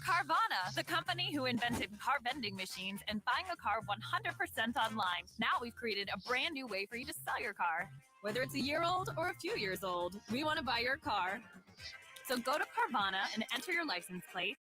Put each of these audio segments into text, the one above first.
Carvana, the company who invented car vending machines and buying a car 100% online. Now we've created a brand new way for you to sell your car. Whether it's a year old or a few years old, we want to buy your car. So go to Carvana and enter your license plate.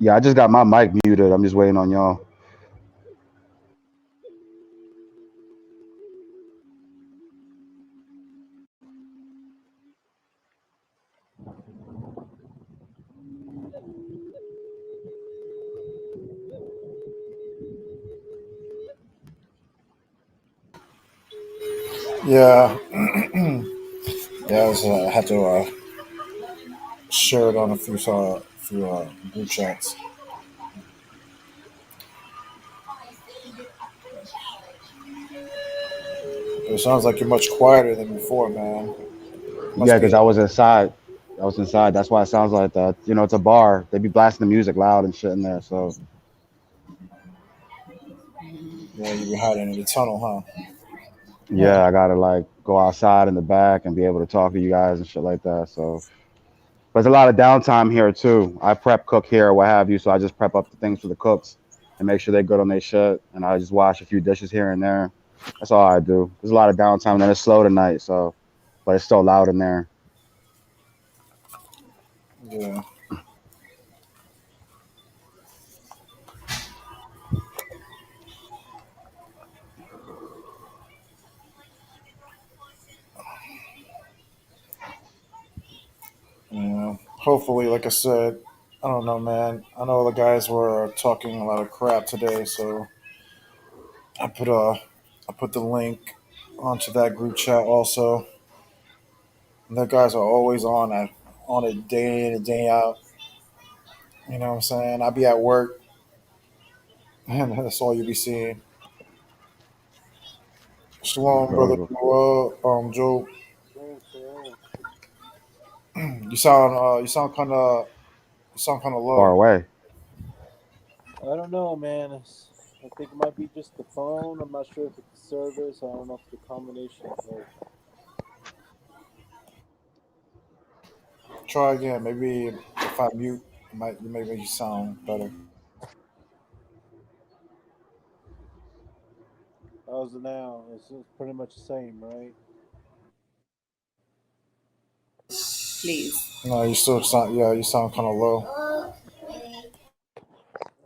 Yeah, I just got my mic muted. I'm just waiting on y'all. Yeah, yeah. I had to share it on a few group chats. It sounds like you're much quieter than before, man. Yeah, Must because be. I was inside. I was inside. That's why it sounds like that. You know, it's a bar. They be blasting the music loud and shit in there. So Yeah, you be hiding in the tunnel, huh? Huh. yeah, I gotta like go outside in the back and be able to talk to you guys and shit like that. So, but there's a lot of downtime here too. I prep, cook here, what have you. So I just prep up the things for the cooks and make sure they're good on their shit. And I just wash a few dishes here and there. That's all I do. There's a lot of downtime. And then it's slow tonight. So, but it's still loud in there. Yeah. Yeah. Hopefully, like I said, I don't know, man. I know the guys were talking a lot of crap today, so I put the link onto that group chat also. And the guys are always on it day in and day out. You know what I'm saying? I be at work, and that's all you be seeing. Shalom, brother Bro, Joel. Joe, Shalom, shalom. you sound kind of far low. away. I don't know, man. I think it might be just the phone. I'm not sure if it's the service. I don't know if it's a combination of both. Try again. Maybe if I mute, it might make you sound better. How's it now? It's pretty much the same, right? Please. No, you sound kind of low.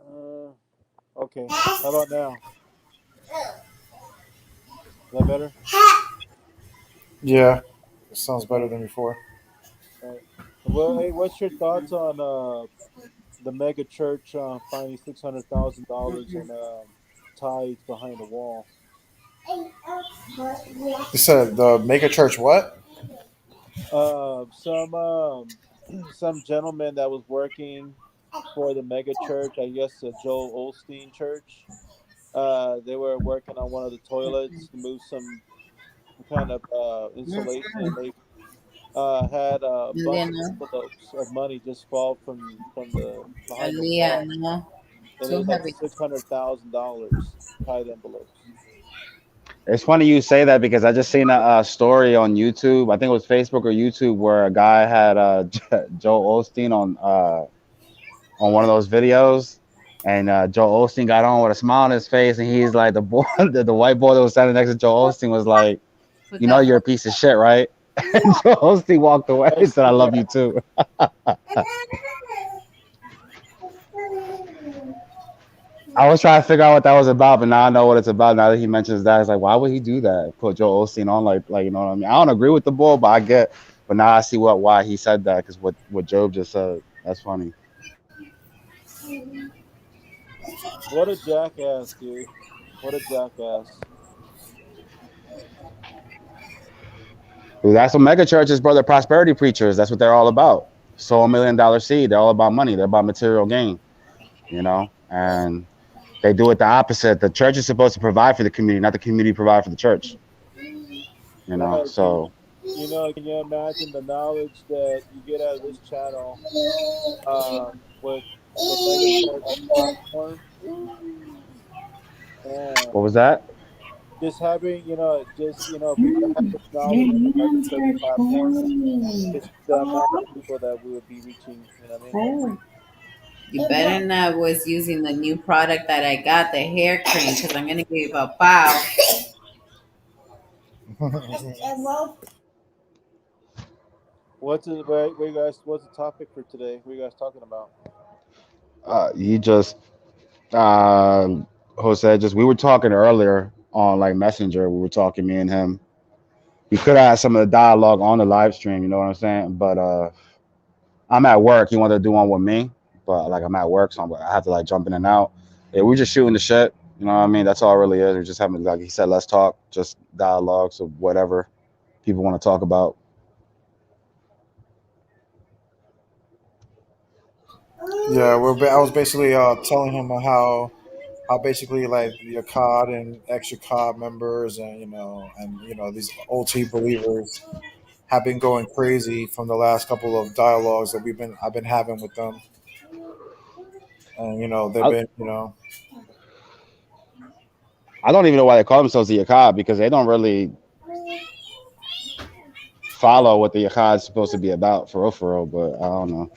Uh, okay. How about now? Is that better? Yeah, it sounds better All than before. right. Well, hey, what's your thoughts on the mega church finding $600,000 in tithes behind a wall? You said the mega church what? Some some gentleman that was working for the mega church, I guess the Joel Osteen church. They were working on one of the toilets to move some kind of insulation, and they had a bunch of Elena, envelopes of money just fall from the behind the Aaliyah, wall, no. and it Too was like heavy. $600,000 tithe envelopes. It's funny you say that because I just seen a story on YouTube. I think it was Facebook or YouTube where a guy had Joe Osteen on one of those videos, and Joe Osteen got on with a smile on his face, and he's like the boy, the white boy that was standing next to Joe Osteen was like, Put "You know, that. you're a piece of shit, right?" And Joe Osteen walked away I and said, "I see love you that. too." I was trying to figure out what that was about, but now I know what it's about. Now that he mentions that, it's like, why would he do that? Put Joe Osteen on, like you know what I mean? I don't agree with the bull, but I get. But now I see why he said that because what Job just said. That's funny. What a jackass, dude! What a jackass! That's what mega churches, brother. Prosperity preachers. That's what they're all about. Sow $1 million seed. They're all about money. They're about material gain. You know, and they do it the opposite. The church is supposed to provide for the community, not the community provide for the church. You know, Right? so Can you imagine the knowledge that you get out of this channel with the mega church platform? Man, what was that? just having if we could have this knowledge on the mega church platform, just the amount of people that we would be reaching. You know what I mean? You better not was using the new product that I got, the hair cream, because I'm gonna give a bow. Where you guys? What's the topic for today? What are you guys talking about? He just uh Jose just we were talking earlier on like Messenger. We were talking me and him. You could have had some of the dialogue on the live stream. You know what I'm saying? But I'm at work. He wanted to do one with me, but like I'm at work, so I have to like jump in and out. Yeah, we were just shooting the shit. You know what I mean? That's all it really is. We're just having, like he said, let's talk, just dialogues of whatever people want to talk about. Yeah, I was basically telling him how basically like the COD and extra COD members and these OT believers have been going crazy from the last couple of dialogues that I've been having with them, and they've I, been I don't even know why they call themselves the Akkad because they don't really follow what the Akkad is supposed to be about for real. But I don't know.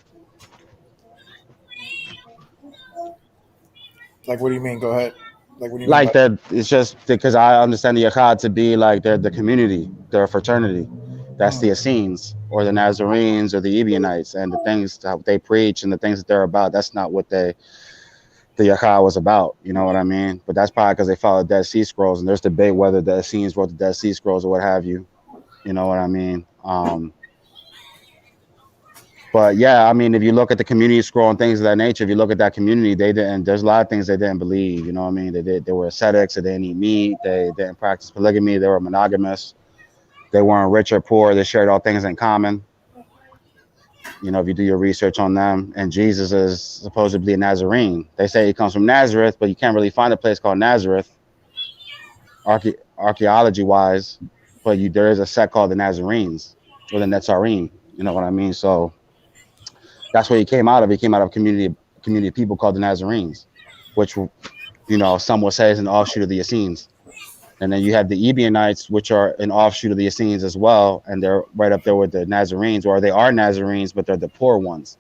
like, what do you mean? Go ahead. Like, what do you mean by? Like that, it's just because I understand the Akkad to be like they're the community, they're a fraternity. That's Hmm. the Essenes or the Nazarenes or the Ebionites, and the things that they preach and the things that they're about. That's not what the Akkad was about. You know what I mean? But that's probably because they follow Dead Sea Scrolls, and there's debate whether the Essenes wrote the Dead Sea Scrolls or what have you. You know what I mean? But yeah, I mean, if you look at the community scroll and things of that nature, if you look at that community, they didn't. There's a lot of things they didn't believe. You know what I mean? They were ascetics. They didn't eat meat. They didn't practice polygamy. They were monogamous. They weren't rich or poor. They shared all things in common. You know, if you do your research on them, and Jesus is supposedly a Nazarene. They say he comes from Nazareth, but you can't really find a place called Nazareth, archaeology wise. But there is a sect called the Nazarenes or the Netzarim. You know what I mean? So that's where he came out of. He came out of a community of people called the Nazarenes, which some will say is an offshoot of the Essenes. And then you have the Ebionites, which are an offshoot of the Essenes as well, and they're right up there with the Nazarenes, or they are Nazarenes, but they're the poor ones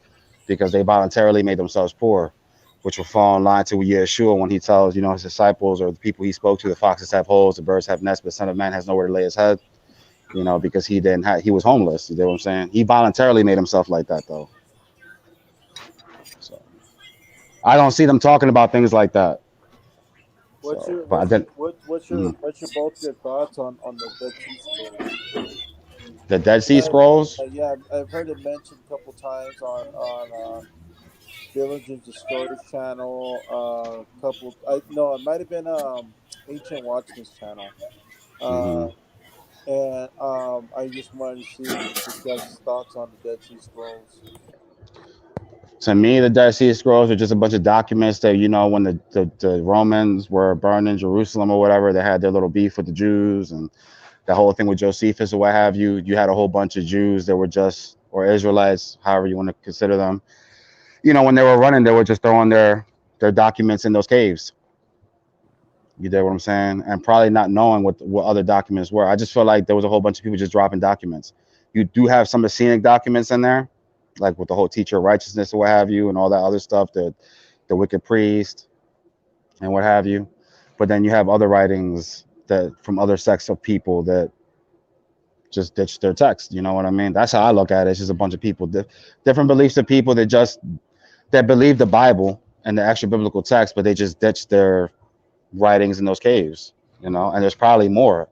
because they voluntarily made themselves poor, which will fall in line to Yeshua when he tells his disciples or the people he spoke to, the foxes have holes, the birds have nests, but the Son of Man has nowhere to lay his head. Because he was homeless. You know what I'm saying? He voluntarily made himself like that though. So I don't see them talking about things like that. What's So, your but I what's your didn't. what's your both your thoughts on the Dead Sea Scrolls? The Dead Sea Yeah, Scrolls. yeah, I've heard it mentioned a couple times on Diligence the Stories channel. Couple, I no, it might have been Ancient Watchman's channel. Hmm. Uh, and I just wanted to see your guys' thoughts on the Dead Sea Scrolls. To me, the Dead Sea Scrolls are just a bunch of documents that when the Romans were burning Jerusalem or whatever, they had their little beef with the Jews and the whole thing with Josephus or what have you. You had a whole bunch of Jews that were just or Israelites, however you want to consider them. When they were running, they were just throwing their documents in those caves. You get what I'm saying? And probably not knowing what other documents were. I just feel like there was a whole bunch of people just dropping documents. You do have some scenic documents in there, like with the whole teacher of righteousness or what have you, and all that other stuff, the wicked priest and what have you. But then you have other writings that from other sects of people that just ditch their text. You know what I mean? That's how I look at it. It's just a bunch of people, different beliefs of people that believe the Bible and the extra biblical text, but they just ditch their writings in those caves. And there's probably more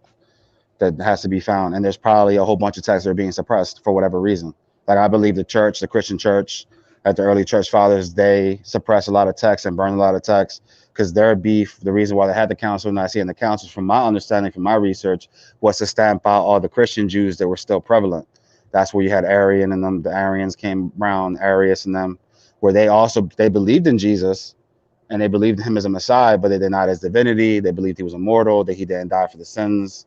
that has to be found, and there's probably a whole bunch of texts that are being suppressed for whatever reason. Like I believe the Christian church, at the early church fathers, they suppress a lot of texts and burn a lot of texts because their beef, the reason why they had the council, and I see in the councils, from my understanding, from my research, was to stamp out all the Christian Jews that were still prevalent. That's where you had Arian and them. The Arians came around, Arius and them, where they believed in Jesus and they believed him as a Messiah, but they denied his divinity. They believed he was immortal, that he didn't die for the sins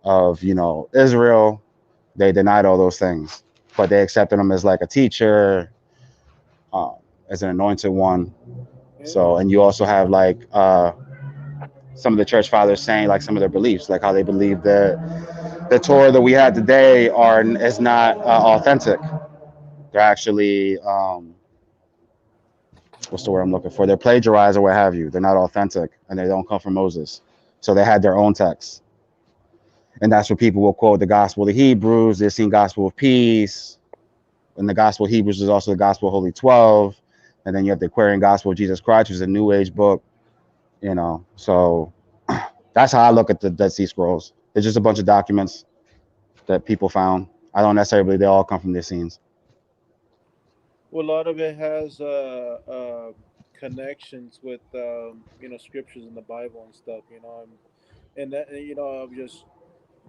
of Israel. They denied all those things, but they accepted him as like a teacher, uh, as an anointed one. Yeah. So, and you also have like some of the church fathers saying like some of their beliefs, like how they believe that the Torah that we have today is not authentic. They're actually what's the word I'm looking for? They're plagiarized or what have you. They're not authentic, and they don't come from Moses. So they had their own texts. And that's where people will quote the Gospel of the Hebrews, the Essene Gospel of Peace, and the Gospel of Hebrews is also the Gospel of Holy 12. And then you have the Aquarian Gospel of Jesus Christ, which is a New Age book. So that's how I look at the Dead Sea Scrolls. It's just a bunch of documents that people found. I don't necessarily believe they all come from the Essenes. Well, a lot of it has connections with scriptures in the Bible and stuff. And that I'm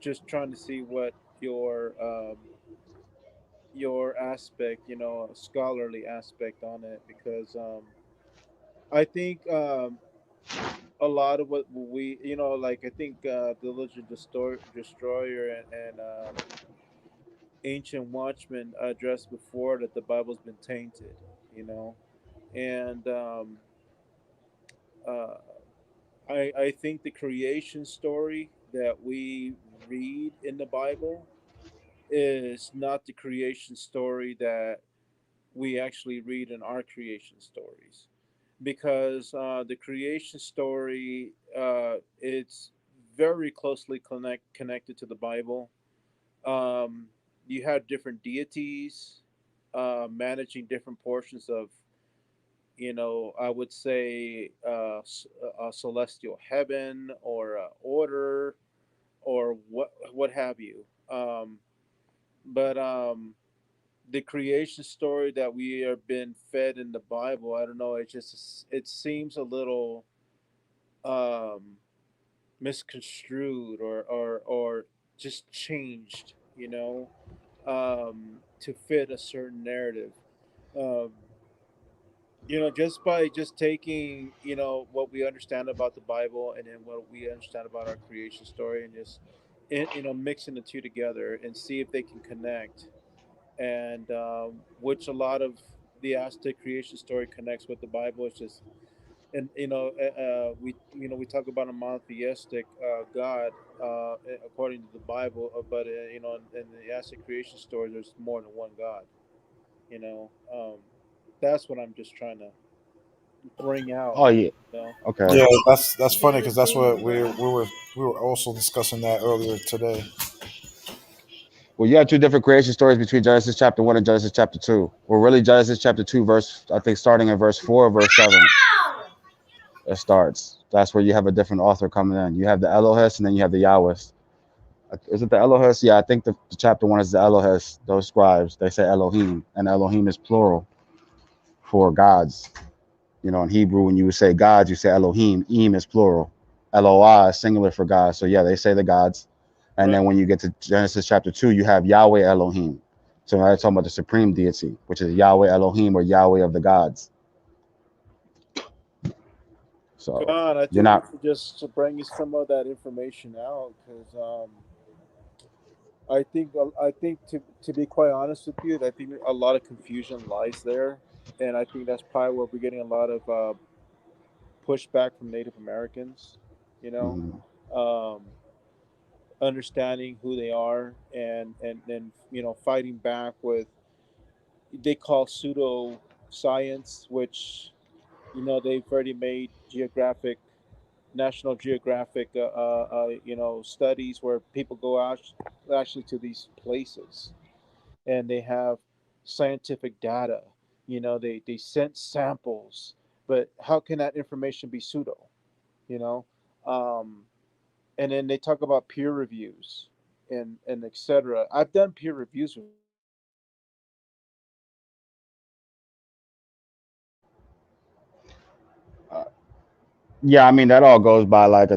just trying to see what your aspect, scholarly aspect on it, because I think a lot of what we, like I think Diligent Destroyer and Ancient Watchmen addressed before that the Bible's been tainted, you know, and uh, I think the creation story that we read in the Bible is not the creation story that we actually read in our creation stories, because the creation story, it's very closely connected to the Bible. um, you have different deities managing different portions of, I would say, a celestial heaven or order, or what have you. But the creation story that we have been fed in the Bible, I don't know. It seems a little um, misconstrued, or just changed, to fit a certain narrative. Um, just by just taking, what we understand about the Bible, and then what we understand about our creation story, and just mixing the two together and see if they can connect. And which a lot of the Aztec creation story connects with the Bible. It's just, and we talk about a monotheistic God, according to the Bible, but in the Aztec creation story, there's more than one God. You know, that's what I'm just trying to bring out. Oh yeah. You know, Okay. Yeah, that's funny because that's what we were also discussing that earlier today. Well, you have two different creation stories between Genesis chapter 1 and Genesis chapter 2. Well, really, Genesis chapter 2, verse, I think, starting in verse 4, verse 7, it starts. That's where you have a different author coming in. You have the Elohis, and then you have the Yahwist. Is it the Elohis? Yeah, I think the chapter 1 is the Elohis. Those scribes, they say Elohim, and Elohim is plural for gods. In Hebrew, when you would say gods, you say Elohim. Eim is plural. Eloi is singular for God. So yeah, they say the gods. And right? then when you get to Genesis chapter 2, you have Yahweh Elohim. So now they're talking about the supreme deity, which is Yahweh Elohim, or Yahweh of the gods. So God, I you're think we not. should just bring some of that information out, because I think to be quite honest with you, I think a lot of confusion lies there, and I think that's probably where we're getting a lot of pushback from Native Americans. You know, Mhm. um, understanding who they are, and fighting back with, they call pseudo science, which they've already made geographic National Geographic studies where people go out actually to these places, and they have scientific data. They sent samples, but how can that information be pseudo? You know, um, and then they talk about peer reviews and etc. I've done peer reviews before, and I think that's bullshit. Yeah, I mean that all goes by like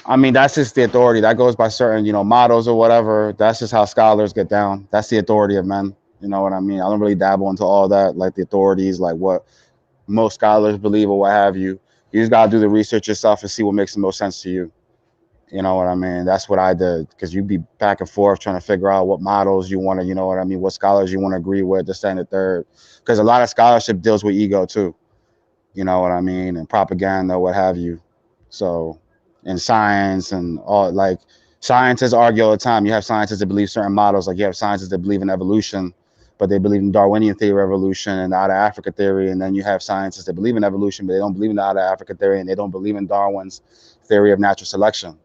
I mean that's just the authority that goes by certain models or whatever. That's just how scholars get down. That's the authority of men. You know what I mean? I don't really dabble into all that, like the authorities, like what most scholars believe or what have you. You just gotta do the research yourself and see what makes the most sense to you. You know what I mean? That's what I did, because you'd be back and forth trying to figure out what models you want to, you know what I mean, what scholars you want to agree with, this, that, and the third. Because a lot of scholarship deals with ego too. You know what I mean, and propaganda, what have you. So, in science and all, like scientists argue all the time. You have scientists that believe certain models, like you have scientists that believe in evolution, but they believe in Darwinian theory of evolution and the out of Africa theory. And then you have scientists that believe in evolution, but they don't believe in the out of Africa theory, and they don't believe in Darwin's theory of natural selection.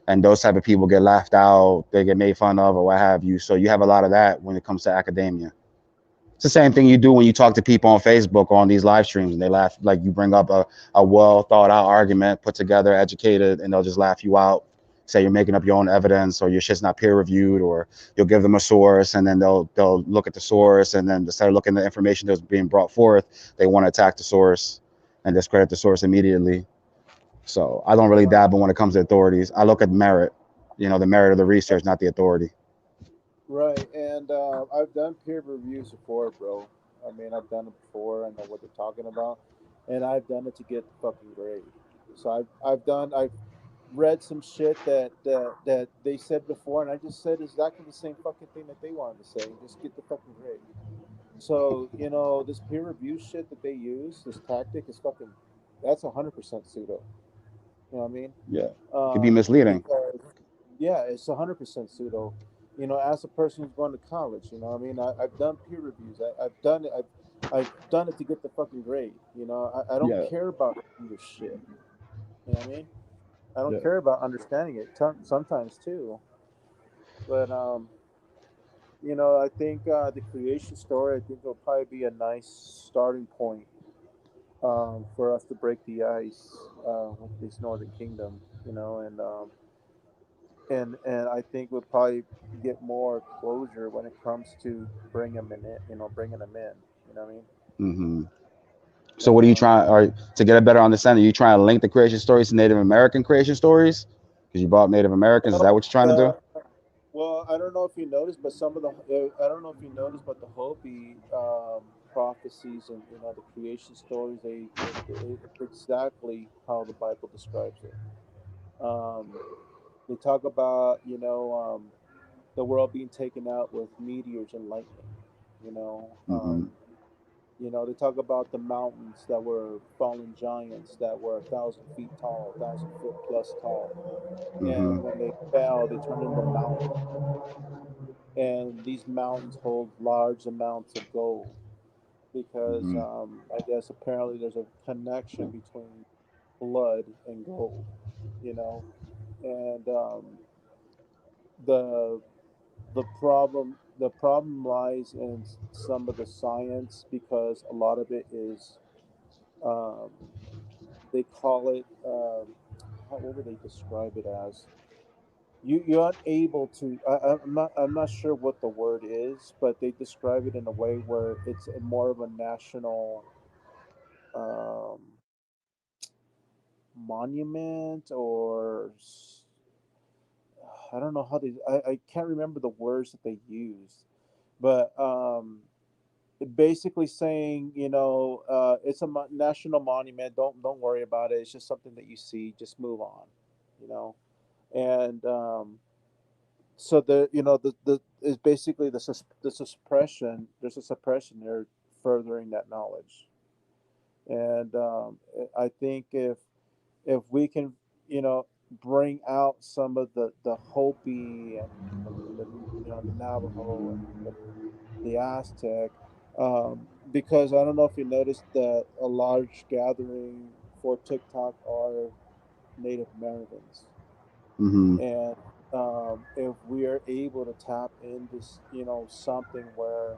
And those type of people get laughed out, they get made fun of, or what have you. So you have a lot of that when it comes to academia. It's the same thing you do when you talk to people on Facebook or on these live streams, and they laugh. Like you bring up a well thought out argument, put together, educated, and they'll just laugh you out say you're making up your own evidence or your shit's not peer reviewed, or you'll give them a source and then they'll look at the source, and then instead of looking at the information that's being brought forth, they want to attack the source and discredit the source immediately. So I don't really Right. dabble when it comes to authorities. I look at merit, the merit of the research, not the authority. Right, and I've done peer reviews before, bro. I mean, I've done it before. I know what they're talking about, and I've done it to get the fucking grade. So I've read some shit that they said before, and I just said exactly the same fucking thing that they wanted to say. Just get the fucking grade. So this peer review shit that they use, this tactic is fucking. That's 100% pseudo. You know what I mean? Yeah, it could be misleading. Because yeah, it's 100% pseudo. As a person who's going to college, I mean, I've done peer reviews. I've done it. I've done it to get the fucking grade. I don't Yeah, care about your shit. You know what I mean? I don't yeah. care about understanding it sometimes too. But I think the creation story. I think will probably be a nice starting point for us to break the ice with this Northern Kingdom. And I think we'll probably get more closure when it comes to bringing them in. You know what I mean? hmm So what are you Um, trying, or to get a better understanding? Are you trying to link the creation stories to Native American creation stories? Because you brought Native Americans. Is that well, what you're trying to do? the well, I don't know if you noticed, but I don't know if you noticed, but the Hopi prophecies and the creation stories, it's exactly how the Bible describes it. Um, they talk about the world being taken out with meteors and lightning. You know, hmm they talk about the mountains that were fallen giants that were 1,000 feet tall, 1,000 foot plus tall, hmm and when they fell, they turned into mountains. And these mountains hold large amounts of gold because hmm I guess apparently there's a connection between blood and gold. You know, and the the problem lies in some of the science because a lot of it is um, they call it what would they describe it as? You're unable to. I'm not sure what the word is, but they describe it in a way where it's more of a national um, monument, or I don't know how they. I can't remember the words that they use, but basically saying, it's a national monument. Don't worry about it. It's just something that you see. Just move on, you know. And so the is basically the suppression. There's a suppression there furthering that knowledge. And I think if we can, bring out some of the Hopi and the the Navajo and the Aztec, because I don't know if you noticed that a large gathering for TikTok are Native Americans, hmm and if we are able to tap into something where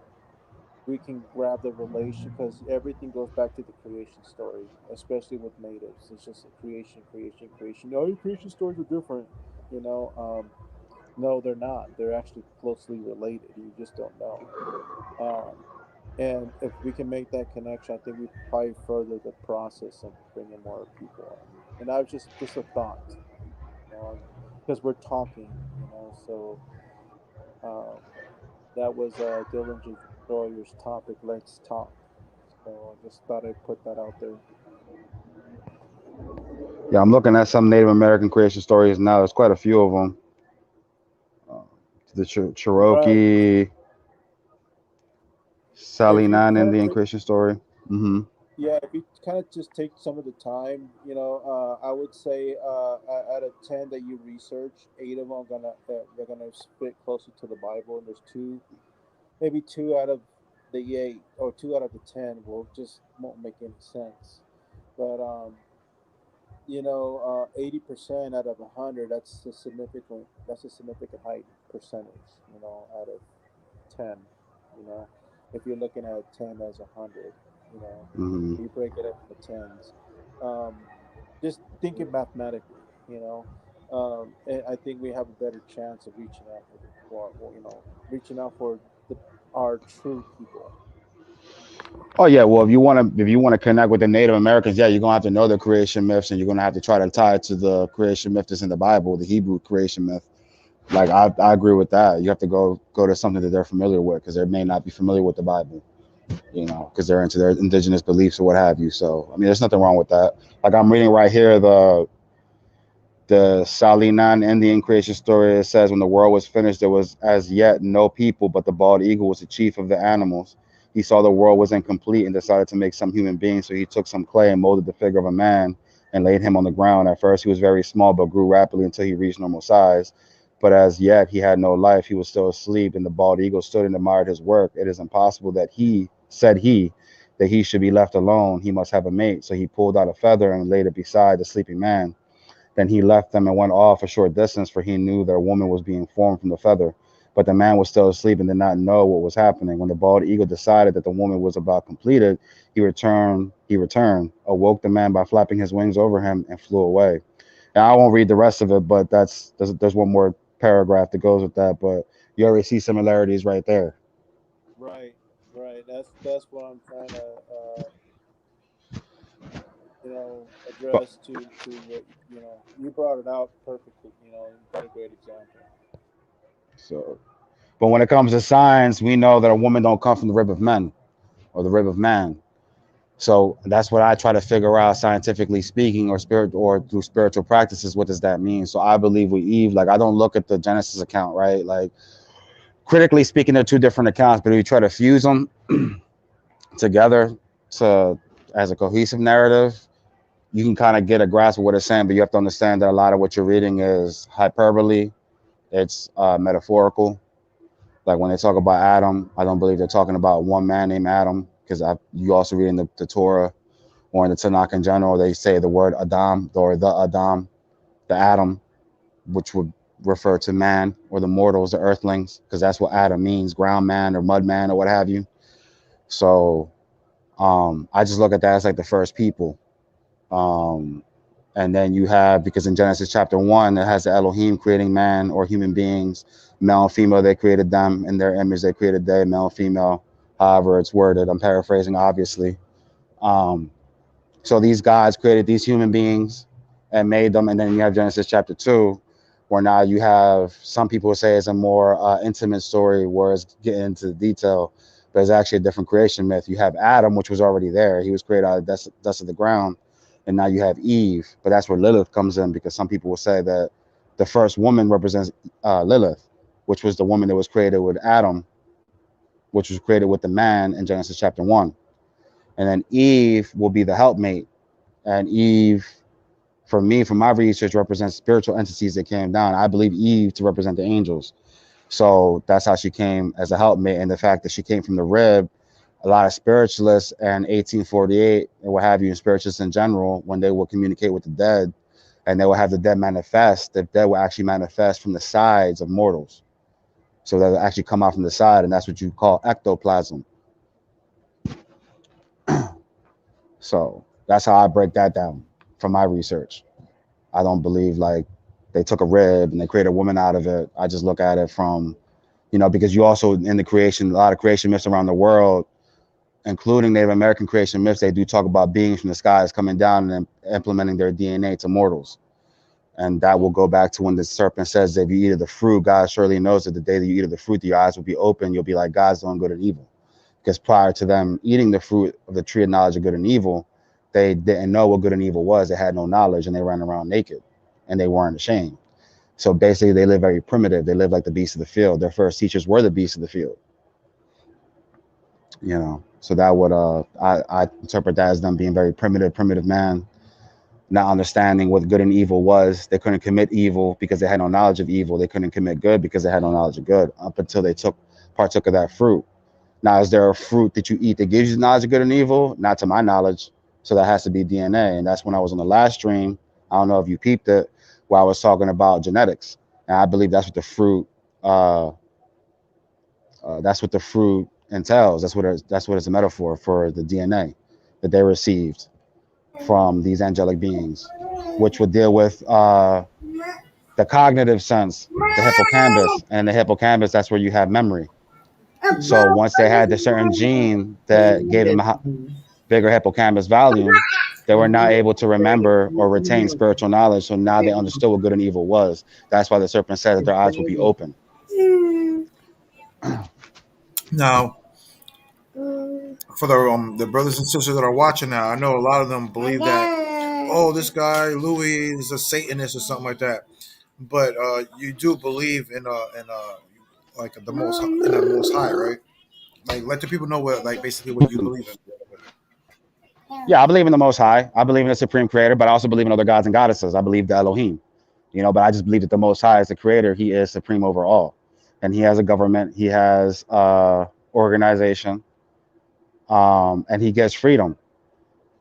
we can grab the relation, because everything goes back to the creation story, especially with natives. It's just a creation, creation, creation. No, your creation stories are different. You know, no, they're not. They're actually closely related. You just don't know. Um, and if we can make that connection, I think we probably further the process of bringing more people in. And that was just a thought, because we're talking, So um, that was Dillinger Sawyer's topic. Let's talk. So I just thought I'd put that out there. Yeah, I'm looking at some Native American creation stories now. There's quite a few of them. Uh, the Right. Cherokee, Sali If you kind of Indian take creation story. hmm Yeah, if you kind of just take some of the time, I would say out of 10 that you research, eight of them are they're gonna fit closer to the Bible, and there's two, maybe two out of the eight or two out of the 10 won't make any sense. But 80% out of 100, that's a significant high percentage, out of 10, you know, if you're looking at 10 as 100, you know, hmm you break it up into tens. Um, just thinking mathematically, you know. And I think we have a better chance of reaching out reaching out for our true people. Oh yeah, well if you want to connect with the Native Americans, yeah, you're gonna have to know the creation myths, and you're gonna have to try to tie it to the creation myth that's in the Bible, the Hebrew creation myth. Like I agree with that. You have to go to something that they're familiar with because they may not be familiar with the Bible, because they're into their indigenous beliefs or what have you. So I mean, there's nothing wrong with that. Like I'm reading right here the Salinan Indian creation story. It says when the world was finished, there was as yet no people, but the bald eagle was the chief of the animals. He saw the world was incomplete and decided to make some human being. So he took some clay and molded the figure of a man and laid him on the ground. At first, he was very small, but grew rapidly until he reached normal size. But as yet, he had no life. He was still asleep, and the bald eagle stood and admired his work. It is impossible that he should be left alone. He must have a mate. So he pulled out a feather and laid it beside the sleeping man. Then he left them and went off a short distance, for he knew that a woman was being formed from the feather. But the man was still asleep and did not know what was happening. When the bald eagle decided that the woman was about completed, he returned, awoke the man by flapping his wings over him, and flew away. And I won't read the rest of it, but there's one more paragraph that goes with that. But you already see similarities right there. Right, right. That's what I'm trying to But address to what you brought it out perfectly. You got a great example. so, but when it comes to science, we know that a woman don't come from the rib of men or the rib of man. So that's what I try to figure out scientifically speaking, or through spiritual practices. What does that mean? So I believe with Eve, like I don't look at the Genesis account, right? Like critically speaking, they're two different accounts, but we try to fuse them together to as a cohesive narrative. You can kind of get a grasp of what it's saying, but you have to understand that a lot of what you're reading is hyperbole. It's metaphorical. Like when they talk about Adam, I don't believe they're talking about one man named Adam, because you also read in the Torah or in the Tanakh in general, they say the word Adam or the Adam, the Adam, which would refer to man or the mortals, the earthlings, because that's what Adam means, ground man or mud man or what have you. So I just look at that as like the first people. Um, and then you have, because in Genesis chapter 1, it has the Elohim creating man or human beings, male and female, they created them in their image, they created they, male and female, however it's worded. I'm paraphrasing, obviously. Um, So these guys created these human beings and made them, and then you have Genesis chapter 2, where now you have some people say it's a more intimate story, where it's getting into the detail, but it's actually a different creation myth. You have Adam, which was already there; he was created out of dust of the ground, and now you have Eve, but that's where Lilith comes in, because some people will say that the first woman represents Lilith, which was the woman that was created with Adam, which was created with the man in Genesis chapter 1, and then Eve will be the helpmate. And Eve, for me, from my research, represents spiritual entities that came down. I believe Eve to represent the angels. So that's how she came as a helpmate. And the fact that she came from the rib, a lot of spiritualists and 1848 and what have you, and spiritualists in general, when they will communicate with the dead and they will have the dead manifest, the dead will actually manifest from the sides of mortals. So they'll actually come out from the side, and that's what you call ectoplasm. So that's how I break that down from my research. I don't believe like they took a rib and they created a woman out of it. I just look at it from, because you also in the creation, a lot of creation myths around the world, including Native American creation myths, they do talk about beings from the skies coming down and implementing their DNA to mortals. And that will go back to when the serpent says, if you eat of the fruit, God surely knows that the day that you eat of the fruit, your eyes will be open. You'll be like God's doing good and evil. Because prior to them eating the fruit of the tree of knowledge of good and evil, they didn't know what good and evil was. They had no knowledge, and they ran around naked, and they weren't ashamed. So basically, they live very primitive. They live like the beasts of the field. Their first teachers were the beasts of the field. So that would I interpret that as them being very primitive man, not understanding what good and evil was. They couldn't commit evil because they had no knowledge of evil. They couldn't commit good because they had no knowledge of good up until they partook of that fruit. Now, is there a fruit that you eat that gives you knowledge of good and evil? Not to my knowledge. So that has to be DNA. And that's when I was on the last stream. I don't know if you peeped it, where I was talking about genetics. And I believe that's what the fruit uh, entails. That's what it's a metaphor for the DNA that they received from these angelic beings, which would deal with the cognitive sense, the hippocampus, and the hippocampus, that's where you have memory. So once they had the certain gene that gave them a bigger hippocampus volume, they were not able to remember or retain spiritual knowledge. So now they understood what good and evil was. That's why the serpent said that their eyes will be open. Now, for the brothers and sisters that are watching now, I know a lot of them believe that, oh, this guy Louis is a Satanist or something like that. But you do believe in like the most high, right? Like, let the people know what, like, basically what you believe in. Yeah, I believe in the Most High. I believe in the Supreme Creator, but I also believe in other gods and goddesses. I believe the Elohim, but I just believe that the Most High is the Creator. He is supreme over all, and He has a government. He has organization, and He gives freedom.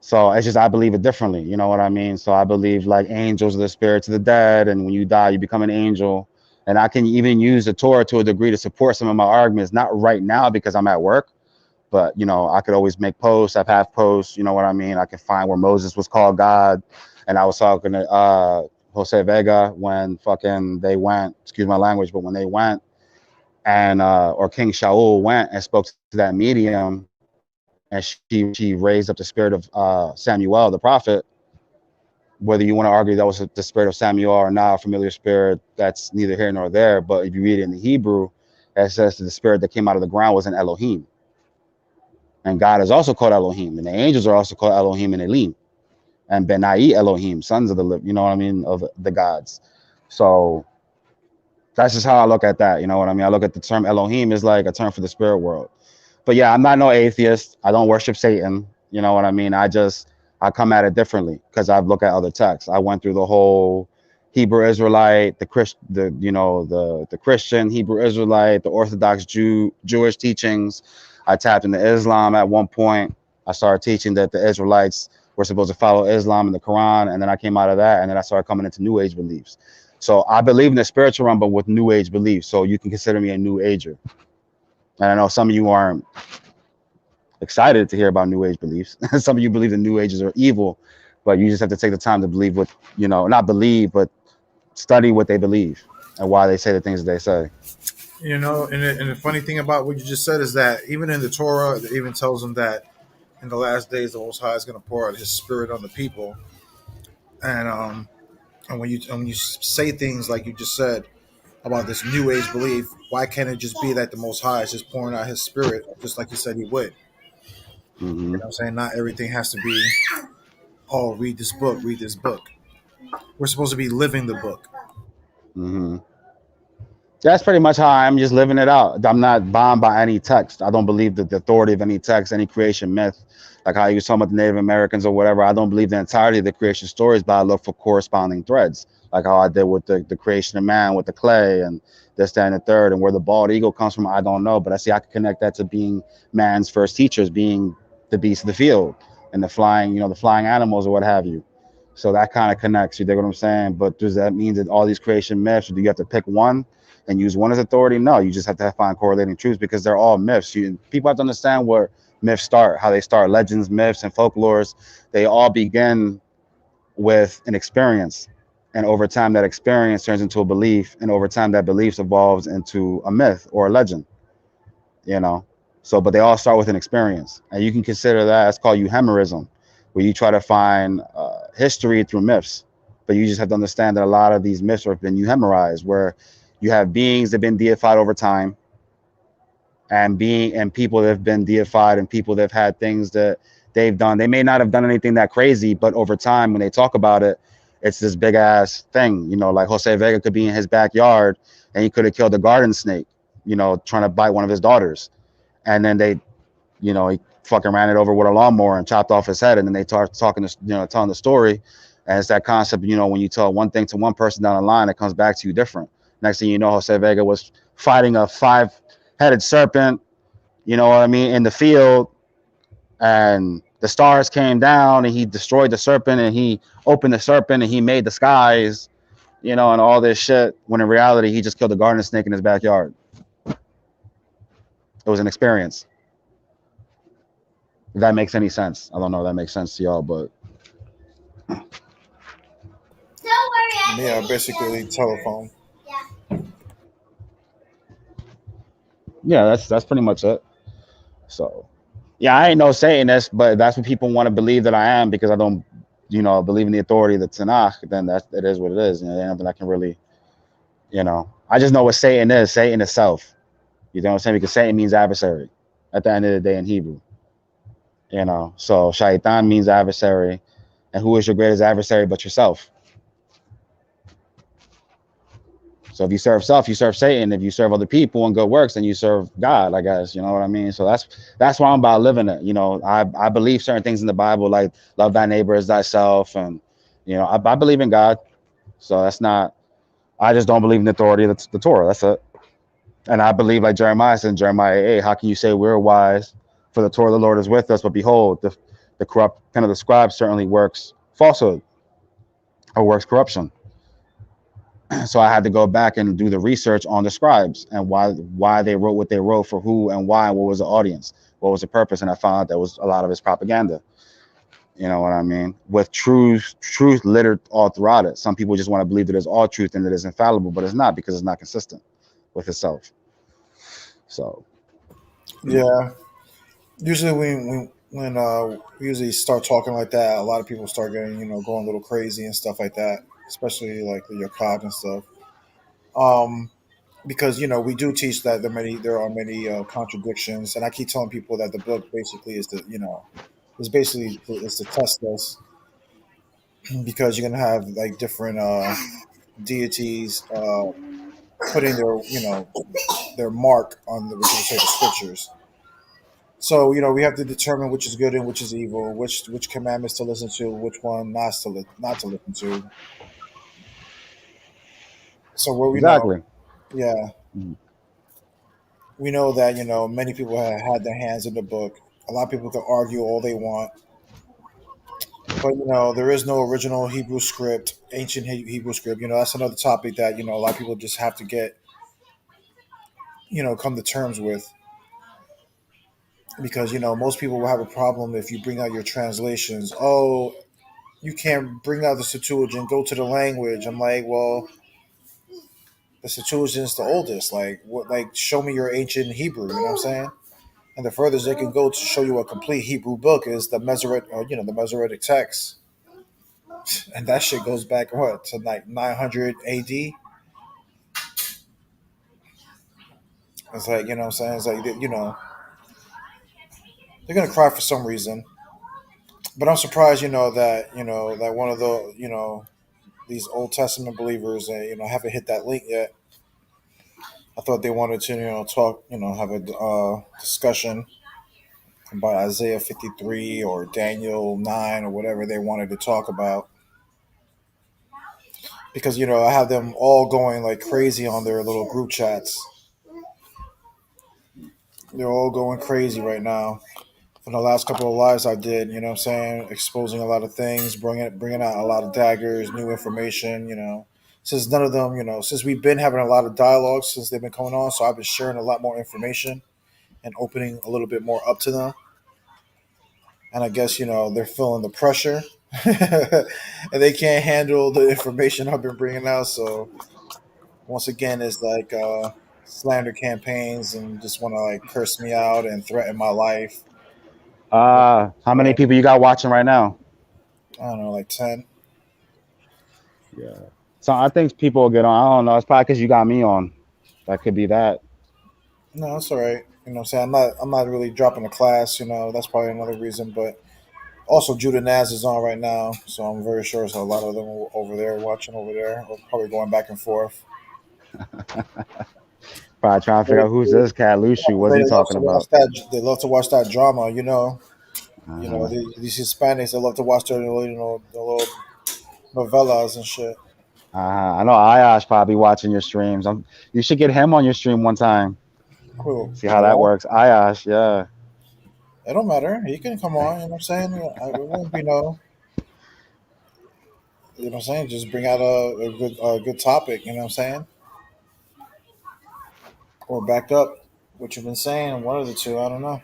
So it's just I believe it differently. You know what I mean? So I believe like angels are the spirits of the dead, and when you die, you become an angel. And I can even use the Torah to a degree to support some of my arguments. Not right now because I'm at work, but I could always make posts. I've had posts. You know what I mean? I can find where Moses was called God, and I was talking to Jose Vega when fucking they went. Excuse my language, but when they went and or King Shaul went and spoke to that medium, and she raised up the spirit of Samuel, the prophet. Whether you want to argue that was the spirit of Samuel or not, a familiar spirit, that's neither here nor there. But if you read it in the Hebrew, it says that the spirit that came out of the ground was an Elohim. And God is also called Elohim. And the angels are also called Elohim and Elim. And Benai Elohim, sons of the you know what I mean, of the gods. So that's just how I look at that. You know what I mean? I look at the term Elohim as like a term for the spirit world. But yeah, I'm not no atheist. I don't worship Satan. You know what I mean? I come at it differently because I've looked at other texts. I went through the whole Hebrew Israelite, the Christian Hebrew Israelite, the Orthodox Jewish teachings. I tapped into Islam at one point. I started teaching that the Israelites were supposed to follow Islam and the Quran, and then I came out of that, and then I started coming into New Age beliefs. So I believe in the spiritual realm, but with New Age beliefs. So you can consider me a New Ager. And I know some of you aren't excited to hear about New Age beliefs. Some of you believe the New Ages are evil, but you just have to take the time to believe what, not believe, but study what they believe and why they say the things that they say. And the funny thing about what you just said is that even in the Torah, it even tells them that in the last days, the Most High is going to pour out His Spirit on the people. And when you say things like you just said about this New Age belief, why can't it just be that the Most High is just pouring out His Spirit, just like He said He would? You know what I'm saying? Not everything has to be, oh, read this book, read this book. We're supposed to be living the book. That's pretty much how I'm just living it out. I'm not bound by any text. I don't believe that the authority of any text, any creation myth, like how you were talking about the Native Americans or whatever. I don't believe the entirety of the creation stories, but I look for corresponding threads, like how I did with the creation of man, with the clay and this, that, and the third, and where the bald eagle comes from, I don't know. But I see I can connect that to being man's first teachers, being the beasts of the field and the flying, the flying animals or what have you. So that kind of connects. You dig what I'm saying? But does that mean that all these creation myths, or do you have to pick one and use one as authority? No, you just have to find correlating truths because they're all myths. People have to understand where myths start, how they start. Legends, myths, and folklores, they all begin with an experience. And over time, that experience turns into a belief. And over time, that belief evolves into a myth or a legend, So, but they all start with an experience. And you can consider that, it's called euhemerism, where you try to find history through myths. But you just have to understand that a lot of these myths have been euhemerized, where you have beings that have been deified over time, and people that have been deified, and people that have had things that they've done. They may not have done anything that crazy, but over time, when they talk about it, it's this big ass thing. Like Jose Vega could be in his backyard and he could have killed a garden snake, trying to bite one of his daughters, and then he fucking ran it over with a lawnmower and chopped off his head, and then they start telling the story. And it's that concept, when you tell one thing to one person down the line, it comes back to you different. Next thing you know, Jose Vega was fighting a 5-headed serpent, in the field, and the stars came down and he destroyed the serpent and he opened the serpent and he made the skies, and all this shit, when in reality, he just killed a garden snake in his backyard. It was an experience. If that makes any sense. I don't know if that makes sense to y'all, but Yeah, basically telephone. Yeah, that's pretty much it. So yeah, I ain't no Satanist, but that's what people want to believe that I am because I don't, believe in the authority of the Tanakh. Then it is what it is. There's nothing I can really, I just know what Satan is. Satan is self. You know what I'm saying? Because Satan means adversary at the end of the day in Hebrew. So Shaitan means adversary, and who is your greatest adversary but yourself? So if you serve self, you serve Satan. If you serve other people and good works, then you serve God, I guess. You know what I mean? So that's why I'm about living it. I believe certain things in the Bible, like love thy neighbor as thyself, and I believe in God. So that's not. I just don't believe in the authority of the Torah. That's it. And I believe, like Jeremiah said in Jeremiah 8, how can you say we're wise? For the Torah of the Lord is with us, but behold, the corrupt kind of the scribe certainly works falsehood or works corruption. So I had to go back and do the research on the scribes and why they wrote what they wrote, for who and why, and what was the audience, what was the purpose, and I found out that was a lot of his propaganda. You know what I mean? With truth littered all throughout it. Some people just want to believe that it's all truth and that it's infallible, but it's not, because it's not consistent with itself. So Yeah. Usually when we usually start talking like that, a lot of people start getting going a little crazy and stuff like that, especially like the Yakad and stuff. Um, because we do teach that there are many contradictions, and I keep telling people that the book basically is basically is to test us because you're gonna have like different deities putting their mark on the what you say the scriptures. So we have to determine which is good and which is evil, which commandments to listen to, which one not to listen to. So where we know, exactly. yeah, Mhm. we know that many people have had their hands in the book. A lot of people can argue all they want, but there is no original Hebrew script, ancient Hebrew script. That's another topic that a lot of people just have to get come to terms with, because most people will have a problem if you bring out your translations. Oh, you can't bring out the Septuagint, go to the language. I'm like, well, the Septuagint is the oldest. Like, what? Like, show me your ancient Hebrew. You know what I'm saying? And the furthest they can go to show you a complete Hebrew book is the Masoretic, the Masoretic text, and that shit goes back what to like 900 A.D. It's like what I'm saying. It's like they're gonna cry for some reason, but I'm surprised that one of the these Old Testament believers haven't hit that link yet. I thought they wanted to talk have a discussion about Isaiah 53 or Daniel 9 or whatever they wanted to talk about, because I have them all going like crazy on their little group chats. They're all going crazy right now. For the last couple of lives I did, what I'm saying, exposing a lot of things, bringing out a lot of daggers, new information. Since none of them, since we've been having a lot of dialogue since they've been coming on, so I've been sharing a lot more information and opening a little bit more up to them. And I guess they're feeling the pressure, and they can't handle the information I've been bringing out. So once again, it's like slander campaigns and just want to like curse me out and threaten my life. How many people you got watching right now? I don't know, like 10. Yeah. So I think people will get on. I don't know. It's probably because you got me on. That could be that. No, it's all right. What I'm saying, I'm not really dropping a class. That's probably another reason. But also, Judah Naz is on right now, so I'm very sure there's a lot of them over there watching over there, or probably going back and forth. Probably trying to figure out who's this cat Lushu. What's They he love talking to watch about? that. They love to watch that drama. Uh-huh. These Hispanics, they love to watch their the little novellas and shit. I know Ayash probably watching your streams. You should get him on your stream one time. Cool. See how that works. Ayash, yeah. It don't matter. He can come on. What I'm saying? It won't be no. What I'm saying? Just bring out a good topic. What I'm saying? Or back up what you've been saying. One of the two. I don't know.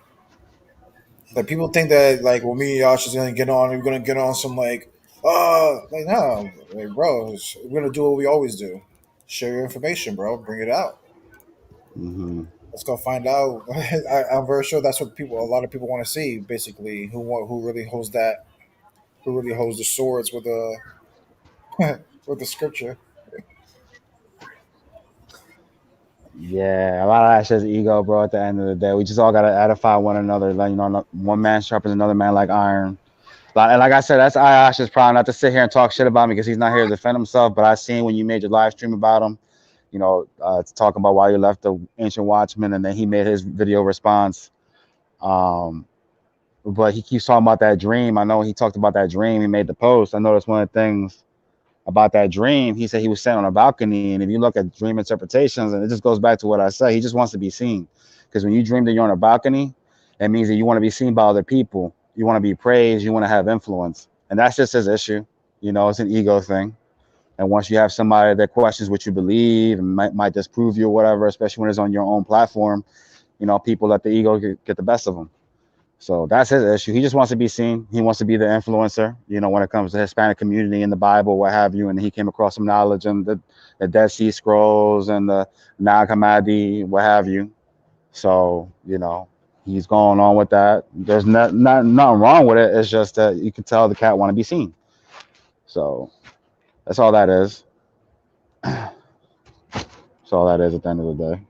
Like people think that like, well, me and Yash is gonna get on. We're gonna get on some like Like no, like bro, we're gonna do what we always do. Share your information, bro. Bring it out. Hmm. Let's go find out. I'm very sure that's what a lot of people want to see. Basically, who really holds that, who really holds the swords with the with the scripture. Yeah, a lot of that shit's ego, bro. At the end of the day, we just all gotta edify one another. Like one man sharpens another man like iron. Like I said, that's Ayash's problem. Not to sit here and talk shit about me because he's not here to defend himself. But I seen when you made your live stream about him, to talk about why you left the Ancient Watchman, and then he made his video response. Um, but he keeps talking about that dream. I know he talked about that dream. He made the post. I noticed one of the things about that dream. He said he was sitting on a balcony, and if you look at dream interpretations, and it just goes back to what I said, he just wants to be seen. Because when you dream that you're on a balcony, it means that you want to be seen by other people. You want to be praised. You want to have influence, and that's just his issue. It's an ego thing. And once you have somebody that questions what you believe and might disprove you or whatever, especially when it's on your own platform, people let the ego get the best of them. So that's his issue. He just wants to be seen. He wants to be the influencer, when it comes to Hispanic community in the Bible, what have you. And he came across some knowledge in the Dead Sea Scrolls and the Nag Hammadi, what have you. So, he's going on with that. There's nothing wrong with it. It's just that you can tell the cat want to be seen. So that's all that is. That's all that is at the end of the day.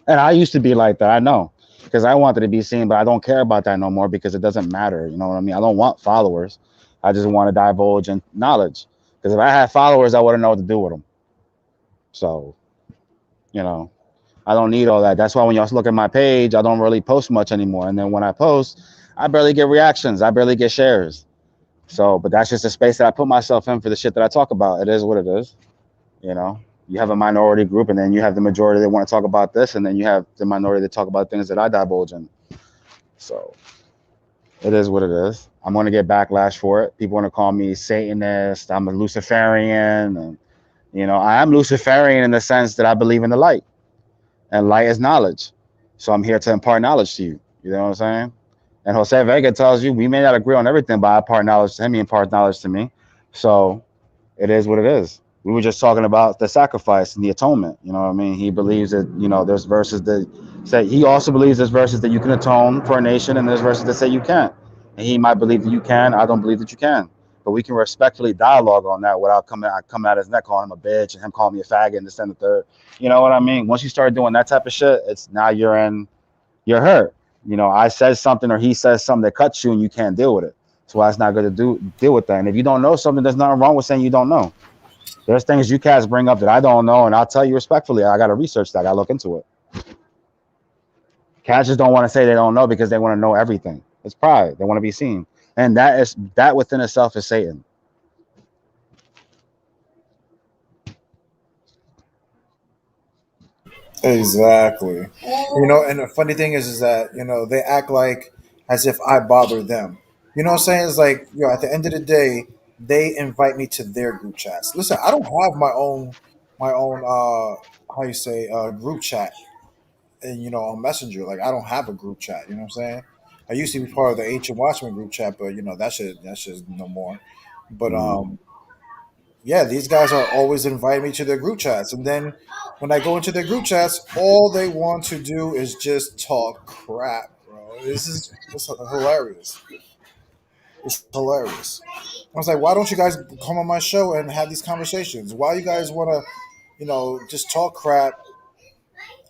And I used to be like that. I know. Because I wanted to be seen, but I don't care about that no more because it doesn't matter. You know what I mean? I don't want followers. I just want to divulge in knowledge. Because if I had followers, I wouldn't know what to do with them. So, I don't need all that. That's why when y'all look at my page, I don't really post much anymore. And then when I post, I barely get reactions. I barely get shares. So, but that's just a space that I put myself in for the shit that I talk about. It is what it is. You have a minority group, and then you have the majority that want to talk about this, and then you have the minority that talk about things that I divulge in. So it is what it is. I'm going to get backlash for it. People want to call me Satanist. I'm a Luciferian, and I am Luciferian in the sense that I believe in the light, and light is knowledge. So I'm here to impart knowledge to you. You know what I'm saying? And Jose Vega tells you we may not agree on everything, but I impart knowledge to him. He imparts knowledge to me. So it is what it is. We were just talking about the sacrifice and the atonement. You know what I mean? He believes that, there's verses that say, he also believes there's verses that you can atone for a nation, and there's verses that say you can't. And he might believe that you can. I don't believe that you can. But we can respectfully dialogue on that without coming at his neck, calling him a bitch and him calling me a faggot and this and the third. You know what I mean? Once you start doing that type of shit, it's now you're hurt. I said something or he says something that cuts you and you can't deal with it. So why it's not good to deal with that. And if you don't know something, there's nothing wrong with saying you don't know. There's things you cats bring up that I don't know, and I'll tell you respectfully, I got to research that. I got to look into it. Cats just don't want to say they don't know because they want to know everything. It's pride. They want to be seen. And that within itself is Satan. Exactly. And the funny thing is that they act like as if I bother them. You know what I'm saying? It's like at the end of the day, they invite me to their group chats. Listen, I don't have my own how you say group chat, and on Messenger. Like I don't have a group chat. You know what I'm saying? I used to be part of the Ancient Watchman group chat, but that's just no more. But Mm. yeah, these guys are always inviting me to their group chats. And then when I go into their group chats, all they want to do is just talk crap, bro. It's hilarious. It's hilarious. I was like, why don't you guys come on my show and have these conversations? Why you guys want to, just talk crap?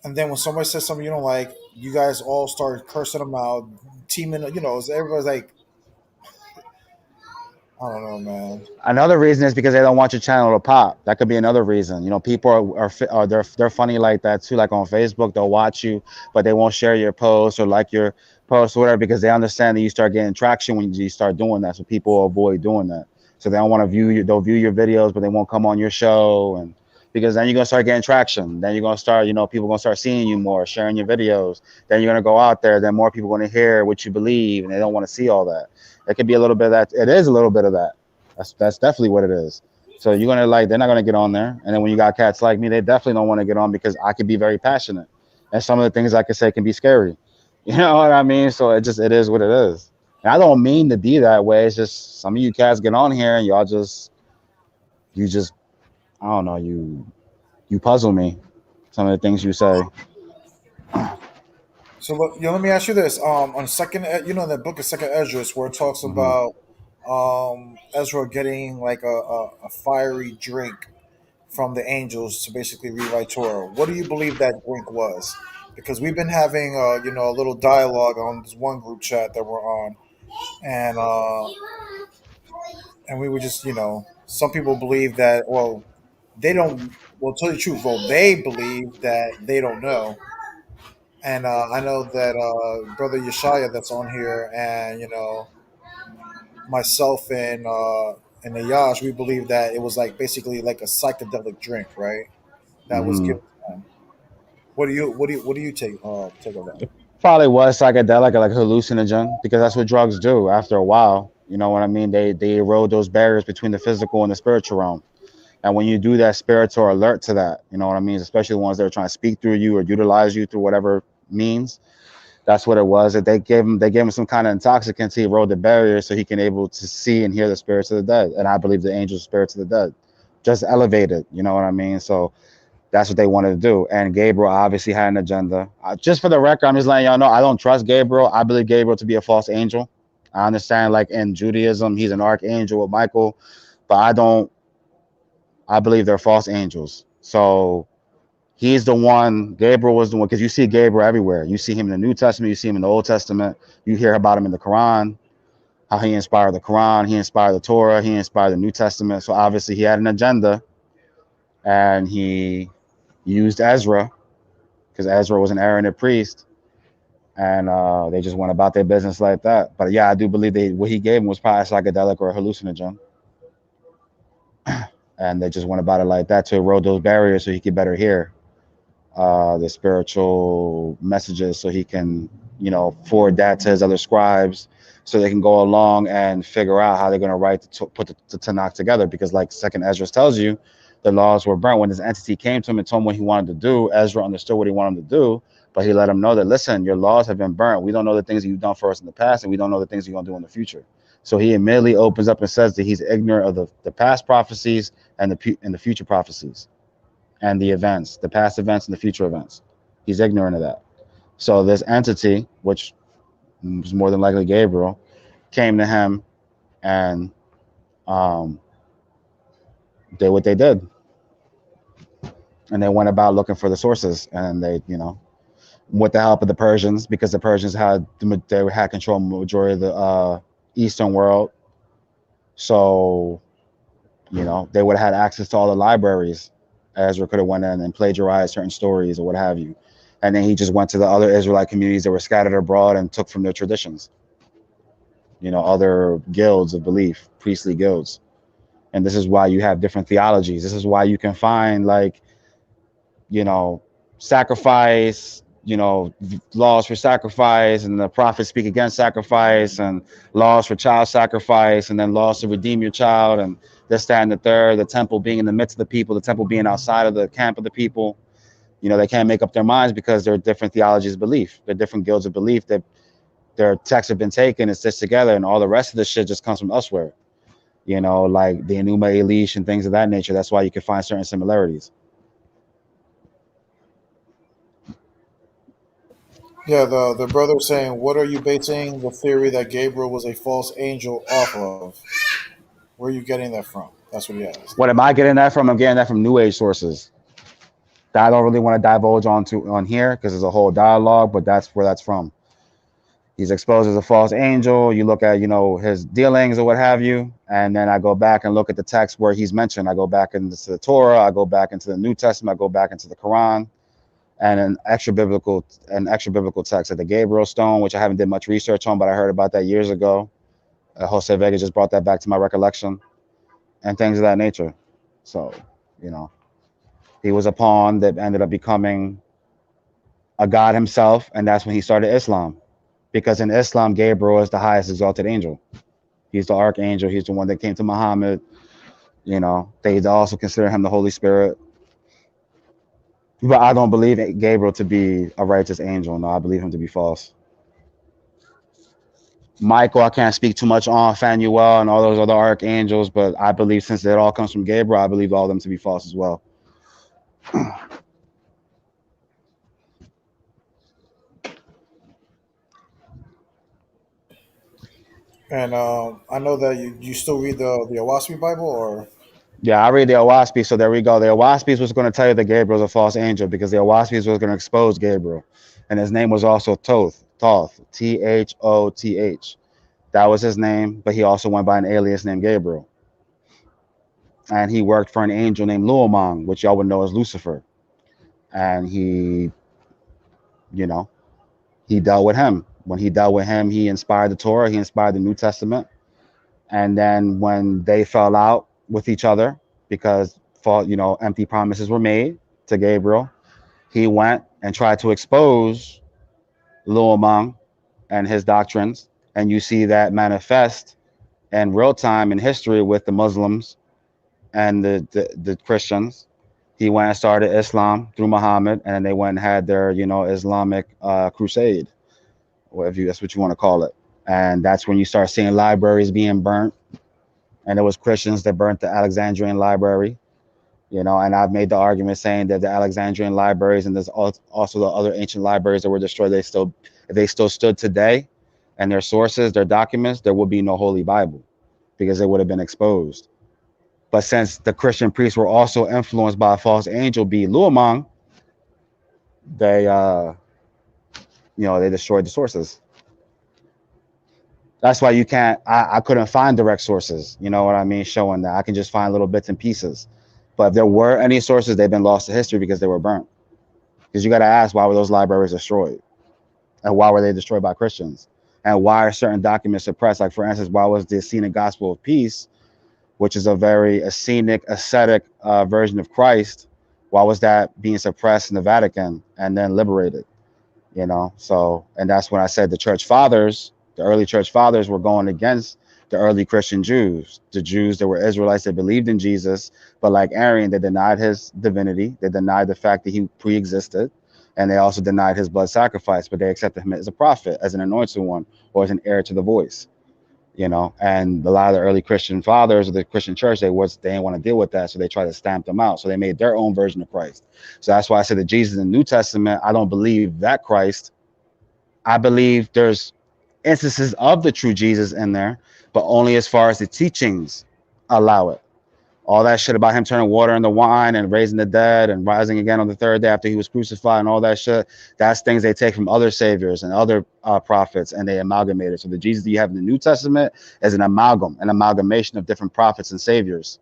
And then when somebody says something you don't like, you guys all start cursing them out, teaming. Everybody's like, I don't know, man. Another reason is because they don't want your channel to pop. That could be another reason. People are they're funny like that too. Like on Facebook, they'll watch you, but they won't share your post or like your post or whatever because they understand that you start getting traction when you start doing that. So people avoid doing that. So they don't want to view you. They'll view your videos, but they won't come on your show, and because then you're gonna start getting traction. Then you're gonna start, people gonna start seeing you more, sharing your videos. Then you're gonna go out there. Then more people are gonna hear what you believe, and they don't want to see all that. It could be a little bit of that. It is a little bit of that. That's definitely what it is. So you're gonna they're not gonna get on there. And then when you got cats like me, they definitely don't want to get on because I could be very passionate. And some of the things I could say can be scary. You know what I mean? So it is what it is. And I don't mean to be that way. It's just some of you cats get on here and y'all you just, I don't know, you puzzle me. Some of the things you say. So look, let me ask you this. On second, in the book of Second Ezra, where it talks Hmm. about Ezra getting like a fiery drink from the angels to basically rewrite Torah. What do you believe that drink was? Because we've been having a little dialogue on this one group chat that we're on, and we were just some people believe that they don't well tell you the truth they believe that they don't know, and I know that brother Yeshaya that's on here, and myself and Ayash, we believe that it was like basically like a psychedelic drink, right? That was Hmm. given to them. What do you take of that? Probably was psychedelic or like hallucinogen because that's what drugs do after a while. You know what I mean? They erode those barriers between the physical and the spiritual realm. And when you do that, spirits are alert to that. You know what I mean? Especially the ones that are trying to speak through you or utilize you through whatever means. That's what it was. That they gave him some kind of intoxicant to erode the barrier so he can able to see and hear the spirits of the dead. And I believe the angels, spirits of the dead, just elevated. You know what I mean? So that's what they wanted to do. And Gabriel obviously had an agenda. Just for the record, I'm just letting y'all know I don't trust Gabriel. I believe Gabriel to be a false angel. I understand, like in Judaism, he's an archangel with Michael, but I don't. I believe they're false angels. So he's the one. Gabriel was the one because you see Gabriel everywhere. You see him in the New Testament. You see him in the Old Testament. You hear about him in the Quran. How he inspired the Quran. He inspired the Torah. He inspired the New Testament. So obviously he had an agenda, and he used Ezra because Ezra was an Aaronite priest, and they just went about their business like that. But yeah, I do believe what he gave him was probably psychedelic or a hallucinogen, and they just went about it like that to erode those barriers so he could better hear the spiritual messages, so he can forward that to his other scribes, so they can go along and figure out how they're going to put the Tanakh together. Because like Second Ezra tells you, the laws were burnt when this entity came to him and told him what he wanted to do. Ezra understood what he wanted him to do, but he let him know that, listen, your laws have been burnt. We don't know the things that you've done for us in the past, and we don't know the things you're going to do in the future. So he immediately opens up and says that he's ignorant of the past prophecies and the future prophecies and the events, the past events and the future events. He's ignorant of that. So this entity, which was more than likely Gabriel, came to him and um, did what they did, and they went about looking for the sources, and they, with the help of the Persians, because the Persians had control of the majority of the Eastern world. So they would have had access to all the libraries. Ezra could have went in and plagiarized certain stories or what have you. And then he just went to the other Israelite communities that were scattered abroad and took from their traditions, other guilds of belief, priestly guilds. And this is why you have different theologies. This is why you can find like, you know, sacrifice, laws for sacrifice, and the prophets speak against sacrifice, and laws for child sacrifice, and then laws to redeem your child, and this, that, and the third. The temple being in the midst of the people, the temple being outside of the camp of the people. They can't make up their minds because there are different theologies of belief. They're different guilds of belief that their texts have been taken and stitched together, and all the rest of the shit just comes from elsewhere. Like the Enuma Elish and things of that nature. That's why you can find certain similarities. Yeah, the brother saying, what are you basing the theory that Gabriel was a false angel off of? Where are you getting that from? That's what he asked. What am I getting that from? I'm getting that from New Age sources that I don't really want to divulge on here because there's a whole dialogue, but that's where that's from. He's exposed as a false angel. You look at, his dealings or what have you, and then I go back and look at the text where he's mentioned. I go back into the Torah, I go back into the New Testament, I go back into the Quran, and an extra biblical text at the Gabriel Stone, which I haven't did much research on, but I heard about that years ago. Jose Vega just brought that back to my recollection, and things of that nature. So, you know, he was a pawn that ended up becoming a god himself, and that's when he started Islam. Because in Islam, Gabriel is the highest exalted angel. He's the archangel. He's the one that came to Muhammad. They also consider him the Holy Spirit. But I don't believe Gabriel to be a righteous angel. No, I believe him to be false. Michael, I can't speak too much on Phanuel and all those other archangels, but I believe since it all comes from Gabriel, I believe all of them to be false as well. And I know that you still read the Waspi Bible, or Yeah, I read the Waspi, so there we go. The Waspis was going to tell you that Gabriel's a false angel because the Waspis was going to expose Gabriel, and his name was also Thoth, Thoth. That was his name, but he also went by an alias named Gabriel, and he worked for an angel named Luomang, which y'all would know as Lucifer, and you know, he dealt with him. When he dealt with him, he inspired the Torah, he inspired the New Testament, and then when they fell out with each other because empty promises were made to Gabriel, he went and tried to expose Luomang and his doctrines, and you see that manifest in real time in history with the Muslims and the Christians. He went and started Islam through Muhammad, and then they went and had their Islamic crusade, or if you that's what you want to call it. And that's when you start seeing libraries being burnt, and it was Christians that burnt the Alexandrian library. And I've made the argument saying that the Alexandrian libraries and there's also the other ancient libraries that were destroyed, if they still stood today, and their sources, their documents, there would be no Holy Bible because it would have been exposed. But since the Christian priests were also influenced by a false angel, be Luomang, they destroyed the sources. That's why you can't. I couldn't find direct sources. You know what I mean? Showing that I can just find little bits and pieces. But if there were any sources, they've been lost to history because they were burnt. Because you got to ask, why were those libraries destroyed, and why were they destroyed by Christians, and why are certain documents suppressed? Like for instance, why was the Essenic Gospel of Peace, which is a very ascetic version of Christ, why was that being suppressed in the Vatican and then liberated? So, and that's when I said the early church fathers were going against the early Christian Jews, the Jews that were Israelites that believed in Jesus, but like Arian, they denied his divinity, they denied the fact that he pre-existed, and they also denied his blood sacrifice, but they accepted him as a prophet, as an anointed one, or as an heir to the voice. And a lot of the early Christian fathers of the Christian church, they didn't want to deal with that, so they tried to stamp them out. So they made their own version of Christ. So that's why I said that Jesus in the New Testament, I don't believe that Christ. I believe there's instances of the true Jesus in there, but only as far as the teachings allow it. All that shit about him turning water into wine and raising the dead and rising again on the third day after he was crucified and all that shit, that's things they take from other saviors and other prophets, and they amalgamate it. So the Jesus that you have in the New Testament is an amalgamation of different prophets and saviors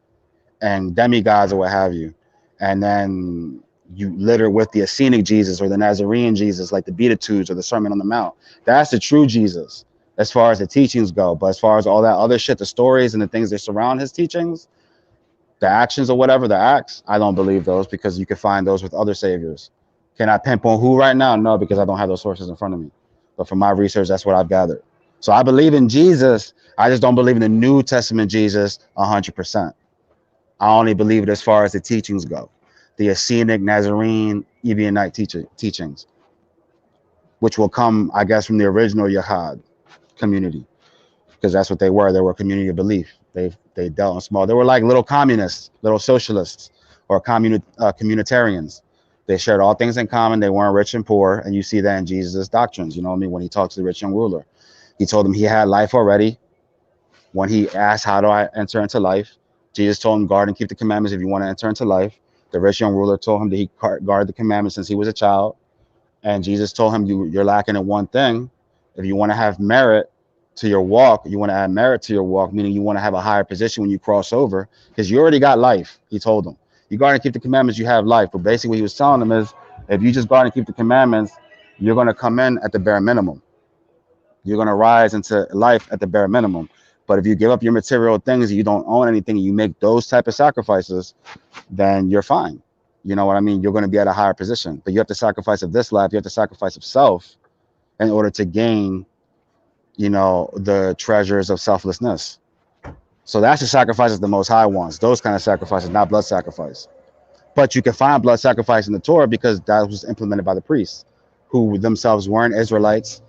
and demigods or what have you. And then you litter with the Essenic Jesus or the Nazarene Jesus, like the Beatitudes or the Sermon on the Mount. That's the true Jesus as far as the teachings go. But as far as all that other shit, the stories and the things that surround his teachings, the actions or whatever, the acts, I don't believe those, because you can find those with other saviors. Can I pinpoint who right now? No, because I don't have those sources in front of me. But from my research, that's what I've gathered. So I believe in Jesus. I just don't believe in the New Testament Jesus 100%. I only believe it as far as the teachings go. The Essenic, Nazarene, Ebionite teachings, which will come, I guess, from the original Yahad community, because that's what they were. They were a community of belief. They dealt in small. They were like little communists, little socialists, or communitarians. They shared all things in common. They weren't rich and poor, and you see that in Jesus' doctrines. You know what I mean? When he talked to the rich young ruler, he told him he had life already. When he asked, "How do I enter into life?" Jesus told him, "Guard and keep the commandments if you want to enter into life." The rich young ruler told him that he guarded the commandments since he was a child, and Jesus told him, "You're lacking in one thing. If you want to have merit to your walk, you want to add merit to your walk, meaning you want to have a higher position when you cross over, because you already got life." He told them, "You guard and keep the commandments, you have life." But basically, what he was telling them is, if you just guard and keep the commandments, you're going to come in at the bare minimum. You're going to rise into life at the bare minimum. But if you give up your material things, you don't own anything, and you make those type of sacrifices, then you're fine. You know what I mean? You're going to be at a higher position. But you have to sacrifice of this life. You have to sacrifice of self in order to gain, the treasures of selflessness. So that's the sacrifices the Most High wants. Those kind of sacrifices, not blood sacrifice. But you can find blood sacrifice in the Torah because that was implemented by the priests, who themselves weren't Israelites,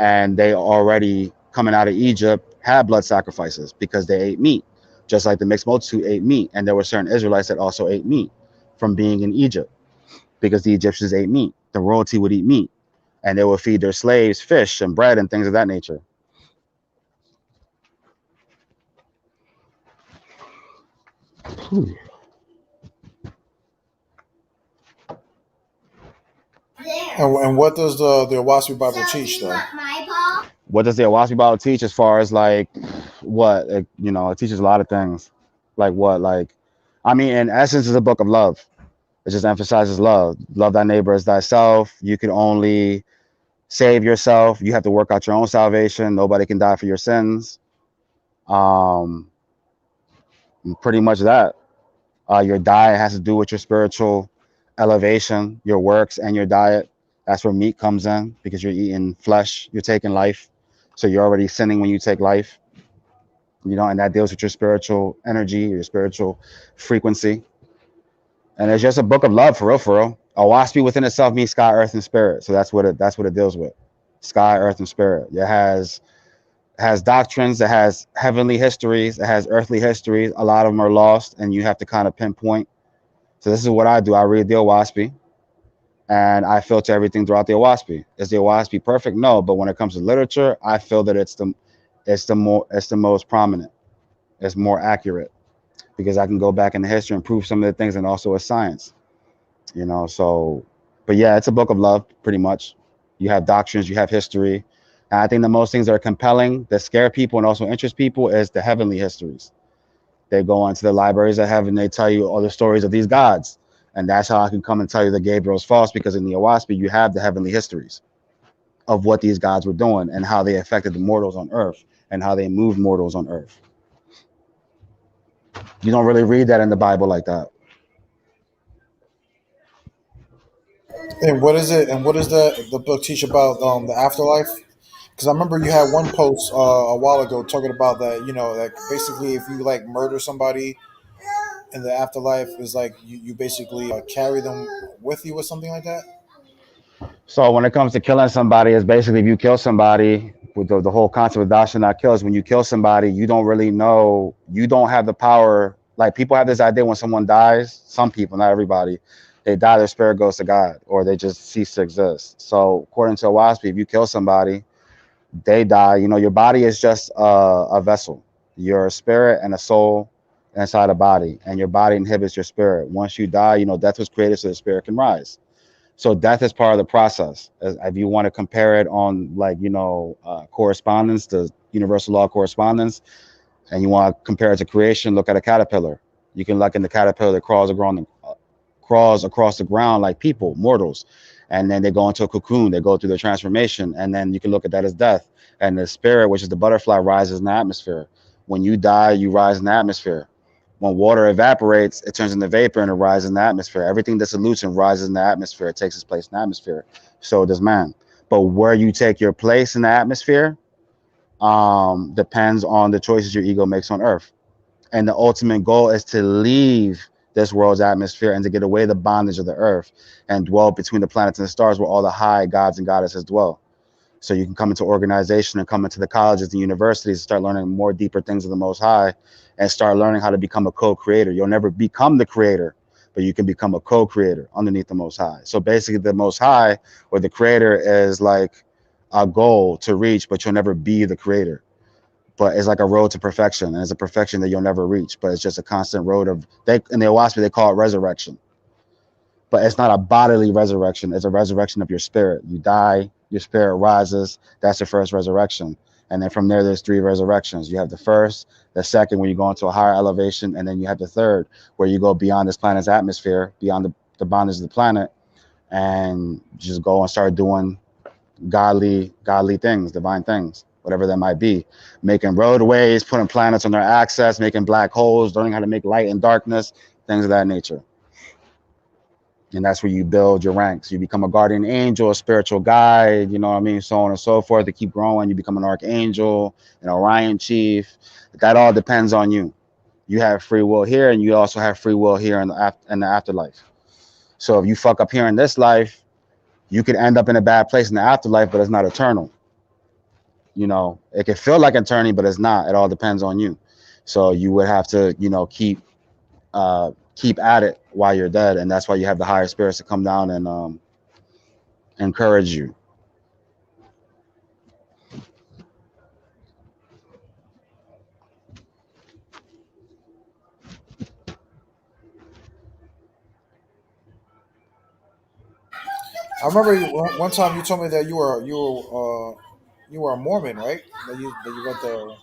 and they already coming out of Egypt had blood sacrifices because they ate meat, just like the mixed multitude ate meat, and there were certain Israelites that also ate meat from being in Egypt because the Egyptians ate meat. The royalty would eat meat, and they would feed their slaves fish and bread and things of that nature. And what does the Waspi Bible teach, though? What does the Waspi Bible teach as far as like what it teaches a lot of things. Like what? Like, I mean, in essence, it's a book of love. It just emphasizes love. Love thy neighbor as thyself. You can only save yourself. You have to work out your own salvation. Nobody can die for your sins. Um, Pretty much that. Your diet has to do with your spiritual elevation, your works, and your diet. That's where meat comes in because you're eating flesh. You're taking life. So you're already sinning when you take life. And that deals with your spiritual energy, your spiritual frequency. And it's just a book of love, for real, for real. A Waspi within itself means sky, earth, and spirit. So that's what it deals with. Sky, earth, and spirit. It has doctrines, it has heavenly histories, it has earthly histories. A lot of them are lost, and you have to kind of pinpoint. So this is what I do. I read the Waspi, and I filter everything throughout the Waspi. Is the Waspi perfect? No, but when it comes to literature, I feel that it's the most prominent. It's more accurate because I can go back in the history and prove some of the things, and also as science. So, but yeah, it's a book of love, pretty much. You have doctrines, you have history. And I think the most things that are compelling, that scare people and also interest people, is the heavenly histories. They go into the libraries of heaven, they tell you all the stories of these gods. And that's how I can come and tell you that Gabriel's false, because in the Waspi, you have the heavenly histories of what these gods were doing and how they affected the mortals on earth and how they moved mortals on earth. You don't really read that in the Bible like that. And what is it? And what does the book teach about the afterlife? Because I remember you had one post a while ago talking about that. Like basically, if you like murder somebody in the afterlife, is like you basically carry them with you or something like that. So when it comes to killing somebody, it's basically if you kill somebody, with the whole concept of thou shalt not kill, is when you kill somebody, you don't really know, you don't have the power. Like, people have this idea when someone dies, some people, not everybody, they die, their spirit goes to God, or they just cease to exist. So according to Waspi, if you kill somebody, they die. Your body is just a vessel. Your spirit and a soul inside a body, and your body inhibits your spirit. Once you die, death was created so the spirit can rise. So death is part of the process. If you want to compare it on, like, correspondence, the universal law of correspondence, and you want to compare it to creation, look at a caterpillar. You can look in the caterpillar that crawls across the ground like people, mortals, and then they go into a cocoon. They go through their transformation, and then you can look at that as death. And the spirit, which is the butterfly, rises in the atmosphere. When you die, you rise in the atmosphere. When water evaporates, it turns into vapor and it rises in the atmosphere. Everything that's a solution rises in the atmosphere. It takes its place in the atmosphere. So does man. But where you take your place in the atmosphere depends on the choices your ego makes on earth. And the ultimate goal is to leave this world's atmosphere and to get away the bondage of the earth and dwell between the planets and the stars where all the high gods and goddesses dwell. So you can come into organization and come into the colleges and universities and start learning more deeper things of the Most High and start learning how to become a co-creator. You'll never become the creator, but you can become a co-creator underneath the Most High. So basically the Most High, or the creator, is like a goal to reach, but you'll never be the creator. But it's like a road to perfection, and it's a perfection that you'll never reach, but it's just a constant road of, in the Waspi, they call it resurrection. But it's not a bodily resurrection. It's a resurrection of your spirit. You die, your spirit rises. That's the first resurrection. And then from there's 3 resurrections. You have the first, the second, when you go into a higher elevation, and then you have the third, where you go beyond this planet's atmosphere, beyond the bondage of the planet, and just go and start doing godly things, divine things, whatever that might be. Making roadways, putting planets on their axis, making black holes, learning how to make light and darkness, things of that nature. And that's where you build your ranks. You become a guardian angel, a spiritual guide, so on and so forth. To keep growing, you become an archangel, an Orion chief. That all depends on you. You have free will here, and you also have free will here in the afterlife. So if you fuck up here in this life, you could end up in a bad place in the afterlife, but it's not eternal. You know, it can feel like a turning, but it's not. It all depends on you. So you would have to, you know, keep at it while you're dead, and that's why you have the higher spirits to come down and encourage you. I remember one time you told me that you were a Mormon, right? That you went to.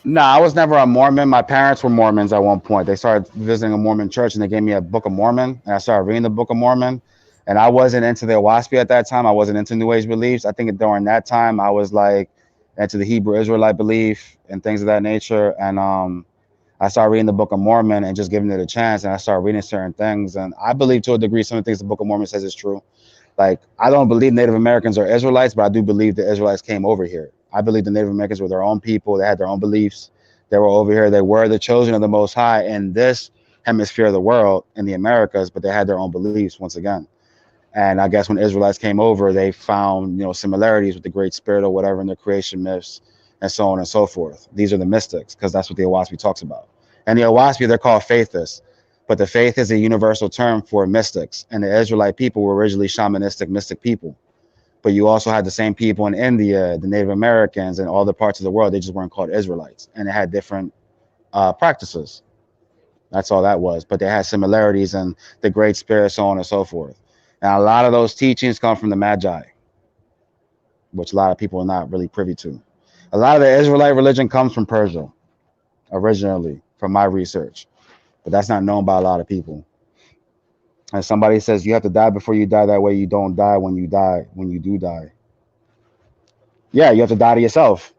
No, I was never a Mormon. My parents were Mormons at one point. They started visiting a Mormon church and they gave me a Book of Mormon. And I started reading the Book of Mormon. And I wasn't into the Waspi at that time. I wasn't into New Age beliefs. I think during that time, I was like into the Hebrew Israelite belief and things of that nature. And I started reading the Book of Mormon and just giving it a chance. And I started reading certain things. And I believe to a degree some of the things the Book of Mormon says is true. Like, I don't believe Native Americans are Israelites, but I do believe the Israelites came over here. I believe the Native Americans were their own people. They had their own beliefs. They were over here. They were the children of the Most High in this hemisphere of the world, in the Americas, but they had their own beliefs once again. And I guess when Israelites came over, they found, you know, similarities with the Great Spirit or whatever in their creation myths and so on and so forth. These are the mystics, because that's what the Waspi talks about. And the Waspi, they're called faithists, but the faith is a universal term for mystics. And the Israelite people were originally shamanistic, mystic people. But you also had the same people in India, the Native Americans, and all the parts of the world. They just weren't called Israelites, and they had different practices. That's all that was. But they had similarities and the Great Spirit, so on and so forth. And a lot of those teachings come from the Magi, which a lot of people are not really privy to. A lot of the Israelite religion comes from Persia, originally, from my research. But that's not known by a lot of people. And somebody says you have to die before you die. That way you don't die when you die, when you do die. Yeah, you have to die to yourself.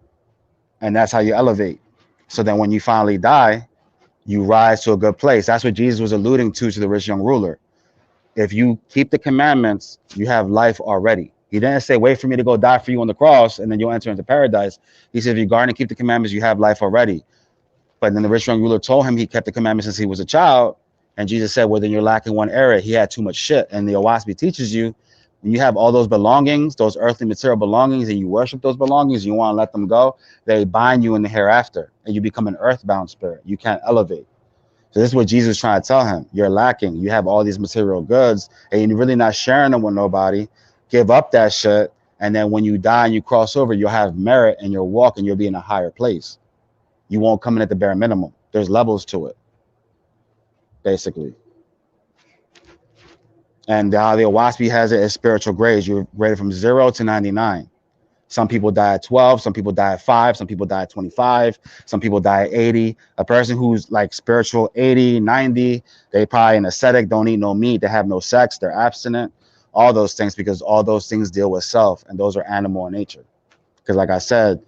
And that's how you elevate. So then when you finally die, you rise to a good place. That's what Jesus was alluding to the rich young ruler. If you keep the commandments, you have life already. He didn't say, wait for me to go die for you on the cross and then you'll enter into paradise. He said, if you guard and keep the commandments, you have life already. But then the rich young ruler told him he kept the commandments since he was a child. And Jesus said, well, then you're lacking one area. He had too much shit. And the Owaspi teaches you, when you have all those belongings, those earthly material belongings, and you worship those belongings, you want to let them go, they bind you in the hereafter. And you become an earthbound spirit. You can't elevate. So this is what Jesus is trying to tell him. You're lacking. You have all these material goods, and you're really not sharing them with nobody. Give up that shit. And then when you die and you cross over, you'll have merit in your walk, and you'll be in a higher place. You won't come in at the bare minimum. There's levels to it, basically. And how the Waspi has it is spiritual grades. You're graded from 0 to 99. Some people die at 12. Some people die at 5. Some people die at 25. Some people die at 80. A person who's like spiritual 80, 90, they probably an ascetic, don't eat no meat. They have no sex. They're abstinent. All those things, because all those things deal with self, and those are animal in nature. Because like I said,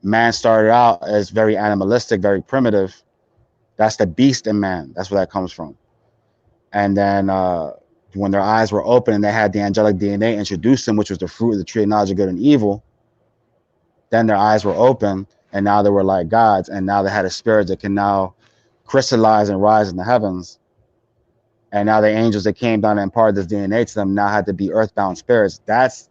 man started out as very animalistic, very primitive. That's the beast in man. That's where that comes from. And then when their eyes were open and they had the angelic DNA introduced them, which was the fruit of the tree of knowledge of good and evil, then their eyes were open, and now they were like gods, and now they had a spirit that can now crystallize and rise in the heavens. And now the angels that came down and imparted this DNA to them now had to be earthbound spirits. That's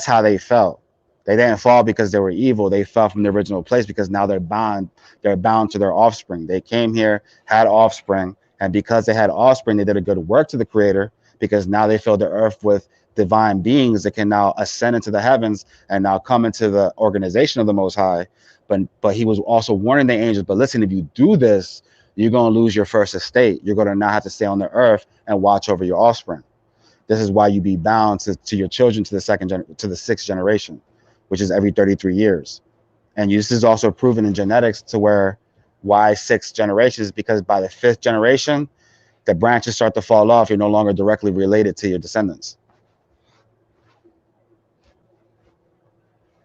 how they fell. They didn't fall because they were evil. They fell from the original place because now they're bound. They're bound to their offspring. They came here, had offspring, and because they had offspring, they did a good work to the Creator, because now they filled the earth with divine beings that can now ascend into the heavens and now come into the organization of the Most High. But he was also warning the angels, but listen, if you do this, you're going to lose your first estate. You're going to now have to stay on the earth and watch over your offspring. This is why you be bound to your children to the sixth generation, which is every 33 years. And this is also proven in genetics to where why 6 generations, because by the 5th generation, the branches start to fall off. You're no longer directly related to your descendants.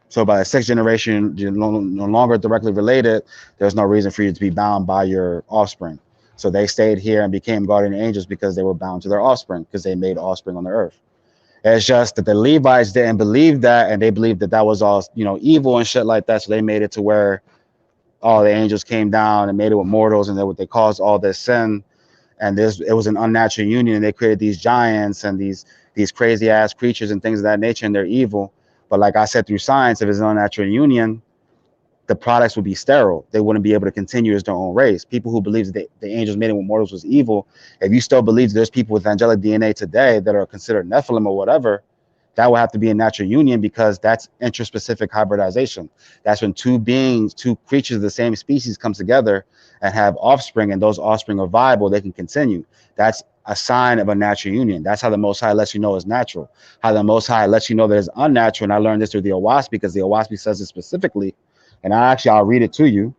So by the 6th generation, you're no longer directly related. There's no reason for you to be bound by your offspring. So they stayed here and became guardian angels because they were bound to their offspring, because they made offspring on the earth. It's just that the Levites didn't believe that, and they believed that that was all, evil and shit like that. So they made it to where all the angels came down and made it with mortals, and they caused all this sin. And it was an unnatural union, and they created these giants and these crazy ass creatures and things of that nature, and they're evil. But like I said, through science, if it's an unnatural union, the products would be sterile. They wouldn't be able to continue as their own race. People who believe that the angels mating with mortals was evil, if you still believe there's people with angelic DNA today that are considered Nephilim or whatever, that would have to be a natural union because that's interspecific hybridization. That's when two beings, two creatures of the same species come together and have offspring, and those offspring are viable, they can continue. That's a sign of a natural union. That's how the Most High lets you know it's natural. How the Most High lets you know that it's unnatural. And I learned this through the Waspi because the Waspi says it specifically. And I'll read it to you.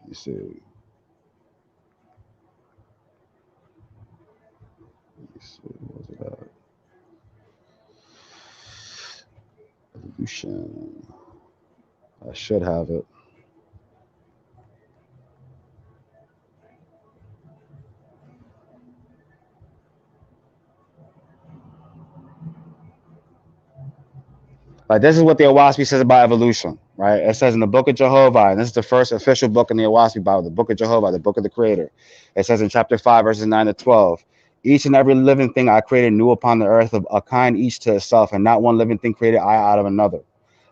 Let me see. Where's it at? Evolution. I should have it. Like this is what the Waspi says about evolution, right? It says in the Book of Jehovah, and this is the first official book in the Waspi Bible, the Book of Jehovah, the Book of the Creator. It says in chapter 5, verses 9 to 12, each and every living thing I created new upon the earth of a kind each to itself, and not one living thing created I out of another.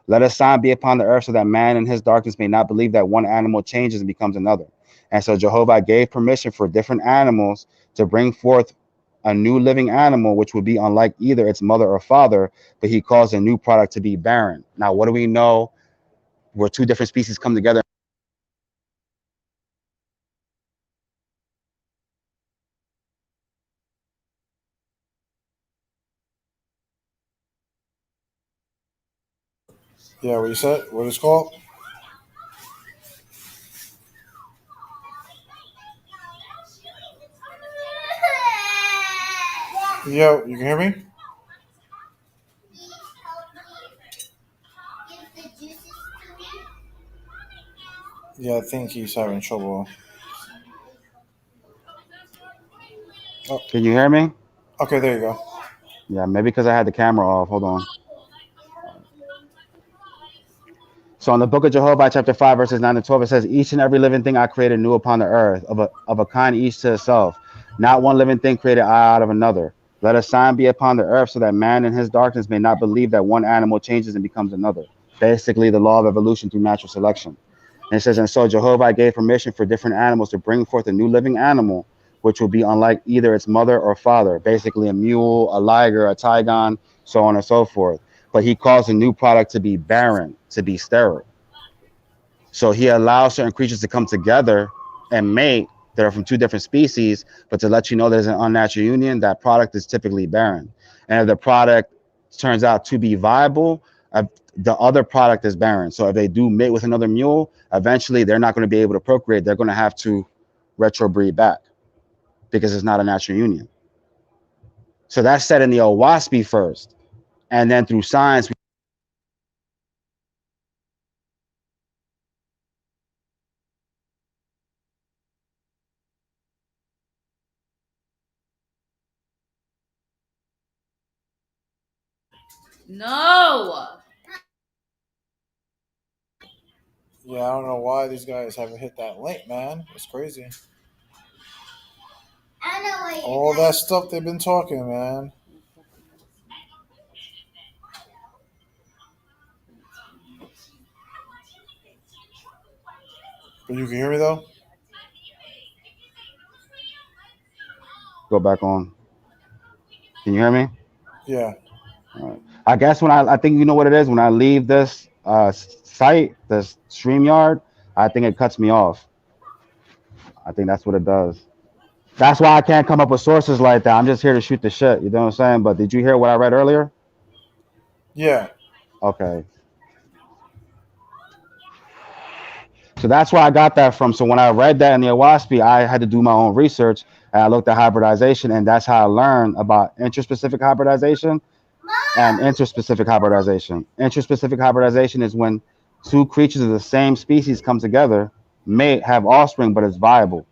Let a sign be upon the earth so that man in his darkness may not believe that one animal changes and becomes another. And so Jehovah gave permission for different animals to bring forth a new living animal, which would be unlike either its mother or father, but he caused a new product to be barren. Now, what do we know where two different species come together? Yeah, what you said? What it's called? Yo, you can hear me? Yeah, I think he's having trouble. Oh, Can you hear me? okay, there you go. Yeah, maybe because I had the camera off. Hold on. So in the Book of Jehovah, chapter 5, verses 9 to 12, it says, each and every living thing I created new upon the earth, of a kind each to itself. Not one living thing created I out of another. Let a sign be upon the earth so that man in his darkness may not believe that one animal changes and becomes another. Basically, the law of evolution through natural selection. And it says, and so Jehovah gave permission for different animals to bring forth a new living animal, which will be unlike either its mother or father. Basically, a mule, a liger, a tigon, so on and so forth. But he caused a new product to be barren, to be sterile. So he allows certain creatures to come together and mate that are from two different species, but to let you know there's an unnatural union, that product is typically barren. And if the product turns out to be viable, the other product is barren. So if they do mate with another mule, eventually they're not going to be able to procreate. They're going to have to retrobreed back because it's not a natural union. So that's said in the old Waspi first. And then through science, No. Yeah, I don't know why these guys haven't hit that link, man. It's crazy. All that stuff they've been talking, man. But you can hear me though? go back on. Can you hear me? Yeah. All right. I guess when I think you know what it is, when I leave this site, this StreamYard, I think it cuts me off. I think that's what it does. That's why I can't come up with sources like that. I'm just here to shoot the shit. You know what I'm saying? But did you hear what I read earlier? Yeah. Okay. So that's where I got that from. So when I read that in the Waspi, I had to do my own research and I looked at hybridization, and that's how I learned about interspecific hybridization and interspecific hybridization. Interspecific hybridization is when two creatures of the same species come together, may have offspring, but it's viable.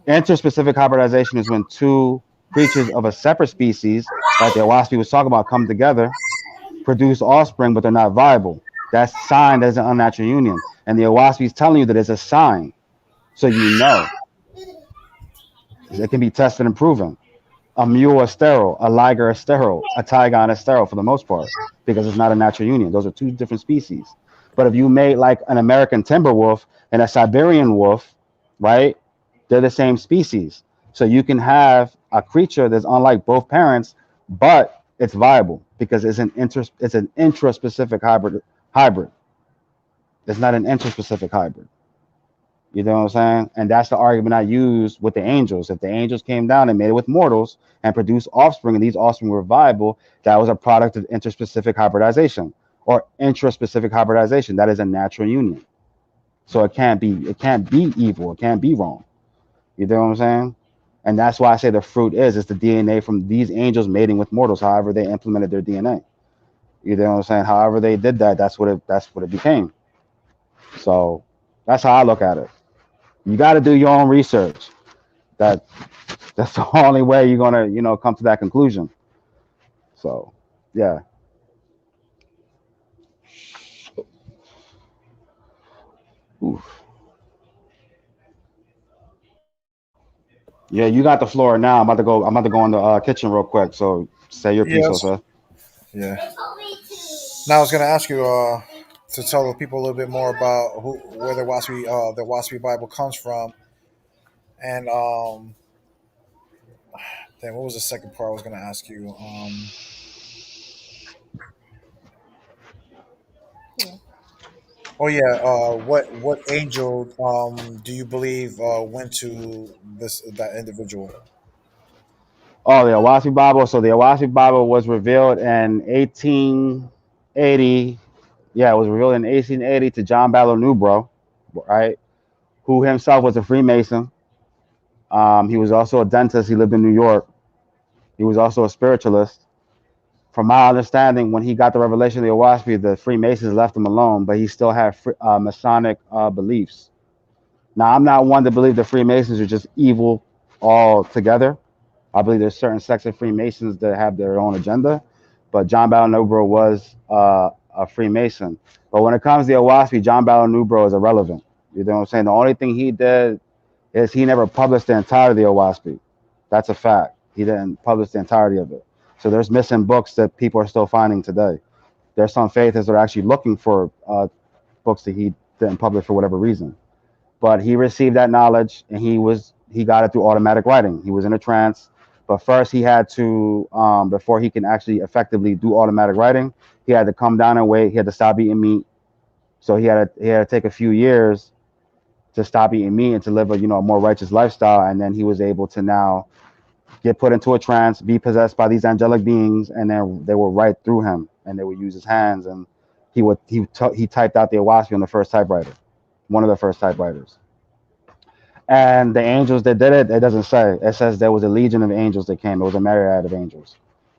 Interspecific hybridization is when two creatures of a separate species, like the Waspi was talking about, come together, produce offspring, but they're not viable. That's signed as an unnatural union. And the Waspi is telling you that it's a sign. So you know. It can be tested and proven. A mule is sterile, a liger is sterile, a tigon is sterile for the most part because it's not a natural union. Those are two different species. But if you made like an American timber wolf and a Siberian wolf, right? They're the same species. So you can have a creature that's unlike both parents, but it's viable because it's an intraspecific hybrid. It's not an interspecific hybrid. You know what I'm saying? And that's the argument I use with the angels. If the angels came down and made it with mortals and produced offspring, and these offspring were viable, that was a product of interspecific hybridization or intraspecific hybridization. That is a natural union. So it can't be evil. It can't be wrong. You know what I'm saying? And that's why I say the fruit is it's the DNA from these angels mating with mortals. However they implemented their DNA. You know what I'm saying? However they did that, that's what it became. So that's how I look at it. You got to do your own research. That that's the only way you're gonna come to that conclusion. So yeah. Oof. Yeah, you got the floor now. I'm about to go in the kitchen real quick. So say your piece, Yes. Jose. Yeah. Now I was going to ask you to tell the people a little bit more about where the Waspi Bible comes from, and then what was the second part I was going to ask you? Oh yeah, what angel do you believe went to that individual? Oh, the Awasi Bible. So the Awasi Bible was revealed in 1880. Yeah, it was revealed in 1880 to John Ballow Newbro, right? Who himself was a Freemason. He was also a dentist. He lived in New York. He was also a spiritualist. From my understanding, when he got the revelation of the Owaspis, the Freemasons left him alone, but he still had Masonic beliefs. Now, I'm not one to believe the Freemasons are just evil altogether. I believe there's certain sects of Freemasons that have their own agenda, but John Bell Newbro was a Freemason. But when it comes to the Owaspi, John Bell Newbro is irrelevant. You know what I'm saying? The only thing he did is he never published the entirety of the Owaspi. That's a fact. He didn't publish the entirety of it. So there's missing books that people are still finding today. There's some faiths that are actually looking for books that he didn't publish for whatever reason. But he received that knowledge and he got it through automatic writing. He was in a trance, but first he had to before he can actually effectively do automatic writing, he had to come down and wait. He had to stop eating meat. So he had to take a few years to stop eating meat and to live a more righteous lifestyle. And then he was able to now get put into a trance, be possessed by these angelic beings, and then they would write through him, and they would use his hands, and he typed out the Owaski on the first typewriter, one of the first typewriters. And the angels that did it, it doesn't say. It says there was a legion of angels that came. It was a myriad of angels.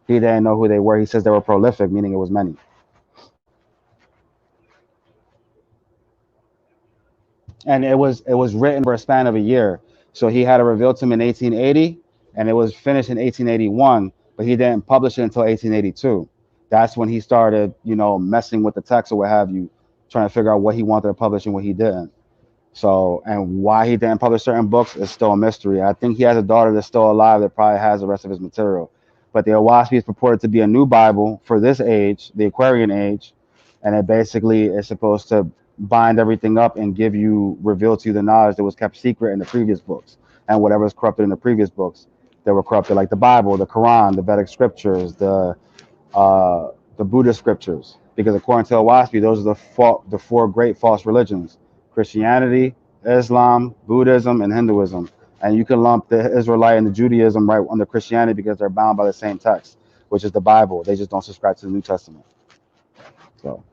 He didn't know who they were. He says they were prolific, meaning it was many. And it was written for a span of a year. So he had it revealed to him in 1880, and it was finished in 1881, but he didn't publish it until 1882. That's when he started, messing with the text or what have you, trying to figure out what he wanted to publish and what he didn't. So, and why he didn't publish certain books is still a mystery. I think he has a daughter that's still alive that probably has the rest of his material. But the Owaspis is purported to be a new Bible for this age, the Aquarian age, and it basically is supposed to bind everything up and reveal to you the knowledge that was kept secret in the previous books, and whatever was corrupted in the previous books that were corrupted, like the Bible, the Quran, the Vedic scriptures, uh, the Buddhist scriptures. Because according to Waspi, those are the four great false religions: Christianity, Islam, Buddhism, and Hinduism. And you can lump the Israelite and the Judaism right under Christianity because they're bound by the same text, which is the Bible. They just don't subscribe to the New Testament. So,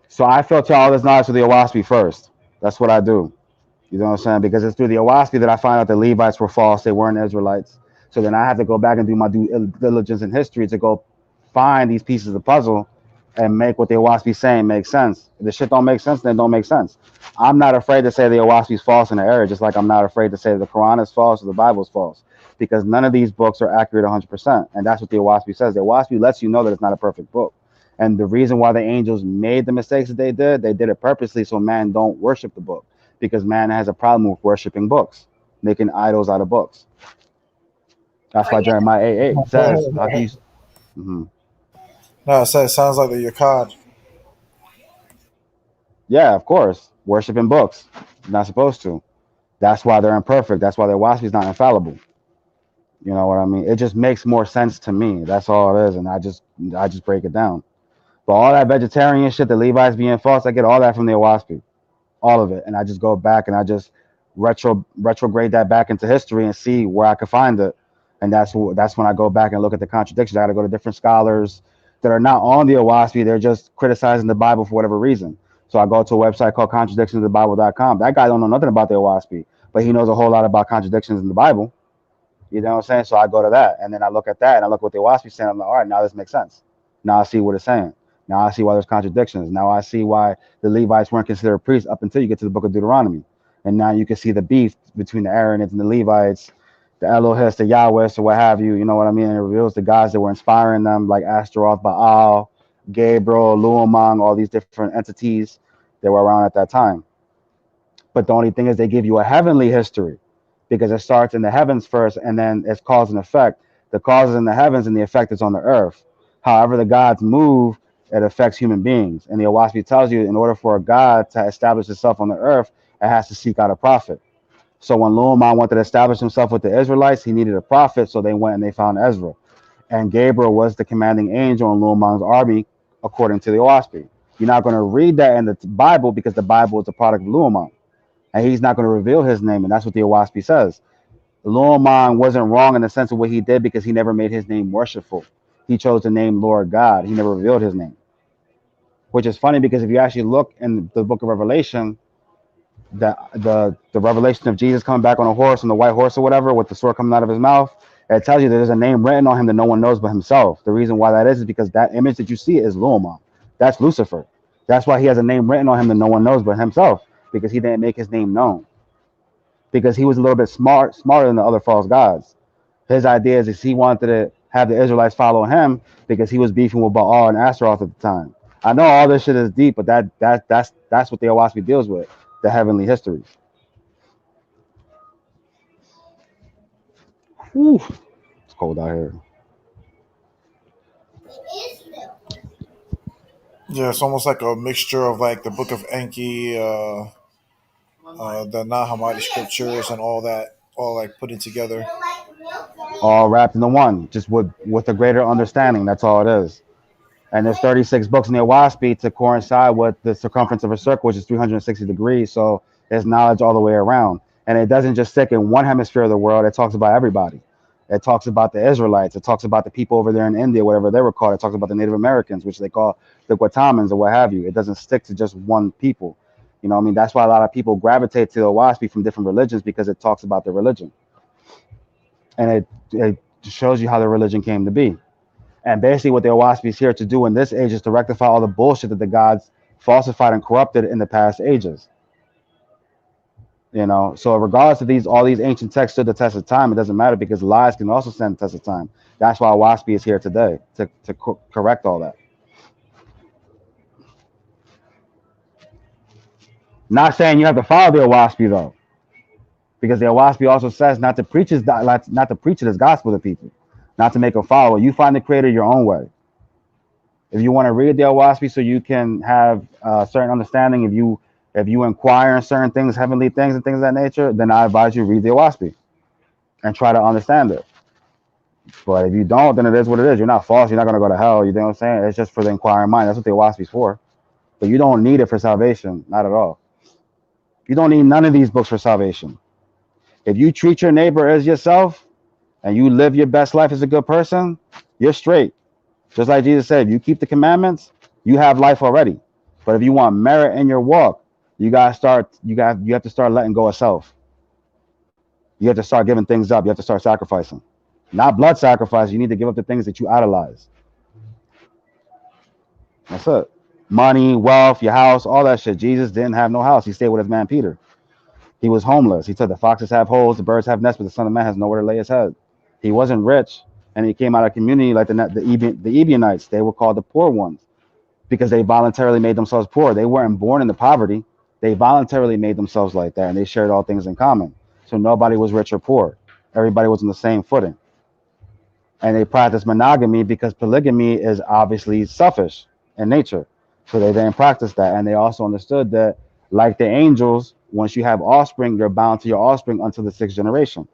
so I filter all this knowledge through the Owaspis first. That's what I do. You know what I'm saying? Because it's through the Owaspis that I find out the Levites were false. They weren't Israelites. So then I have to go back and do my due diligence in history to go find these pieces of the puzzle and make what the Owaspis saying make sense. If the shit don't make sense, then it don't make sense. I'm not afraid to say the Owaspis false in the error, just like I'm not afraid to say the Quran is false or the Bible is false. because none of these books are accurate 100%. And that's what the Waspi says. The Waspi lets you know that it's not a perfect book. And the reason why the angels made the mistakes that they did it purposely so man don't worship the book, because man has a problem with worshiping books, making idols out of books. That's why Jeremiah 8:8 says, "How can you?" Mhm. No, it sounds like the Yakad. Yeah, of course, worshiping books. You're not supposed to. That's why they're imperfect. That's why their Waspi's not infallible. You know what I mean? It just makes more sense to me. That's all it is, and I just break it down. But all that vegetarian shit, the Levites being false, I get all that from the Waspi, all of it, and I just go back and I just retrograde that back into history and see where I can find it, and that's when I go back and look at the contradictions. I got to go to different scholars that are not on the Waspi. They're just criticizing the Bible for whatever reason. So I go to a website called contradictionsofthebible.com. That guy don't know nothing about the Waspi, but he knows a whole lot about contradictions in the Bible. You know what I'm saying? So I go to that, and then I look at that, and I look what the Waspi saying. I'm like, all right, now this makes sense. Now I see what it's saying. Now I see why there's contradictions. Now I see why the Levites weren't considered priests up until you get to the book of Deuteronomy. And now you can see the beef between the Aaronites and the Levites, the Elohis, the Yahwehs, or what have you. You know what I mean? And it reveals the guys that were inspiring them, like Astaroth, Baal, Gabriel, Luamang, all these different entities that were around at that time. But the only thing is they give you a heavenly history, because it starts in the heavens first, and then it's cause and effect. The cause is in the heavens, and the effect is on the earth. However the gods move, it affects human beings. And the Waspi tells you, in order for a god to establish itself on the earth, it has to seek out a prophet. So when Luamang wanted to establish himself with the Israelites, he needed a prophet, so they went and they found Ezra. And Gabriel was the commanding angel in Luamang's army, according to the Waspi. You're not going to read that in the Bible, because the Bible is a product of Luamang, and he's not going to reveal his name, and that's what the Waspi says. Luamang wasn't wrong in the sense of what he did, because he never made his name worshipful. He chose the name Lord God. He never revealed his name, which is funny, because if you actually look in the book of Revelation, the revelation of Jesus coming back on a horse, on the white horse or whatever, with the sword coming out of his mouth, it tells you that there's a name written on him that no one knows but himself. The reason why that is because that image that you see is Luamang. That's Lucifer. That's why he has a name written on him that no one knows but himself, because he didn't make his name known. Because he was a little bit smarter than the other false gods. His idea is he wanted to have the Israelites follow him, because he was beefing with Baal and Astaroth at the time. I know all this shit is deep, but that's what the Waspi deals with, the heavenly histories. Whew, it's cold out here. Yeah, it's almost like a mixture of like the Book of Enki, the Nahumite scriptures, and all that, all like putting together. All wrapped into one, just with a greater understanding. That's all it is. And there's 36 books in the Waspi to coincide with the circumference of a circle, which is 360 degrees. So there's knowledge all the way around. And it doesn't just stick in one hemisphere of the world. It talks about everybody. It talks about the Israelites. It talks about the people over there in India, whatever they were called. It talks about the Native Americans, which they call the Guatemans or what have you. It doesn't stick to just one people. You know what I mean? That's why a lot of people gravitate to the Waspi from different religions, because it talks about their religion. And it shows you how the religion came to be. And basically what the Waspi is here to do in this age is to rectify all the bullshit that the gods falsified and corrupted in the past ages. You know, so regardless of all these ancient texts stood the test of time, it doesn't matter, because lies can also stand the test of time. That's why Waspi is here today, to correct all that. Not saying you have to follow the Waspi though, because the Waspi also says not to preach his gospel to people, not to make a follower. You find the Creator your own way. If you want to read the Waspi so you can have a certain understanding, if you inquire in certain things, heavenly things and things of that nature, then I advise you read the Waspi and try to understand it. But if you don't, then it is what it is. You're not false. You're not going to go to hell. You know what I'm saying? It's just for the inquiring mind. That's what the Waspi's for. But you don't need it for salvation. Not at all. You don't need none of these books for salvation. If you treat your neighbor as yourself and you live your best life as a good person, you're straight. Just like Jesus said, if you keep the commandments, you have life already. But if you want merit in your walk, you have to start letting go of self. You have to start giving things up. You have to start sacrificing. Not blood sacrifice. You need to give up the things that you idolize. That's it. Money, wealth, your house, all that shit. Jesus didn't have no house. He stayed with his man Peter. He was homeless. He said the foxes have holes, the birds have nests, but the Son of Man has nowhere to lay his head. He wasn't rich, and he came out of a community like the Ebionites. They were called the poor ones because they voluntarily made themselves poor. They weren't born into poverty. They voluntarily made themselves like that, and they shared all things in common. So nobody was rich or poor. Everybody was on the same footing. And they practiced monogamy because polygamy is obviously selfish in nature. So they didn't practice that. And they also understood that, like the angels, once you have offspring, you're bound to your offspring until the sixth generation.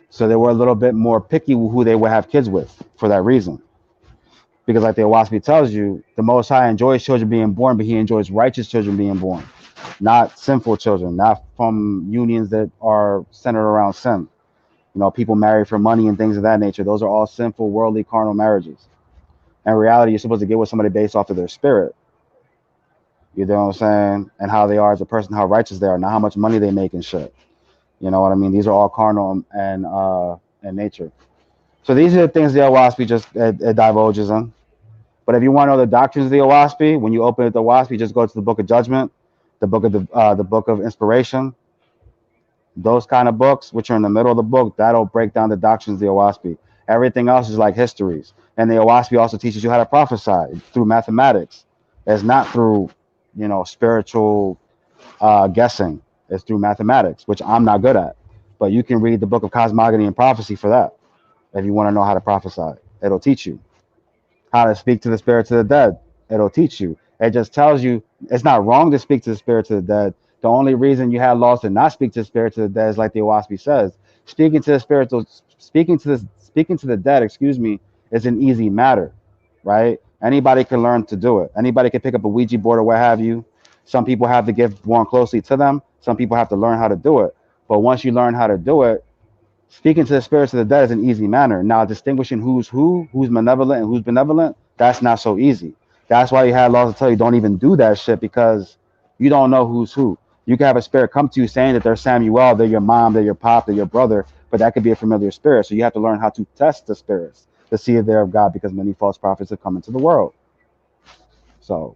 So they were a little bit more picky with who they would have kids with for that reason. Because, like the Waspi tells you, the Most High enjoys children being born, but He enjoys righteous children being born, not sinful children, not from unions that are centered around sin. People marry for money and things of that nature. Those are all sinful, worldly, carnal marriages. In reality, you're supposed to get with somebody based off of their spirit. You know what I'm saying? And how they are as a person, how righteous they are, not how much money they make and shit. You know what I mean? These are all carnal and nature. So these are the things the Waspi just it divulges in. But if you want to know the doctrines of the Waspi, when you open it the Waspi, just go to the Book of Judgment, the Book of Inspiration, those kind of books, which are in the middle of the book, that'll break down the doctrines of the Waspi. Everything else is like histories. And the Waspi also teaches you how to prophesy through mathematics. It's not through, spiritual guessing. It's through mathematics, which I'm not good at. But you can read the book of Cosmogony and Prophecy for that. If you want to know how to prophesy, it'll teach you how to speak to the spirits of the dead. It'll teach you. It just tells you it's not wrong to speak to the spirits of the dead. The only reason you have laws to not speak to the spirits of the dead is like the Waspi says. Speaking to the dead, excuse me, is an easy matter, right? Anybody can learn to do it. Anybody can pick up a Ouija board or what have you. Some people have the gift born closely to them. Some people have to learn how to do it. But once you learn how to do it, speaking to the spirits of the dead is an easy manner. Now, distinguishing who's who, who's malevolent and who's benevolent, that's not so easy. That's why you had laws to tell you don't even do that shit because you don't know who's who. You can have a spirit come to you saying that they're Samuel, they're your mom, they're your pop, they're your brother, but that could be a familiar spirit. So you have to learn how to test the spirits to see if they're of God because many false prophets have come into the world. So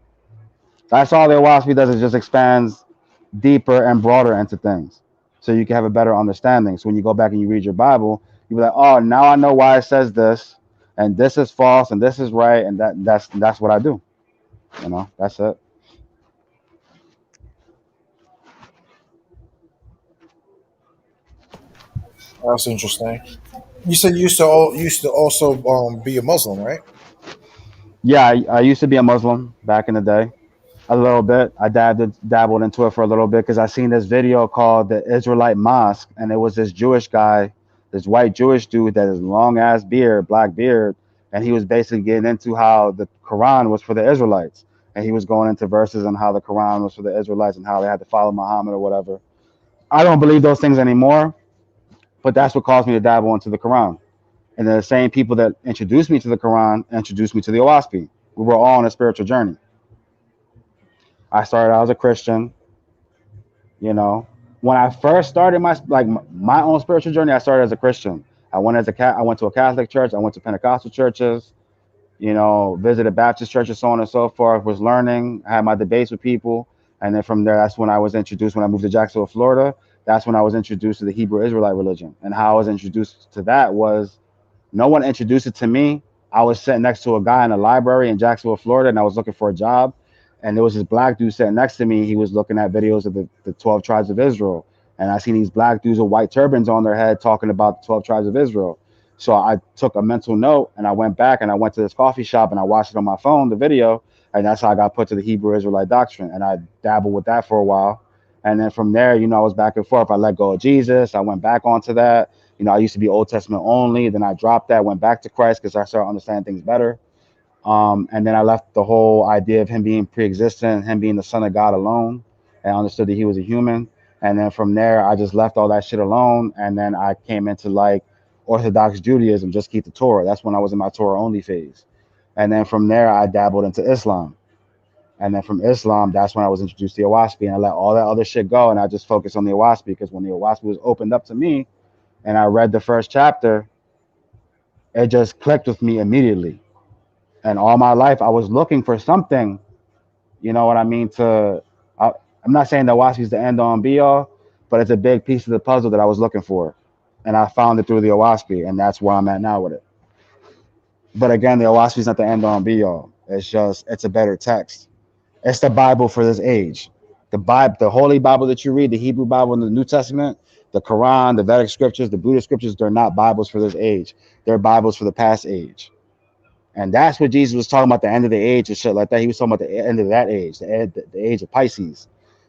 that's all the Waspi does is just expands deeper and broader into things so you can have a better understanding. So when you go back and you read your Bible, you'll be like, oh, now I know why it says this, and this is false, and this is right, and that's what I do. That's it. That's interesting. You said you used to also be a Muslim, right? Yeah, I used to be a Muslim back in the day. A little bit. I dabbled into it for a little bit because I seen this video called the Israelite Mosque, and it was this Jewish guy, this white Jewish dude that has long ass beard, black beard, and he was basically getting into how the Quran was for the Israelites, and he was going into verses on how the Quran was for the Israelites and how they had to follow Muhammad or whatever. I don't believe those things anymore, but that's what caused me to dabble into the Quran. And the same people that introduced me to the Quran introduced me to the Waspi. We were all on a spiritual journey. I started out as a Christian. When I first started my own spiritual journey, I started as a Christian. I went to a Catholic church. I went to Pentecostal churches. Visited Baptist churches, so on and so forth. Was learning. I had my debates with people, and then from there, that's when I was introduced. When I moved to Jacksonville, Florida, that's when I was introduced to the Hebrew Israelite religion. And how I was introduced to that was no one introduced it to me. I was sitting next to a guy in a library in Jacksonville, Florida, and I was looking for a job. And there was this black dude sitting next to me. He was looking at videos of the 12 tribes of Israel. And I seen these black dudes with white turbans on their head talking about the 12 tribes of Israel. So I took a mental note and I went back and I went to this coffee shop and I watched it on my phone, the video. And that's how I got put to the Hebrew Israelite doctrine. And I dabbled with that for a while. And then from there, I was back and forth. I let go of Jesus. I went back onto that. I used to be Old Testament only. Then I dropped that, went back to Christ because I started understanding things better. And then I left the whole idea of him being pre-existent, him being the son of God alone, and understood that he was a human. And then from there, I just left all that shit alone. And then I came into like Orthodox Judaism, just keep the Torah. That's when I was in my Torah only phase. And then from there, I dabbled into Islam. And then from Islam, that's when I was introduced to the Waspi. And I let all that other shit go. And I just focused on the Waspi because when the Waspi was opened up to me and I read the first chapter, it just clicked with me immediately. And all my life, I was looking for something, you know what I mean? I'm not saying that Waspi is the end all and be all, but it's a big piece of the puzzle that I was looking for. and I found it through the Waspi, and that's where I'm at now with it. But again, the Waspi is not the end all and be all. It's a better text. It's the Bible for this age. The Holy Bible that you read, the Hebrew Bible and the New Testament, the Quran, the Vedic scriptures, the Buddhist scriptures, they're not Bibles for this age. They're Bibles for the past age. And that's what Jesus was talking about, the end of the age and shit like that. He was talking about the end of that age, the age of Pisces,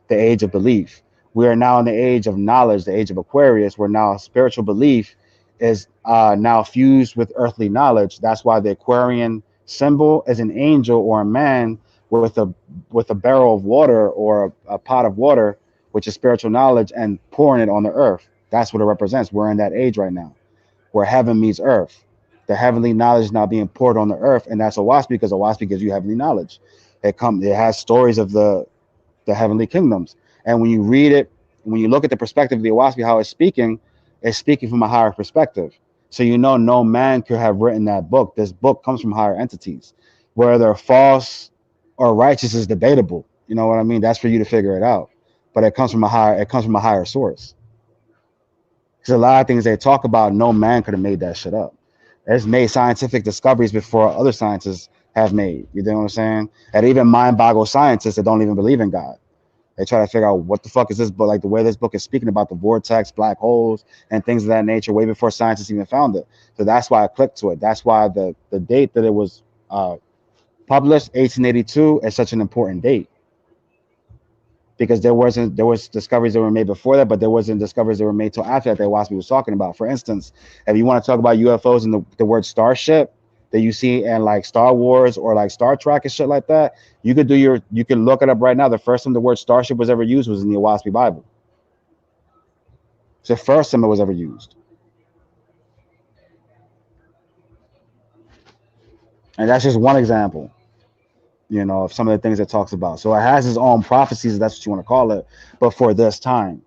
the age of belief. We are now in the age of knowledge, the age of Aquarius, where now spiritual belief is now fused with earthly knowledge. That's why the Aquarian symbol is an angel or a man with a barrel of water or a pot of water, which is spiritual knowledge, and pouring it on the earth. That's what it represents. We're in that age right now where heaven meets earth. The heavenly knowledge is now being poured on the earth, and that's a Waspi because a Waspi gives you heavenly knowledge. It has stories of the heavenly kingdoms, and when you read it, when you look at the perspective of the Waspi, how it's speaking from a higher perspective. So no man could have written that book. This book comes from higher entities. Whether false or righteous is debatable. You know what I mean? That's for you to figure it out. But it comes from a higher source. Because a lot of things they talk about, no man could have made that shit up. It's made scientific discoveries before other scientists have made. You know what I'm saying? And even mind boggle scientists that don't even believe in God. They try to figure out what the fuck is this book, like the way this book is speaking about the vortex, black holes, and things of that nature, way before scientists even found it. So that's why I clicked to it. That's why the date that it was published, 1882, is such an important date. Because there was discoveries that were made before that, but there wasn't discoveries that were made till after that Waspi was talking about. For instance, if you want to talk about UFOs and the word starship that you see in like Star Wars or like Star Trek and shit like that, you could look it up right now. The first time the word starship was ever used was in the Waspi Bible. It's the first time it was ever used. And that's just one example, of some of the things it talks about. So it has its own prophecies, if that's what you want to call it, but for this time.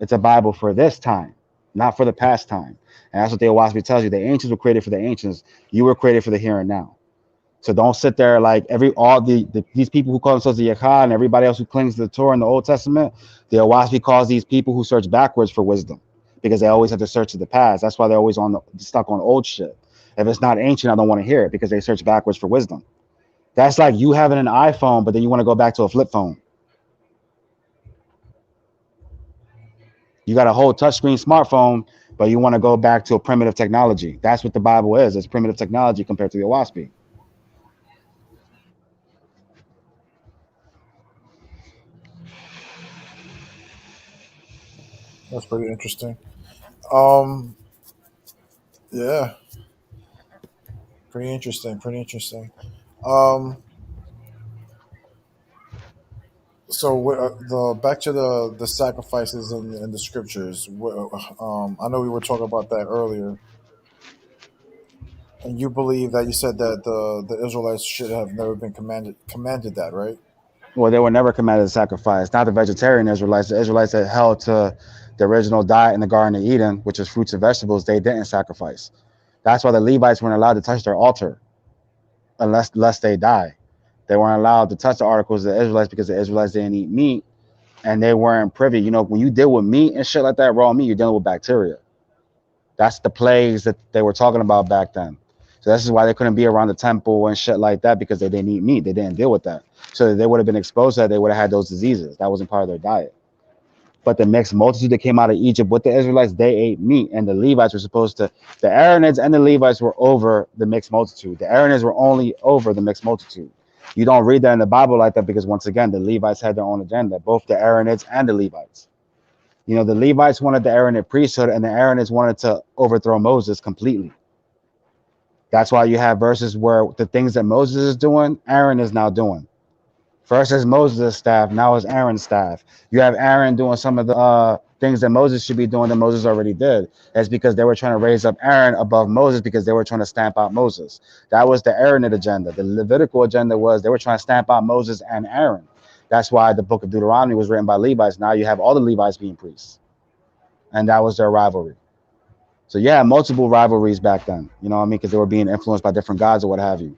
It's a Bible for this time, not for the past time. And that's what the Waspi tells you. The ancients were created for the ancients. You were created for the here and now. So don't sit there like these people who call themselves the Yakha and everybody else who clings to the Torah and the Old Testament. The Waspi calls these people who search backwards for wisdom because they always have to search to the past. That's why they're always stuck on old shit. If it's not ancient, I don't want to hear it because they search backwards for wisdom. That's like you having an iPhone, but then you want to go back to a flip phone. You got a whole touchscreen smartphone, but you want to go back to a primitive technology. That's what the Bible is. It's primitive technology compared to the Waspi. That's pretty interesting. Um, yeah, pretty interesting. Pretty interesting. Um, so the back to the sacrifices in the scriptures. I know we were talking about that earlier, and you believe that you said that the Israelites should have never been commanded that, right? Well, they were never commanded to sacrifice. Not the vegetarian Israelites. The Israelites that held to the original diet in the Garden of Eden, which is fruits and vegetables, they didn't sacrifice. That's why the Levites weren't allowed to touch their altar unless they die. They weren't allowed to touch the articles of the Israelites because the Israelites didn't eat meat and they weren't privy. When you deal with meat and shit like that, raw meat, you're dealing with bacteria. That's the plagues that they were talking about back then. So this is why they couldn't be around the temple and shit like that because they didn't eat meat. They didn't deal with that. So they would have been exposed to that. They would have had those diseases. That wasn't part of their diet. But the mixed multitude that came out of Egypt with the Israelites, they ate meat. And the Levites were supposed to, the Aaronids and the Levites were over the mixed multitude. The Aaronids were only over the mixed multitude. You don't read that in the Bible like that because once again, the Levites had their own agenda, both the Aaronids and the Levites. The Levites wanted the Aaronid priesthood and the Aaronids wanted to overthrow Moses completely. That's why you have verses where the things that Moses is doing, Aaron is now doing. First is Moses' staff, now is Aaron's staff. You have Aaron doing some of the things that Moses should be doing that Moses already did. That's because they were trying to raise up Aaron above Moses because they were trying to stamp out Moses. That was the Aaronid agenda. The Levitical agenda was they were trying to stamp out Moses and Aaron. That's why the book of Deuteronomy was written by Levites. Now you have all the Levites being priests. And that was their rivalry. So yeah, multiple rivalries back then. You know what I mean? Because they were being influenced by different gods or what have you.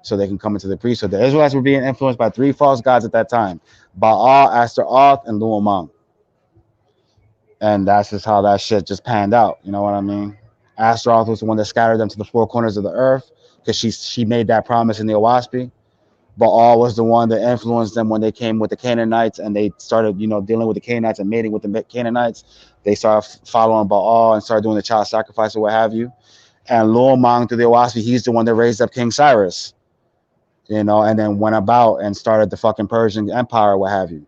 So they can come into the priesthood. The Israelites were being influenced by 3 false gods at that time: Baal, Astaroth, and Luamang. And that's just how that shit just panned out. You know what I mean? Astaroth was the one that scattered them to the four corners of the earth because she made that promise in the Waspi. Baal was the one that influenced them when they came with the Canaanites and they started, dealing with the Canaanites and mating with the Canaanites. They started following Baal and started doing the child sacrifice or what have you. And Luomang through the Waspi, he's the one that raised up King Cyrus, and then went about and started the fucking Persian Empire, what have you.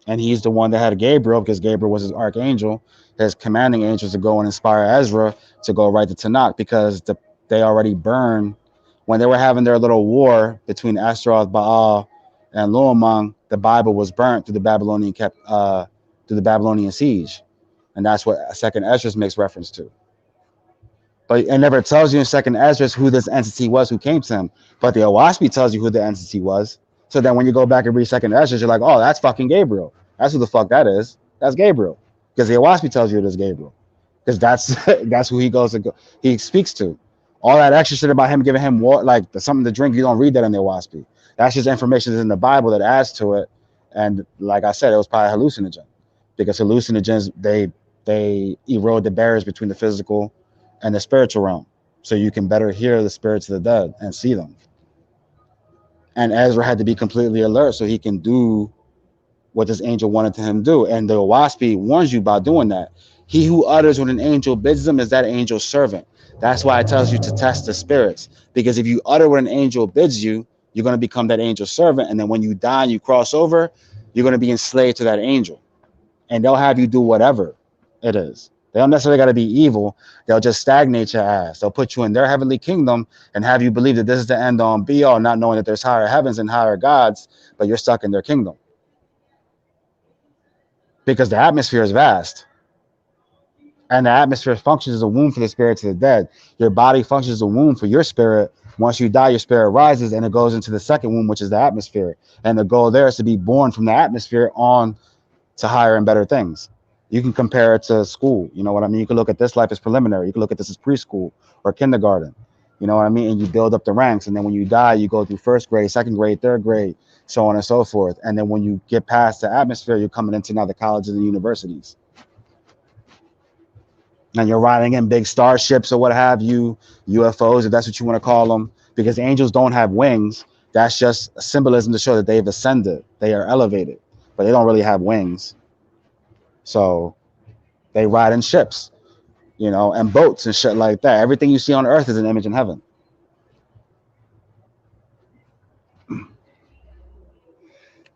And he's the one that had Gabriel because Gabriel was his archangel, his commanding angels to go and inspire Ezra to go write the Tanakh because they already burned when they were having their little war between Astaroth, Baal, and Luomang. The Bible was burnt through the Babylonian siege, and that's what Second Esdras makes reference to. But it never tells you in Second Esdras who this entity was who came to him. But the Waspi tells you who the entity was. So then when you go back and read Second Esdras, you're like, oh, that's fucking Gabriel. That's who the fuck that is. That's Gabriel. Because the Waspi tells you it is Gabriel. Because that's who he speaks to. All that extra shit about him giving him water, like something to drink, you don't read that in the Waspi. That's just information that's in the Bible that adds to it. And like I said, it was probably hallucinogen. Because hallucinogens, they erode the barriers between the physical and the spiritual realm. So you can better hear the spirits of the dead and see them. And Ezra had to be completely alert so he can do what this angel wanted him to do. And the Waspi warns you about doing that. He who utters what an angel bids them is that angel's servant. That's why it tells you to test the spirits. Because if you utter what an angel bids you, you're going to become that angel's servant. And then when you die and you cross over, you're going to be enslaved to that angel. And they'll have you do whatever it is. They don't necessarily got to be evil. They'll just stagnate your ass. They'll put you in their heavenly kingdom and have you believe that this is the end all and be all, not knowing that there's higher heavens and higher gods, but you're stuck in their kingdom. Because the atmosphere is vast. And the atmosphere functions as a womb for the spirits of the dead. Your body functions as a womb for your spirit. Once you die, your spirit rises and it goes into the second womb, which is the atmosphere. And the goal there is to be born from the atmosphere on to higher and better things. You can compare it to school. You know what I mean? You can look at this life as preliminary. You can look at this as preschool or kindergarten. You know what I mean? And you build up the ranks. And then when you die, you go through first grade, second grade, third grade, so on and so forth. And then when you get past the atmosphere, you're coming into now the colleges and universities. And you're riding in big starships or what have you, UFOs, if that's what you want to call them, because angels don't have wings. That's just a symbolism to show that they've ascended. They are elevated, but they don't really have wings. So they ride in ships, and boats and shit like that. Everything you see on earth is an image in heaven.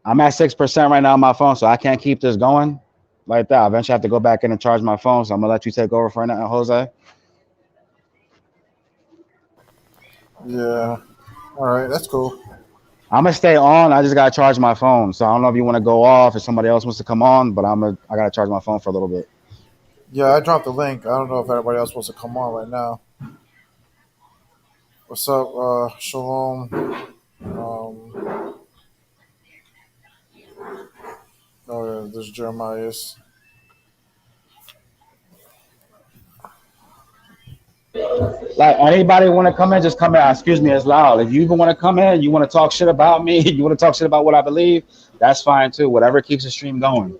I'm at 6% right now on my phone, so I can't keep this going like that. I eventually have to go back in and charge my phone, so I'm going to let you take over for now, Jose. Yeah. All right, that's cool. I'm going to stay on. I just got to charge my phone. So I don't know if you want to go off if somebody else wants to come on, but I got to charge my phone for a little bit. Yeah, I dropped the link. I don't know if anybody else wants to come on right now. What's up, Shalom? Oh, yeah, this is Jeremiah's. Like, anybody want to come in, just come in. Excuse me, it's loud. If you even want to come in, you want to talk shit about me, you want to talk shit about what I believe, that's fine too. Whatever keeps the stream going.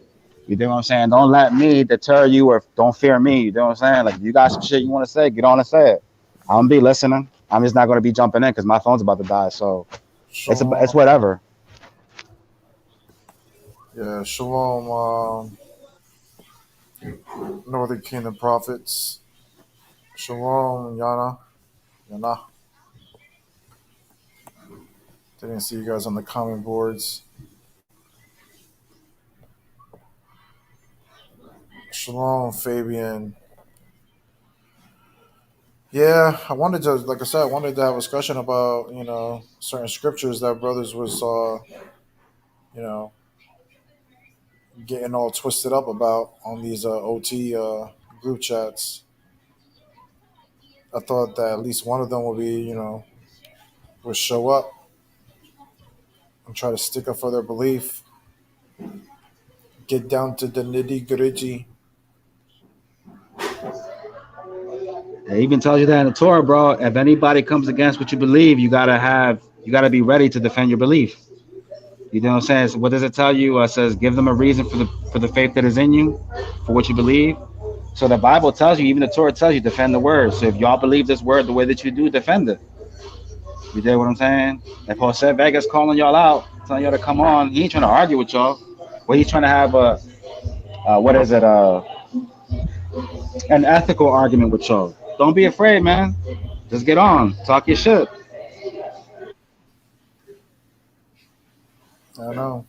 You know what I'm saying? Don't let me deter you or don't fear me. You know what I'm saying? Like, if you got some shit you want to say, get on and say it. I'm going to be listening. I'm just not going to be jumping in because my phone's about to die. So it's whatever. Yeah, Shalom, Northern Kingdom Prophets. Shalom, Yana. Didn't see you guys on the comment boards. Shalom, Fabian. Yeah, I wanted to have a discussion about, certain scriptures that brothers was, getting all twisted up about on these OT group chats. I thought that at least one of them would be, would show up and try to stick up for their belief. Get down to the nitty gritty. It even tells you that in the Torah, bro. If anybody comes against what you believe, you gotta be ready to defend your belief. You know what I'm saying? So what does it tell you? It says give them a reason for the faith that is in you, for what you believe. So the Bible tells you, even the Torah tells you, defend the word. So if y'all believe this word the way that you do, defend it. You get what I'm saying? If Jose Vega's calling y'all out, telling y'all to come on, he ain't trying to argue with y'all. Well, he's trying to have a what is it? An ethical argument with y'all. Don't be afraid, man. Just get on, talk your shit. I know.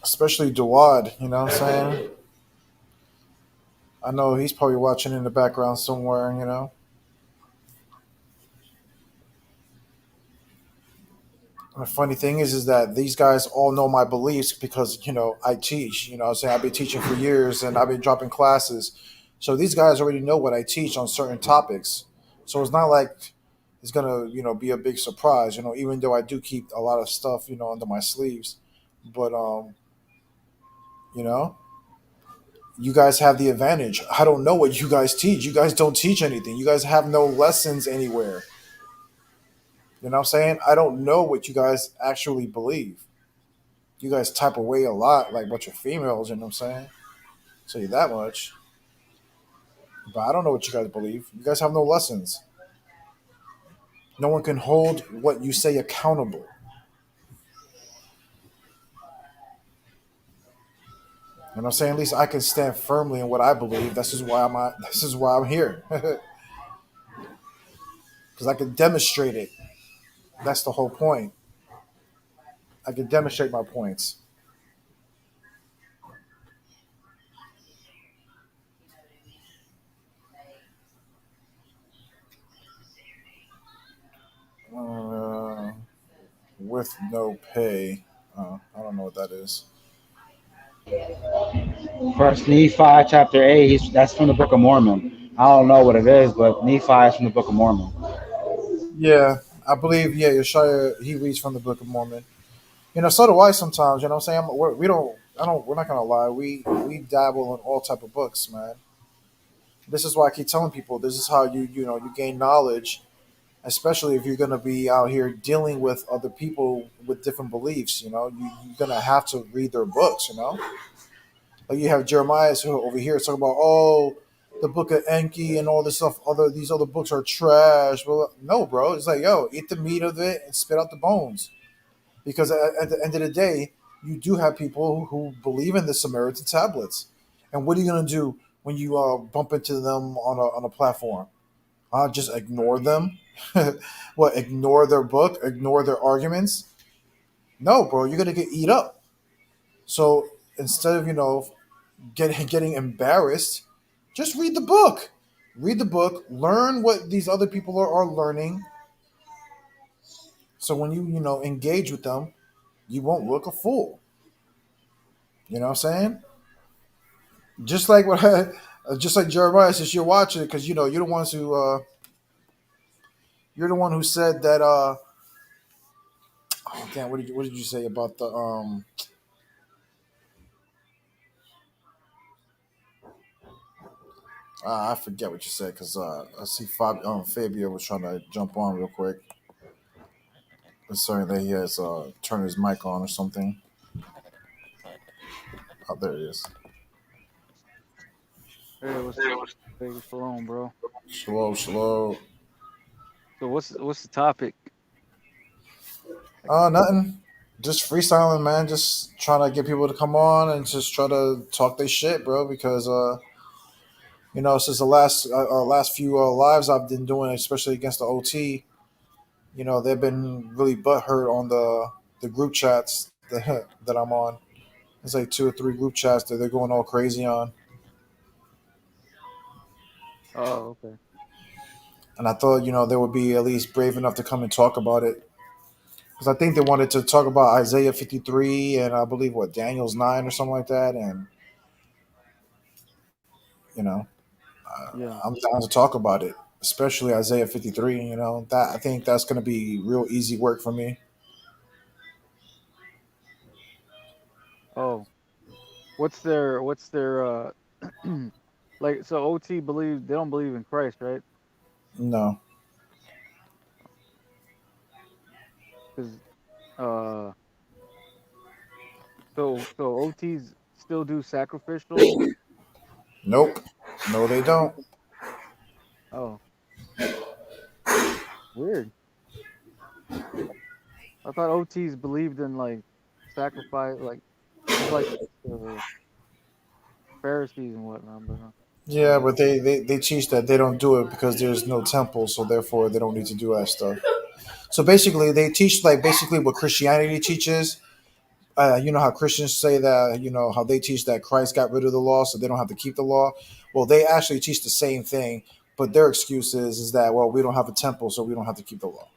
Especially Dawad, you know what I'm saying? I know he's probably watching in the background somewhere, you know. And the funny thing is that these guys all know my beliefs because, I teach, what I'm saying? I've been teaching for years and I've been dropping classes. So these guys already know what I teach on certain topics. So it's not like it's gonna, be a big surprise, even though I do keep a lot of stuff, under my sleeves. But you know, you guys have the advantage. I don't know what you guys teach. You guys don't teach anything. You guys have no lessons anywhere. You know what I'm saying? I don't know what you guys actually believe. You guys type away a lot like a bunch of females, you know what I'm saying? Tell you that much. But I don't know what you guys believe. You guys have no lessons. No one can hold what you say accountable. You know what I'm saying? At least I can stand firmly in what I believe. This is why I'm here. Because I can demonstrate it. That's the whole point. I can demonstrate my points. Uh, with no pay. I don't know what that is. First Nephi chapter 8, that's from the Book of Mormon. I don't know what it is, but Nephi is from the Book of Mormon. Yeah, I believe. Yeah, Yeshaya he reads from the Book of Mormon. So do I sometimes. You know what I'm saying? We don't. I don't. We're not gonna lie. We dabble in all type of books, man. This is why I keep telling people. This is how you gain knowledge, especially if you're gonna be out here dealing with other people with different beliefs. You're gonna have to read their books. Like you have Jeremiah who over here talking about the book of Enki and all this stuff. These other books are trash. Well, no, bro. It's like eat the meat of it and spit out the bones. Because at the end of the day, you do have people who believe in the Samaritan tablets. And what are you going to do when you bump into them on a platform? Just ignore them? What, ignore their book? Ignore their arguments? No, bro, you're going to get eat up. So instead of, getting embarrassed, just read the book. Read the book, learn what these other people are learning. So when you engage with them, you won't look a fool. You know what I'm saying? Just like just like Jeremiah says, you're watching it because you're the one who said that. Oh damn! What did you say about the I forget what you said because I see Fabio was trying to jump on real quick. Sorry that he has turned his mic on or something. Oh, there it is. Hey, what's up? Vegas Shalom, bro. Slow, slow. So what's the topic? Nothing. Just freestyling, man. Just trying to get people to come on and just try to talk their shit, bro. Because since the last few lives I've been doing, especially against the OT, they've been really butthurt on the group chats that I'm on. It's like two or three group chats that they're going all crazy on. Oh, okay. And I thought, they would be at least brave enough to come and talk about it. Because I think they wanted to talk about Isaiah 53 and I believe, Daniel's 9 or something like that. And, you know, Yeah. I'm down to talk about it, especially Isaiah 53. That I think that's going to be real easy work for me. Oh, what's their like so OT believe they don't believe in Christ, right? No. Because Uh, so OTs still do sacrificial. Nope. No, they don't. Oh, weird. I thought OTs believed in like sacrifice, like just like the Pharisees and whatnot. But Yeah, but they teach that they don't do it because there's no temple, so therefore they don't need to do that stuff. So basically, they teach like basically what Christianity teaches. You know how Christians say that, you know, how they teach that Christ got rid of the law so they don't have to keep the law. Well, they actually teach the same thing, but their excuse is that, well, we don't have a temple, so we don't have to keep the law.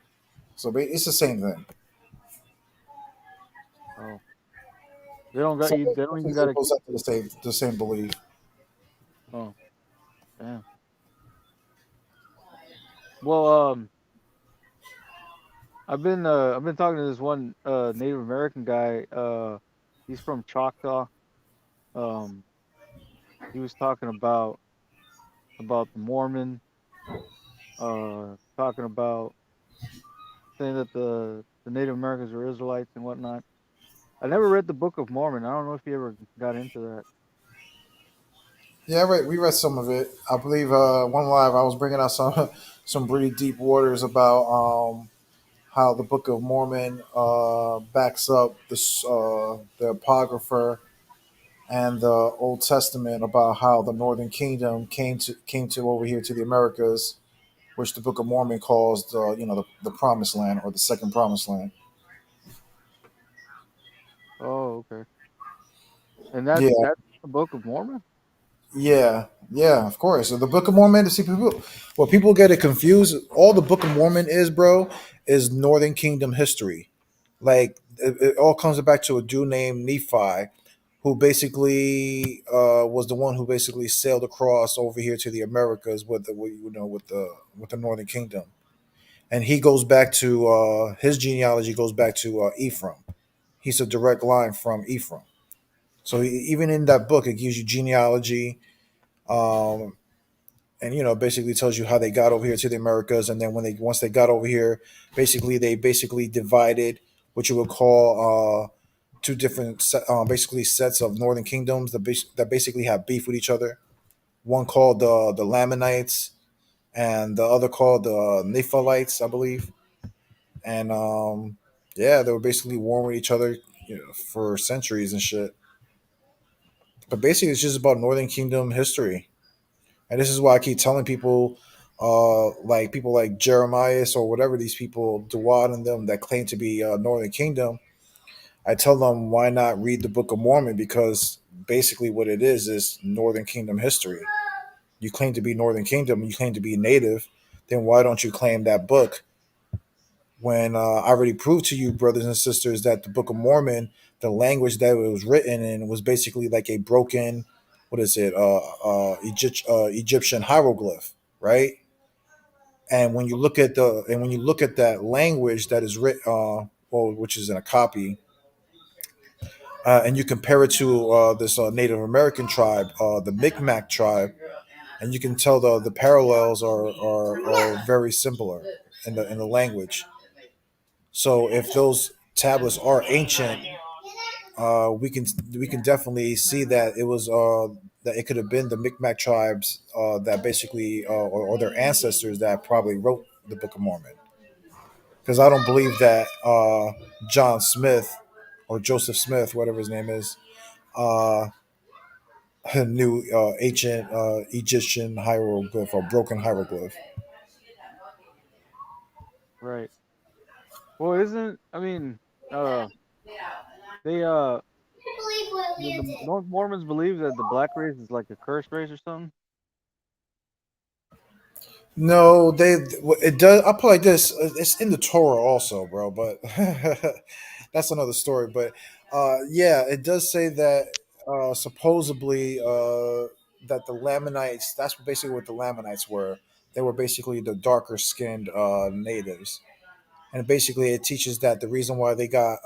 So it's the same thing. oh, they don't got So you. They don't even got it to goes keep. up to the same belief. Oh, damn. Well, I've been talking to this one Native American guy. He's from Choctaw. Um, he was talking about the Mormon. Talking about saying that the Native Americans were Israelites and whatnot. I never read the Book of Mormon. I don't know if you ever got into that. Yeah, right. We read some of it. I believe one live I was bringing out some some pretty deep waters about how the Book of Mormon backs up the apocrypha and the Old Testament about how the Northern Kingdom came to over here to the Americas, which the Book of Mormon calls the Promised Land or the Second Promised Land. Oh, okay. And Yeah, that's the Book of Mormon. yeah, of course. So the Book of Mormon, see people, well, people get it confused. All the Book of Mormon is, bro, is Northern Kingdom history. Like it all comes back to a dude named Nephi, who basically was the one who basically sailed across over here to the Americas with the Northern Kingdom, and he goes back to his genealogy goes back to Ephraim. He's a direct line from Ephraim. So even in that book, it gives you genealogy, um, and basically tells you how they got over here to the Americas, and then once they got over here, they basically divided what you would call two different basically sets of northern kingdoms that basically have beef with each other. One called the Lamanites, and the other called the Nephilites, I believe. And yeah, they were basically warring with each other, for centuries and shit. But basically, it's just about Northern Kingdom history. And this is why I keep telling people, like people like Jeremiah or whatever these people, Duwad and them that claim to be Northern Kingdom. I tell them why not read the Book of Mormon, because basically what it is Northern Kingdom history. You claim to be Northern Kingdom, you claim to be native, then why don't you claim that book? When I already proved to you, brothers and sisters, that the Book of Mormon, the language that it was written in, was basically like a broken, what is it, Egyptian hieroglyph, right? And when you look at that language that is written, well, which is in a copy, and you compare it to this Native American tribe, the Mi'kmaq tribe, and you can tell the parallels are very similar in the language. So if those tablets are ancient, we can definitely see that that it could have been the Mi'kmaq tribes that basically or their ancestors that probably wrote the Book of Mormon. Because I don't believe that John Smith or Joseph Smith, whatever his name is, uh, knew ancient Egyptian hieroglyph or broken hieroglyph. Right. Well, isn't I mean, they the North Mormons believe that the black race is like a cursed race or something. No, it does. I'll put it like this: it's in the Torah also, bro. But that's another story. But yeah, it does say that supposedly that the Lamanites. That's basically what the Lamanites were. They were basically the darker skinned natives, and basically it teaches that the reason why they got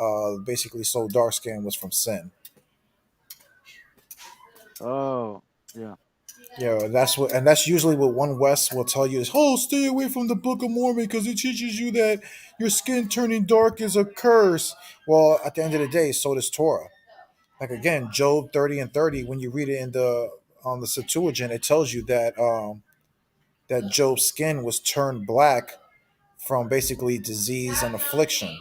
basically so dark skinned was from sin. Oh, yeah. Yeah, that's usually what One West will tell you is, oh, stay away from the Book of Mormon because it teaches you that your skin turning dark is a curse. Well, at the end of the day, so does Torah. Like again, Job 30:30. When you read it in the on the Septuagint, it tells you that Job's skin was turned black from basically disease and affliction.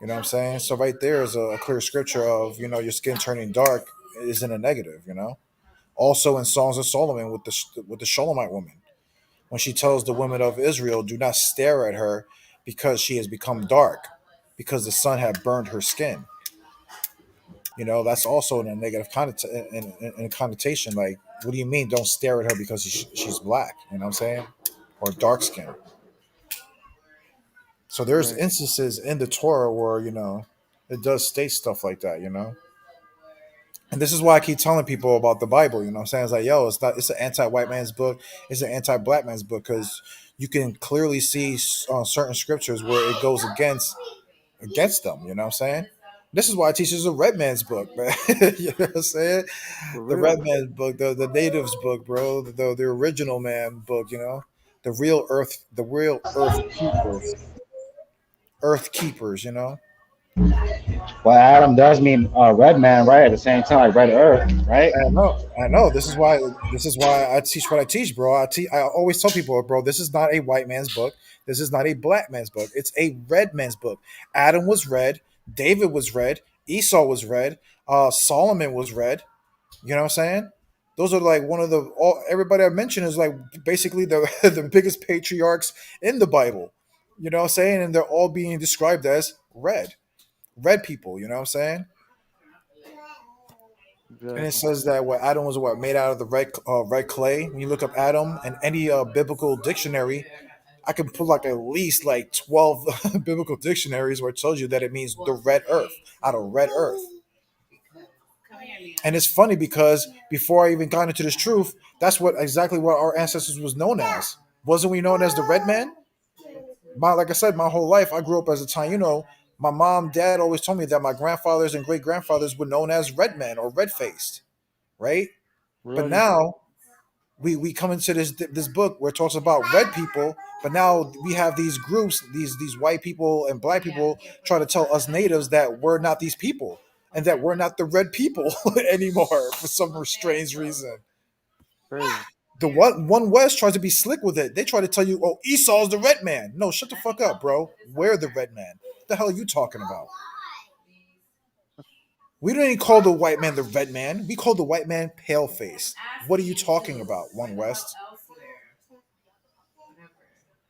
You know what I'm saying? So right there is a clear scripture of your skin turning dark is in a negative. Also in Songs of Solomon with the Shulamite woman, when she tells the women of Israel, "Do not stare at her, because she has become dark, because the sun had burned her skin." That's also in a negative in connotation. Like, what do you mean? Don't stare at her because she's black. You know what I'm saying? Or dark skin. So there's Right. instances in the Torah where it does state stuff like that. And this is why I keep telling people about the Bible. You know what I'm saying? It's like, yo, it's an anti-white man's book. It's an anti-black man's book, because you can clearly see certain scriptures where it goes against them. You know what I'm saying? This is why I teach this a red man's book, man. You know what I'm saying? For The red real. man's book, the natives book, bro. The original man book. The real earth keepers. Earth keepers. Well, Adam does mean red man, right? At the same time, like red earth, right? I know. This is why I teach what I teach, bro. I always tell people, bro, this is not a white man's book. This is not a black man's book. It's a red man's book. Adam was red. David was red. Esau was red. Solomon was red. You know what I'm saying? Those are like one of the everybody I mentioned is like basically the the biggest patriarchs in the Bible. You know what I'm saying? And they're all being described as red people. You know what I'm saying? And it Exactly. says that what Adam was made out of the red clay. When you look up Adam in any biblical dictionary, I can pull like at least like 12 biblical dictionaries where it tells you that it means the red earth, out of red earth. And it's funny because before I even got into this truth, that's exactly what our ancestors was known as. Wasn't we known as the red man? Like I said, my whole life I grew up as a Taino. My mom, dad always told me that my grandfathers and great grandfathers were known as red men or red faced, right? But Ready. now we come into this book where it talks about red people, but now we have these groups, these white people and black people try to tell us natives that we're not these people and that we're not the red people anymore for some strange reason. Crazy. The one West tries to be slick with it. They try to tell you, "Oh, Esau's the red man." No, shut the fuck up, bro. We're the red man. What the hell are you talking about? We don't even call the white man the red man. We call the white man pale face. What are you talking about, One West?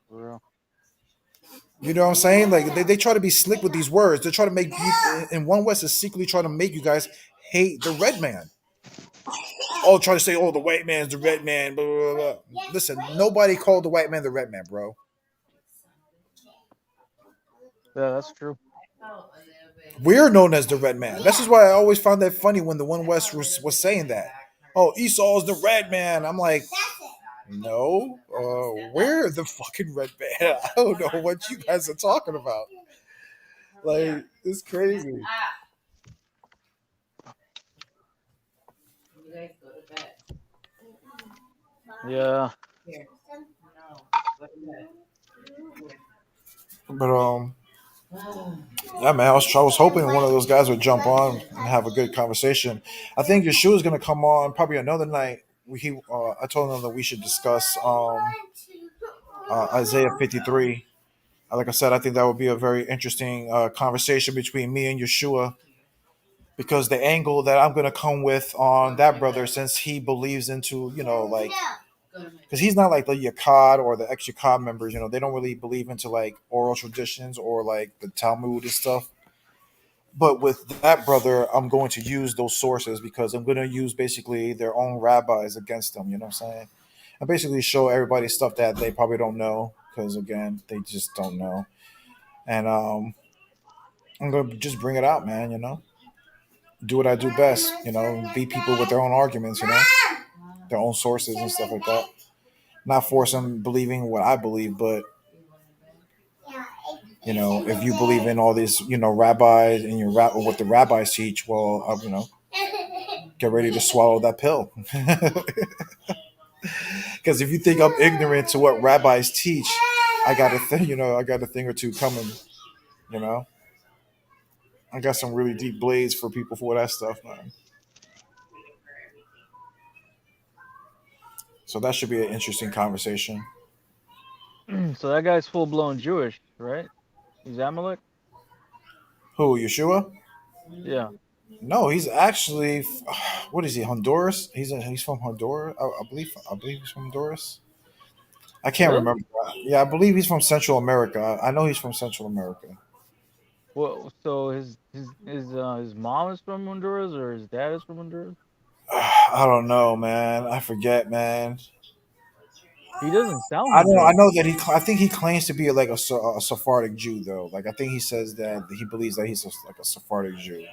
For real. You know what I'm saying? Like they try to be slick with these words. They try to make you, and One West is secretly trying to make you guys hate the red man. Oh, try to say, oh, the white man's the red man. Blah, blah, blah. Listen, nobody called the white man the red man, bro. Yeah, that's true. We're known as the red man. This is why I always found that funny when the One West was saying that. Oh, Esau's the red man. I'm like, no, we're the fucking red man. I don't know what you guys are talking about. Like, it's crazy. Yeah. But yeah, man, I was hoping one of those guys would jump on and have a good conversation. I think Yeshua's gonna come on probably another night. I told him that we should discuss Isaiah 53. Like I said, I think that would be a very interesting conversation between me and Yeshua, because the angle that I'm gonna come with on that brother, since he believes into like, because he's not like the Yakad or the ex Yakad members. They don't really believe into like oral traditions or like the Talmud and stuff. But with that brother, I'm going to use those sources because I'm going to use basically their own rabbis against them. You know what I'm saying? And basically show everybody stuff that they probably don't know, because again, they just don't know. And I'm going to just bring it out, man. Do what I do best. Beat people with their own arguments. Their own sources and stuff like that. Not force them believing what I believe, but if you believe in all these, rabbis and what the rabbis teach, well, get ready to swallow that pill. Because if you think I'm ignorant to what rabbis teach, I got a thing, I got a thing or two coming. You know, I got some really deep blades for people for that stuff, man. So that should be an interesting conversation. So that guy's full blown Jewish, right? He's Amalek. Who, Yeshua? Yeah. No, he's actually what is he? Honduras? He's from Honduras. I believe he's from Honduras. I can't Really? remember. Yeah, I believe he's from Central America. I know he's from Central America. Well, so his mom is from Honduras or his dad is from Honduras? I don't know, man. I forget, man. He doesn't sound I know. I Honduran. know that he. I think he claims to be like a Sephardic Jew, though. Like I think he says that he believes that he's like a Sephardic Jew.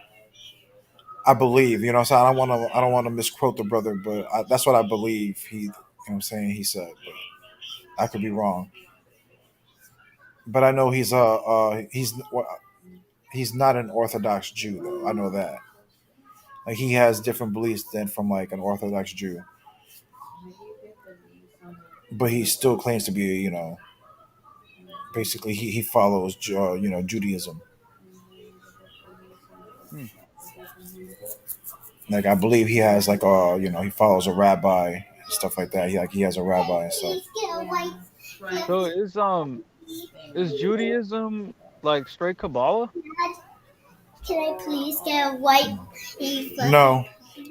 I believe. So I don't want to. I don't want to misquote the brother, but that's what I believe. What I'm saying he said. But I could be wrong. But I know he's not an Orthodox Jew, though. I know that. Like he has different beliefs than from like an Orthodox Jew, but he still claims to be, basically he follows, Judaism. Hmm. Like I believe he has like he follows a rabbi and stuff like that. He has a rabbi and stuff. So is Judaism like straight Kabbalah? Can I please get a white paper? No,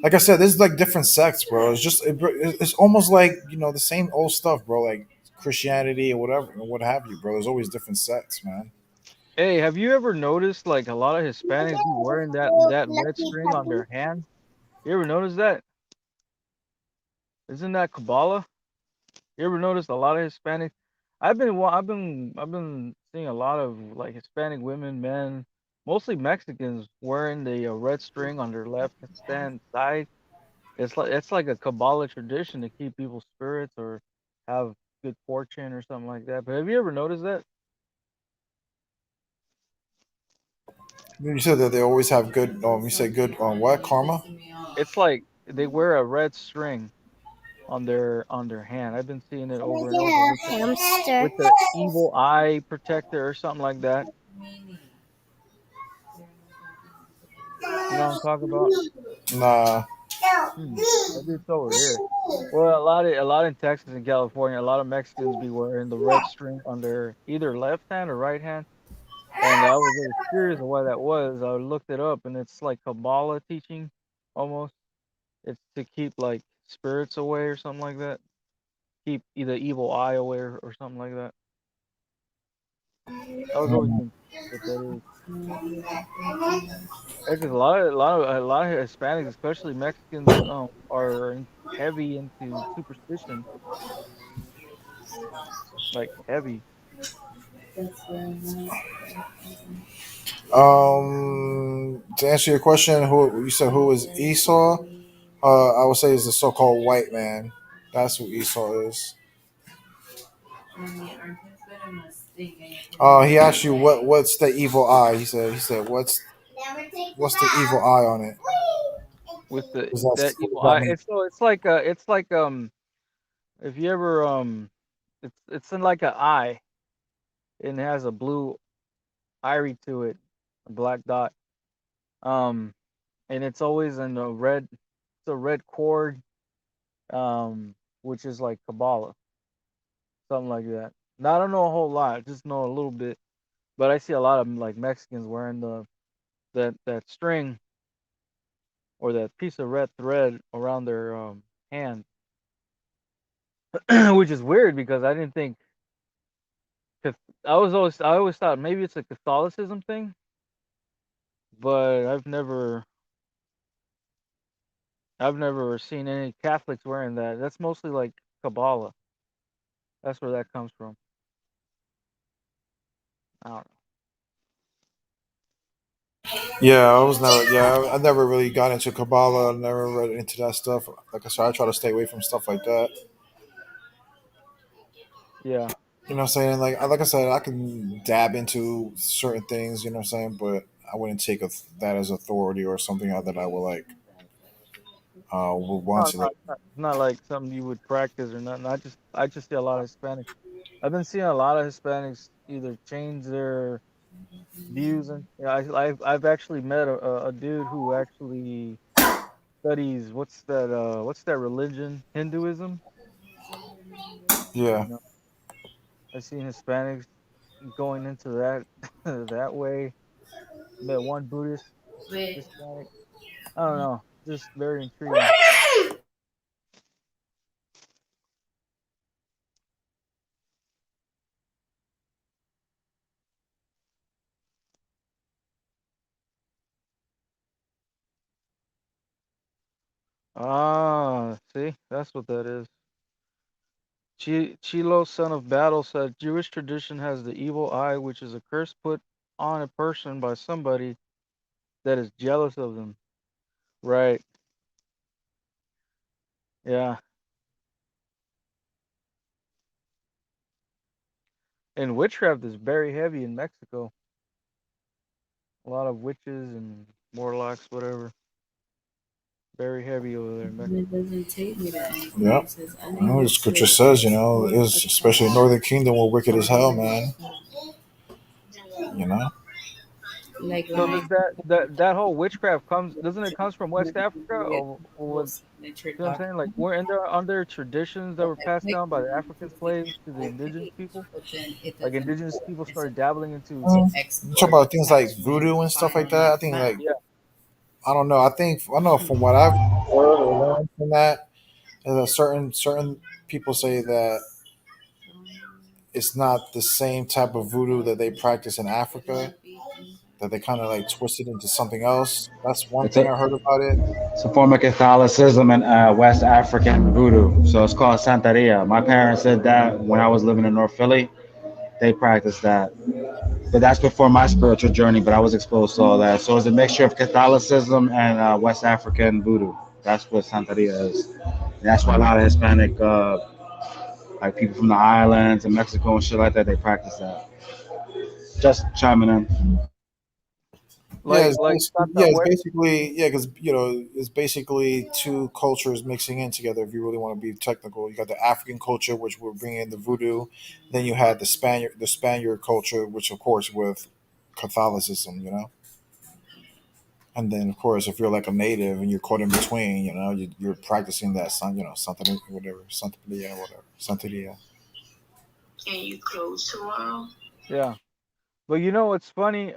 like I said, there's like different sects, bro. It's almost like the same old stuff, bro. Like Christianity or whatever, or what have you, bro. There's always different sects, man. Hey, have you ever noticed like a lot of Hispanics be wearing that red string on their hand? You ever notice that? Isn't that Kabbalah? You ever notice a lot of Hispanics? I've been seeing a lot of like Hispanic women, men, mostly Mexicans, wearing the red string on their left hand side. It's like a Kabbalah tradition to keep people's spirits or have good fortune or something like that. But have you ever noticed that? You said that they always have good. You said good on what karma? It's like they wear a red string on their hand. I've been seeing it Can I over and get over a hamster? with the evil eye protector or something like that. You know what I'm talking about? Nah. Hmm. Maybe it's over here. Well, a lot in Texas and California, a lot of Mexicans be wearing the red string on their either left hand or right hand. And I was always curious of why that was. I looked it up, and it's like Kabbalah teaching, almost. It's to keep like spirits away or something like that. Keep either evil eye away or something like that. I was always thinking what that is. Because a lot of Hispanics, especially Mexicans, are heavy into superstition, like heavy. To answer your question, who you said who is Esau? I would say is the so-called white man. That's who Esau is. He asked you what's the evil eye. He said what's the evil eye on it? With the that What evil does that eye. mean? It's like if you ever it's in like an eye and it has a blue iris to it, a black dot. Um, and it's always in a red. It's a red cord. Which is like Kabbalah, something like that. Now I don't know a whole lot. I just know a little bit. But I see a lot of like Mexicans wearing that string or that piece of red thread around their hand, which is weird because I didn't think. I always thought maybe it's a Catholicism thing, but I've never seen any Catholics wearing that. That's mostly like Kabbalah. That's where that comes from. I don't Yeah, I was never. Yeah, I never really got into Kabbalah. I never read into that stuff. Like I said, I try to stay away from stuff like that. know. Yeah, You know what I'm saying? Like I said, I can dab into certain things. You know what I'm saying? But I wouldn't take that as authority or something that I would like. would No, want no, to. it's not like something you would practice or nothing. I just see a lot of Hispanics. I've been seeing a lot of Hispanics either change their views, and yeah, I've actually met a dude who actually studies what's that religion, Hinduism. Yeah, You know, I've seen Hispanics going into that that way. Met one Buddhist Hispanic. I don't know, just very intriguing. Ah, see, that's what that is. Chilo, son of battle, said Jewish tradition has the evil eye, which is a curse put on a person by somebody that is jealous of them. Right. Yeah. And witchcraft is very heavy in Mexico. A lot of witches and warlocks, whatever. Very heavy over there in It Mexico. doesn't take me to anything. yeah. It says The scripture says, is especially Northern Kingdom were wicked as hell, man. You know. like when So I does that whole witchcraft doesn't it comes from West Africa get or whole what? signature You know what I'm saying? Like, document, we're in there on their traditions that but were I passed click down by the on African it, it slaves to the gives me a indigenous page, people. but then it Like doesn't indigenous pull. people It says started dabbling into You talk export about things like attachment, voodoo and stuff file like that. I not think like found. yeah. I don't know. I know from what I've heard or learned from that is that certain people say that it's not the same type of voodoo that they practice in Africa. That they kind of like twist it into something else. That's one It's thing I a heard about it. it's a form of Catholicism and West African voodoo. So it's called Santeria. My parents did that when I was living in North Philly. They practiced that. But that's before my spiritual journey. But I was exposed to all that. So it's a mixture of Catholicism and West African voodoo. That's what Santeria is. And that's why a lot of Hispanic, like people from the islands and Mexico and shit like that, they practice that. Just chiming in. Yeah, Like it's basically because it's basically two cultures mixing in together. If you really want to be technical, you got the African culture, which will bring in the voodoo. Then you had the Spaniard culture, which of course with Catholicism, and then of course if you're like a native and you're caught in between, you're practicing that something whatever, Santeria, whatever, Santeria. Can you close tomorrow? yeah. But you know what's funny?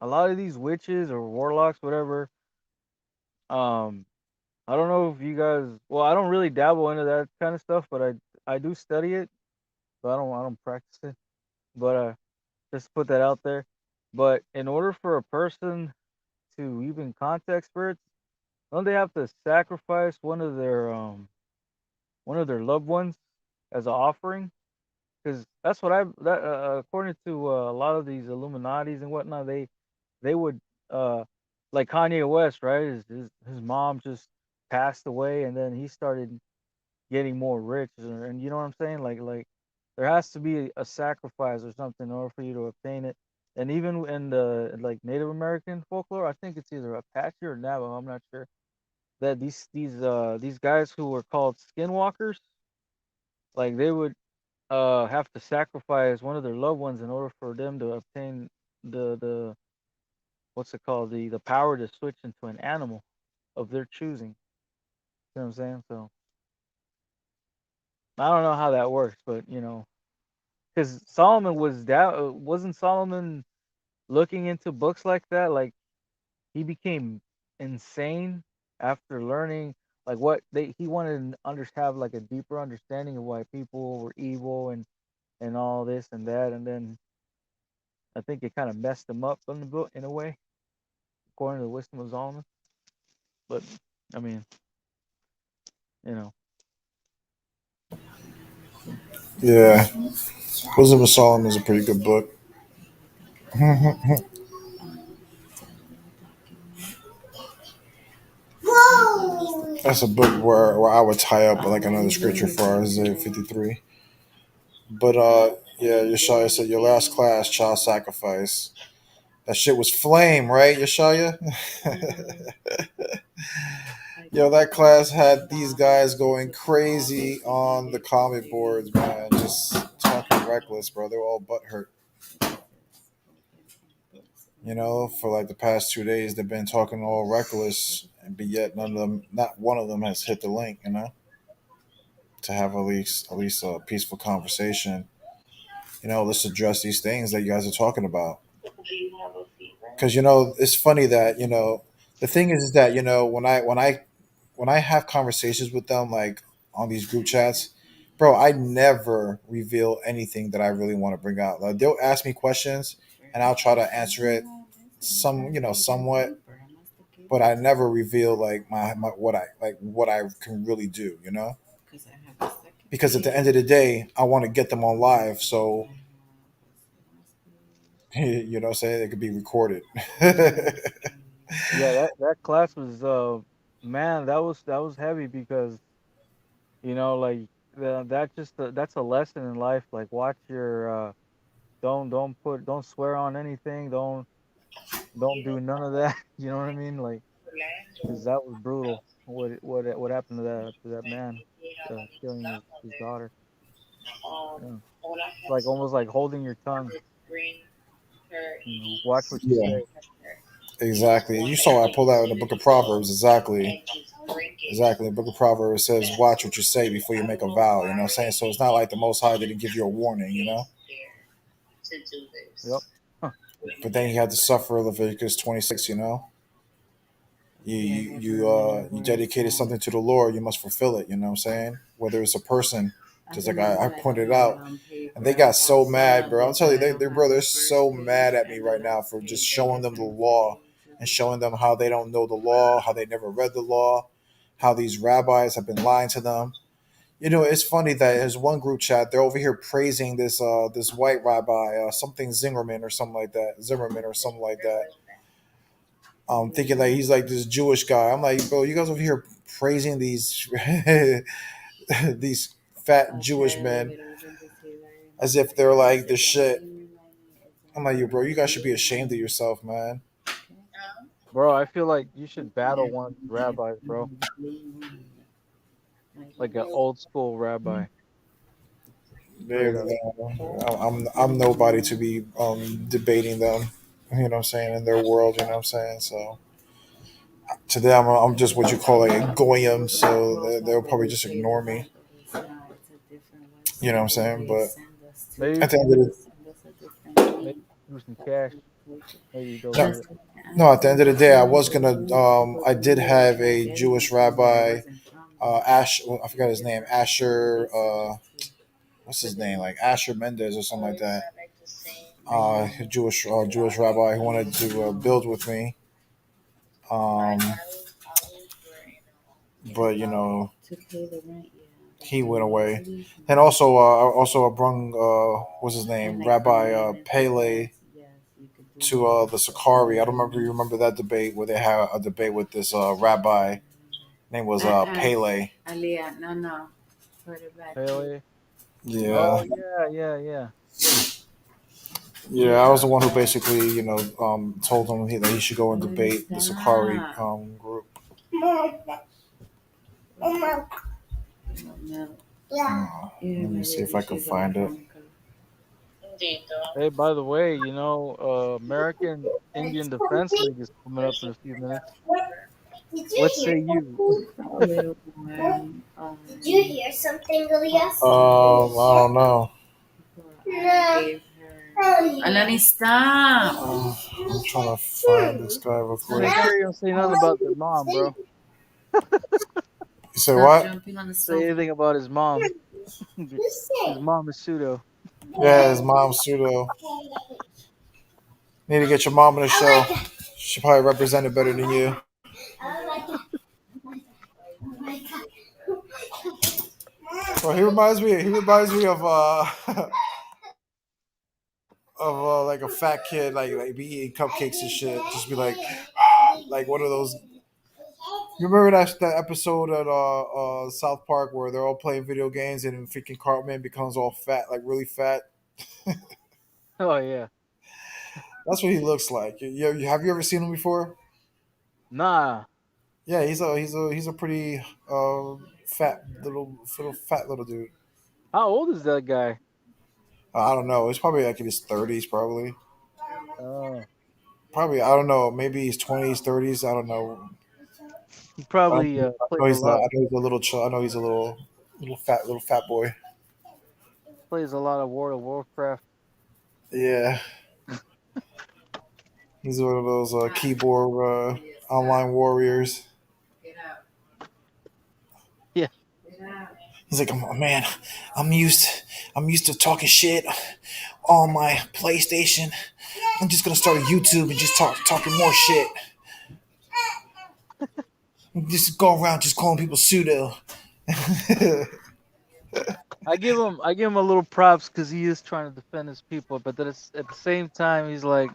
A lot of these witches or warlocks, whatever. Um, I don't know if you guys. Well, I don't really dabble into that kind of stuff, but I do study it, but I don't practice it. But just to put that out there. But in order for a person to even contact spirits, don't they have to sacrifice one of their loved ones as an offering? Because that's what according to a lot of these Illuminatis and whatnot, they would uh like Kanye West, right? His mom just passed away, and then he started getting more rich, and you know what I'm saying? Like there has to be a sacrifice or something in order for you to obtain it. And even in the like Native American folklore, I think it's either Apache or Navajo, I'm not sure. That these guys who were called skinwalkers, like they would have to sacrifice one of their loved ones in order for them to obtain the what's it called, the power to switch into an animal of their choosing. You know what I'm saying? So I don't know how that works, but because Solomon wasn't Solomon looking into books like that? Like he became insane after learning like what he wanted to have like a deeper understanding of why people were evil and all this and that, and then I think it kind of messed him up in the book in a way, according to the wisdom of Solomon. But I mean, you know, Yeah, Wisdom of Solomon is a pretty good book. That's a book where I would tie up like another scripture for Isaiah 53. But yeah, Yeshaya said your last class, child sacrifice. That shit was flame, right, Yeshaya? Yo, that class had these guys going crazy on the comic boards, man. Just talking reckless, bro. They were all butthurt. For like the past 2 days, they've been talking all reckless, but yet none of them, not one of them, has hit the link. To have at least a peaceful conversation. Let's address these things that you guys are talking about. Because it's funny that the thing is that when I have conversations with them, like on these group chats, bro, I never reveal anything that I really want to bring out. Like they'll ask me questions, and I'll try to answer it somewhat, but I never reveal like my what I can really do. Because at the end of the day, I want to get them on live, so what I'm saying, it could be recorded. Yeah, that class was man, that was heavy because like that's a lesson in life. Like watch your don't swear on anything. Don't do none of that. You know what I mean? Like, because that was brutal. What happened to that man, killing his daughter. Yeah, like almost like holding your tongue. Watch what you Yeah, say. exactly. You saw I pulled out in the book of Proverbs. Exactly. Exactly. The book of Proverbs says, watch what you say before you make a vow. You know what I'm saying? So it's not like the Most High didn't give you a warning. Yep. Huh. But then you had to suffer Leviticus 26. You dedicated something to the Lord, you must fulfill it. You know what I'm saying? Whether it's a person, just like I pointed out, and they got so mad, bro. I'm telling you, they're so mad at me right now for just showing them the law and showing them how they don't know the law, how they never read the law, how these rabbis have been lying to them. It's funny that there's one group chat. They're over here praising this white rabbi, something Zimmerman or something like that. Thinking like he's like this Jewish guy. I'm like, bro, you guys over here praising these these fat Jewish men as if they're like the shit. I'm like, you bro, you guys should be ashamed of yourself, man. Bro, I feel like you should battle one of these rabbis, bro. Like an old school rabbi, straight up. I'm nobody to be debating them. You know what I'm saying, in their world. You know what I'm saying. So to them, I'm just what you call a goyim. So they'll probably just ignore me. You know what I'm saying. But Maybe at if the you end of do, the maybe do some cash, maybe they'll no, do it. no, at the end of the day, I was gonna. I did have a Jewish rabbi, Ash. I forgot his name. Asher. What's his name? Like Asher Mendez or something like that. Jewish rabbi who wanted to build with me. Um, but he went away. And also I brung what's his name, Rabbi Pele to the Sakari. I don't remember. You remember that debate where they had a debate with this rabbi. Name was Pele. No, no. Put it back here. Pele. Yeah, Oh yeah, yeah, yeah. yeah. I was the one who basically, told him that he should go and debate the Sakari group. No. Let me see if I can find it. Hey, by the way, American Indian Defense League is coming up in a few minutes. What say you? Did you hear something, Elias? I don't know. Alani, stop. I'm trying to find this guy real Make quick. sure you don't say nothing about their mom, bro. You said Stop what? jumping on the Say sofa. anything about his mom. His mom is pseudo. Yeah, his mom's pseudo. Need to get your mom on the show. She probably represented better than you. Well, he reminds me. He reminds me of of like a fat kid, like be eating cupcakes and shit. Just be like one of those. You remember that episode at South Park where they're all playing video games and freaking Cartman becomes all fat, like really fat. Oh yeah. That's what he looks like. Have you ever seen him before? Nah. Yeah, he's a pretty fat little dude. How old is that guy? I don't know. He's probably like in his 30s, probably. Oh, Probably I don't know. Maybe he's 20s, 30s. I don't know. he probably I plays know a he's not. lot. I know he's a little. I know he's a little fat boy. Plays a lot of World of Warcraft. Yeah, he's one of those keyboard online warriors. Yeah. He's like, oh, man, I'm used. I'm used to talking shit on my PlayStation. I'm just gonna start a YouTube and just talking more shit. Just go around just calling people pseudo. I give him a little props because he is trying to defend his people, but then at the same time he's like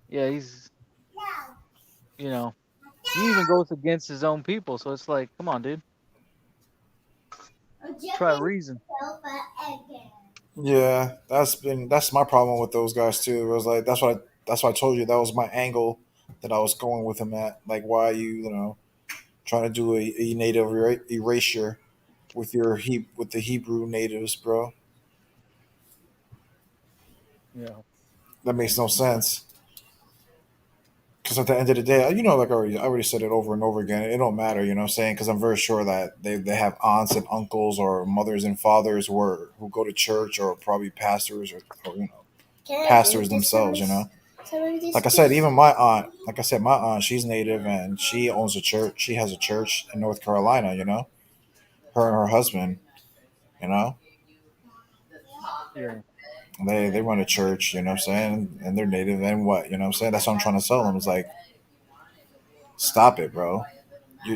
yeah, he's you know he even goes against his own people. So it's like, come on, dude, try reason. Yeah, that's my problem with those guys too. It was like that's why I told you that was my angle that I was going with him at. Like, why you know trying to do a native erasure with with the Hebrew natives, bro? Yeah, That makes no sense. Because at the end of the day, like I already said it over and over again. It don't matter, you know what I'm saying? Because I'm very sure that they have aunts and uncles or mothers and fathers who go to church or probably pastors or pastors themselves, you know. Like I said, even my aunt, like I said, my aunt, she's native and she owns a church. She has a church in North Carolina, you know. Her and her husband, you know, yeah, they run a church, you know what I'm saying? And they're native and what, you know what I'm saying? That's what I'm trying to tell them. It's like, stop it, bro.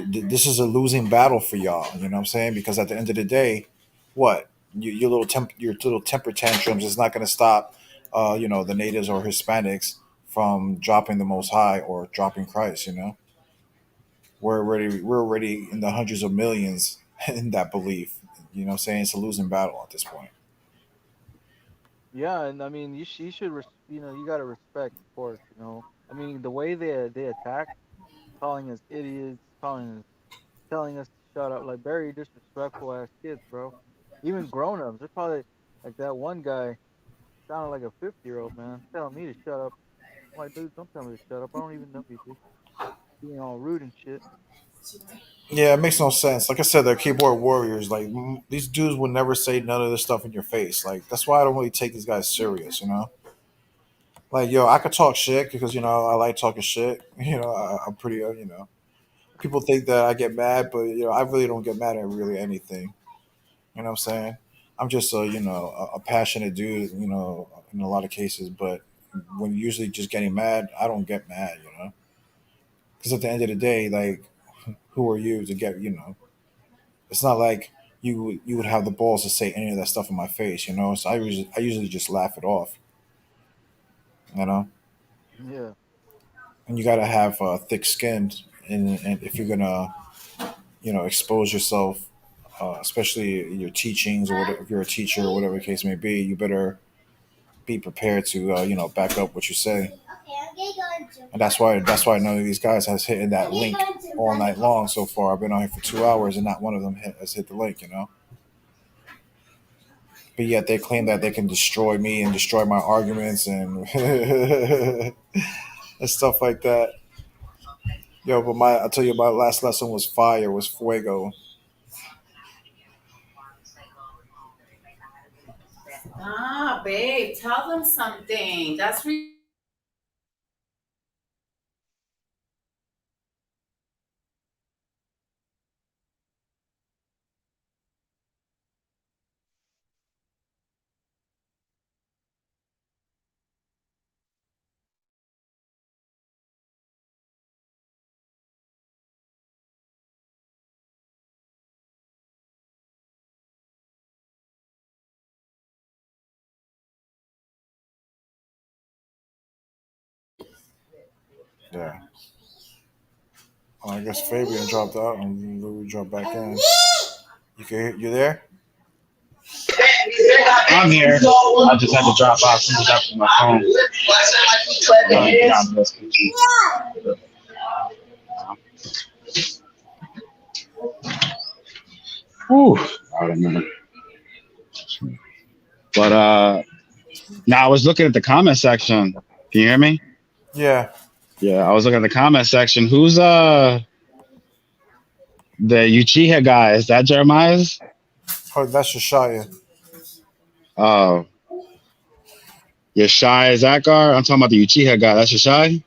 This is a losing battle for y'all, you know what I'm saying? Because at the end of the day, what? Your little temper tantrums is not going to stop the natives or Hispanics from dropping the most high or dropping Christ, you know? We're already in the hundreds of millions in that belief. You know what I'm saying? It's a losing battle at this point. yeah. And I mean, you should you got to respect, of course. I mean, the way they attack, calling us idiots, telling us to shut up, like very disrespectful ass kids, bro. Even grown ups, they're probably like that one guy sounded like a 50-year-old man telling me to shut up. I'm like, dude, don't tell me to shut up. I don't even know you, dude. Being all rude and shit. Yeah, it makes no sense. Like I said, they're keyboard warriors. Like these dudes would never say none of this stuff in your face. Like that's why I don't really take these guys serious. You know, like yo, I could talk shit because I like talking shit. I'm pretty. People think that I get mad, but I really don't get mad at really anything. You know what I'm saying? I'm just a passionate dude. In a lot of cases, but when usually just getting mad, I don't get mad. Because at the end of the day, like, who are you to get? It's not like you would have the balls to say any of that stuff in my face. So I usually just laugh it off. You know, Yeah, and you gotta have thick skin, and if you're gonna expose yourself, especially your teachings or whatever, if you're a teacher or whatever the case may be, you better be prepared to back up what you say. And that's why none of these guys has hit that link all night long so far. I've been on here for 2 hours and not one of them has hit the link. But yet they claim that they can destroy me and destroy my arguments and and stuff like that. Yo, but I'll tell you, my last lesson was fire, was fuego. Ah, babe, tell them something. That's Yeah. I guess Fabian dropped out and Louis dropped back in. You there? I'm here. I just had to drop out some stuff on my phone. God bless you. Ooh, I remember. But now I was looking at the comment section. Can you hear me? Yeah. Yeah, I was looking at the comment section. Who's the Uchiha guy? Is that Jeremiah's? Oh, that's Shashaya. Oh, Yeshai Zakar. I'm talking about the Uchiha guy. That's Yeshai.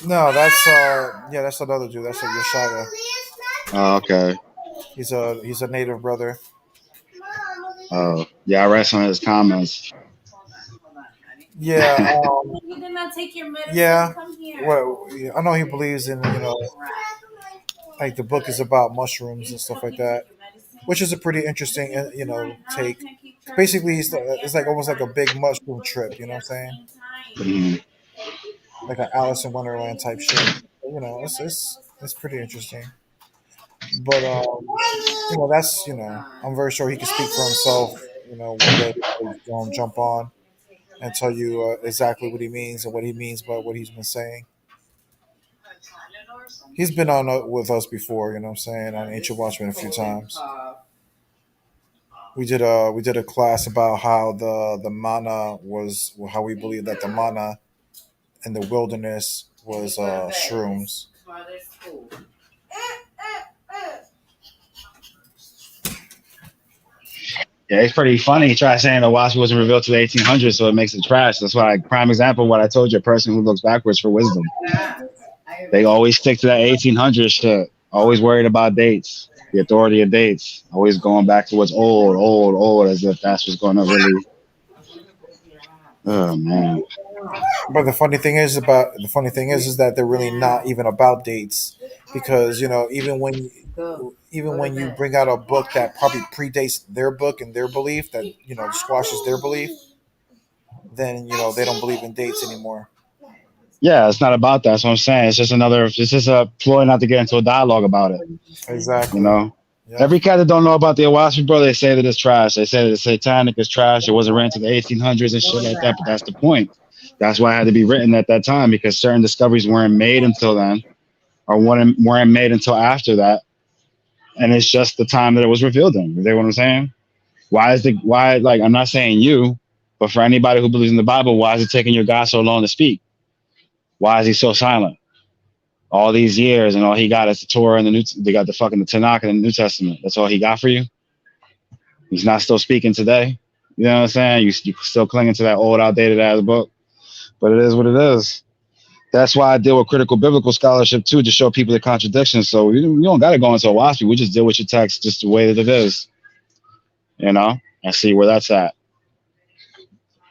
No, that's yeah, that's another dude. That's a Yeshaya. Oh, okay. He's a native brother. Oh, yeah. I read some of his comments. Yeah. Yeah. Well, yeah, I know he believes in like the book is about mushrooms and stuff like that, which is a pretty interesting take. Basically, it's like almost like a big mushroom trip. You know what I'm saying? Mhm. Like an Alice in Wonderland type shit. It's pretty interesting. But that's I'm very sure he can speak for himself. One day he's gonna jump on and tell you exactly what he means and what he means by what he's been saying. He's been on with us before, you know what I'm saying, on Ancient Watchmen a few times. We did a class about how the mana was how we believe that the mana in the wilderness was shrooms. Yeah, it's pretty funny. He tried saying the Waspi wasn't revealed to the 1800s, so it makes it trash. That's why, prime example, what I told you, a person who looks backwards for wisdom. They always stick to that 1800s shit. Always worried about dates, the authority of dates. Always going back to what's old, old, old, as if that's what's going to really. Oh man. But the funny thing is that they're really not even about dates, because even when you bring out a book that probably predates their book and their belief, that squashes their belief, then they don't believe in dates anymore. Yeah, it's not about that. That's what I'm saying. It's just another. It's just a ploy not to get into a dialogue about it. You Exactly. know. Yep. Every cat that don't know about the Waspi, bro, they say that it's trash. They say that it's satanic, is trash. It wasn't written to the 1800s and shit like that. But that's the point. That's why it had to be written at that time, because certain discoveries weren't made until then, or weren't made until after that, and it's just the time that it was revealed in. You know what I'm saying? Why like, I'm not saying you, but for anybody who believes in the Bible, why is it taking your God so long to speak? Why is he so silent? All these years, and all he got is the Torah and they got the fucking the Tanakh and the New Testament. That's all he got for you. He's not still speaking today. You know what I'm saying? You still clinging to that old, outdated ass book. But it is what it is. That's why I deal with critical biblical scholarship too, to show people the contradictions. So you don't got to go into a Waspi. We just deal with your text just the way that it is, and see where that's at.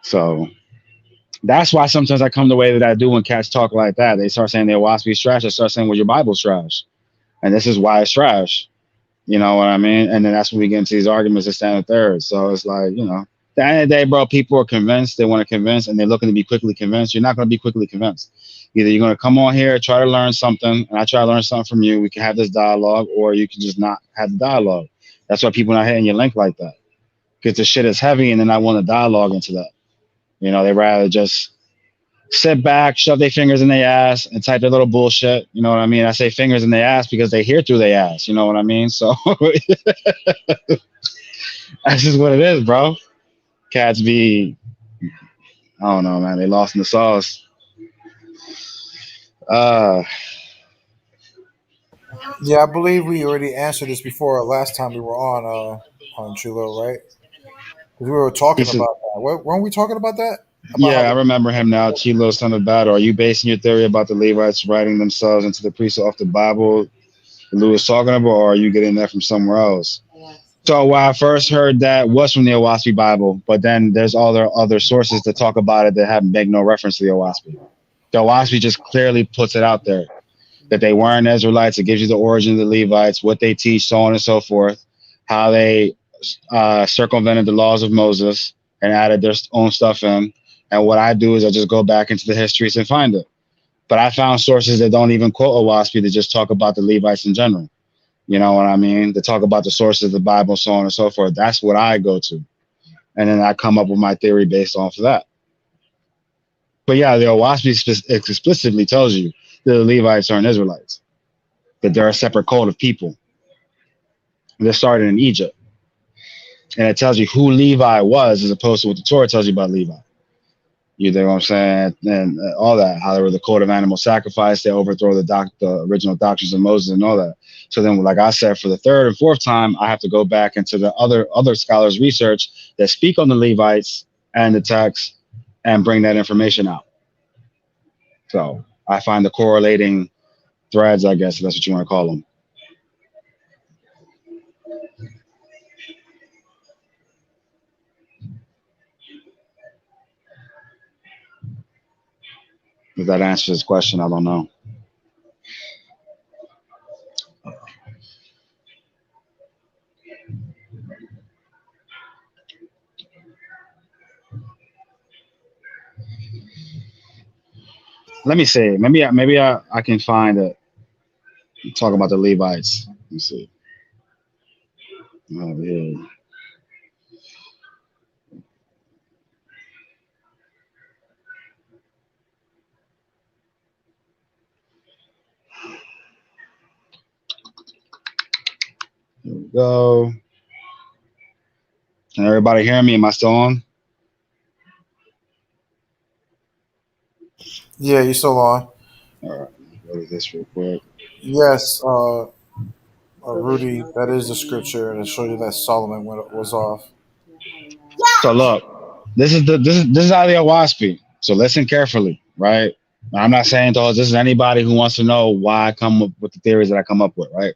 So that's why sometimes I come the way that I do when cats talk like that. They start saying their Waspi's trash. I start saying, well, your Bible's trash. And this is why it's trash. You know what I mean? And then that's when we get into these arguments that stand a third. So it's like, at the end of the day, bro, people are convinced. They want to convince, and they're looking to be quickly convinced. You're not going to be quickly convinced. Either you're going to come on here, try to learn something, and I try to learn something from you. We can have this dialogue, or you can just not have the dialogue. That's why people are not hitting your link like that. Because the shit is heavy, and then I want to dialogue into that. They rather just sit back, shove their fingers in their ass, and type their little bullshit. You know what I mean? I say fingers in their ass because they hear through their ass. You know what I mean? So that's just what it is, bro. Cats be, I don't know, man. They lost in the sauce. Uh, Yeah, I believe we already answered this before last time we were on Chulo, right? 'Cause we were he talking said, about that. Weren't we talking about that? About how yeah, I remember him now. Chilo, son of battle. Are you basing your theory about the Levites writing themselves into the priesthood off the Bible that Lou was talking about, or are you getting that from somewhere else? So when I first heard that was from the Waspi Bible, but then there's other sources that talk about it that have make no reference to the Waspi. The Waspi just clearly puts it out there that they weren't Israelites. It gives you the origin of the Levites, what they teach, so on and so forth, how they circumvented the laws of Moses and added their own stuff in. And what I do is I just go back into the histories and find it. But I found sources that don't even quote a Waspi, that just talk about the Levites in general. You know what I mean? They talk about the sources of the Bible, so on and so forth. That's what I go to. And then I come up with my theory based off of that. But yeah, the Waspi explicitly tells you that the Levites aren't Israelites, that they're a separate cult of people. They started in Egypt, and it tells you who Levi was as opposed to what the Torah tells you about Levi. You know what I'm saying? And all that, how they were the code of animal sacrifice, they overthrow the original doctrines of Moses and all that. So then, like I said, for the third and fourth time, I have to go back into the other scholars' research that speak on the Levites and the text and bring that information out. So I find the correlating threads, I guess, if that's what you want to call them. If that answers his question, I don't know. Let me see. Maybe I can find it. Talk about the Levites. Let me see. Over here. Here we go. Can everybody hear me? Am I still on? Yeah, you still on? All right. What is this real quick? Yes, Rudy, that is the scripture that showed you that Solomon was off. So look, this is Aliyah Waspi. So listen carefully, right? I'm not saying to this is anybody who wants to know why I come up with the theories that I come up with, right?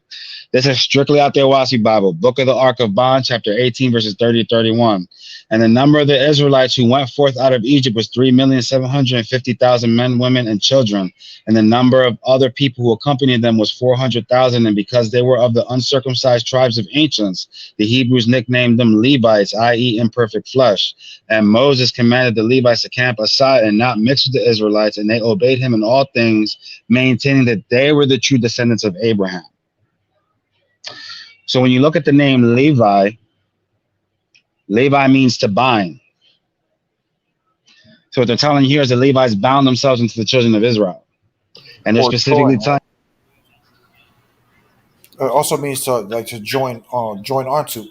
This is strictly out there, Waspi Bible, Book of the Ark of Bond, chapter 18, verses 30 to 31. And the number of the Israelites who went forth out of Egypt was 3,750,000 men, women, and children. And the number of other people who accompanied them was 400,000. And because they were of the uncircumcised tribes of ancients, the Hebrews nicknamed them Levites, i.e., imperfect flesh. And Moses commanded the Levites to camp aside and not mix with the Israelites, and they obeyed him in all things, maintaining that they were the true descendants of Abraham. So when you look at the name Levi, Levi means to bind. So what they're telling you here is the Levites bound themselves into the children of Israel. And they're specifically telling. It also means to join onto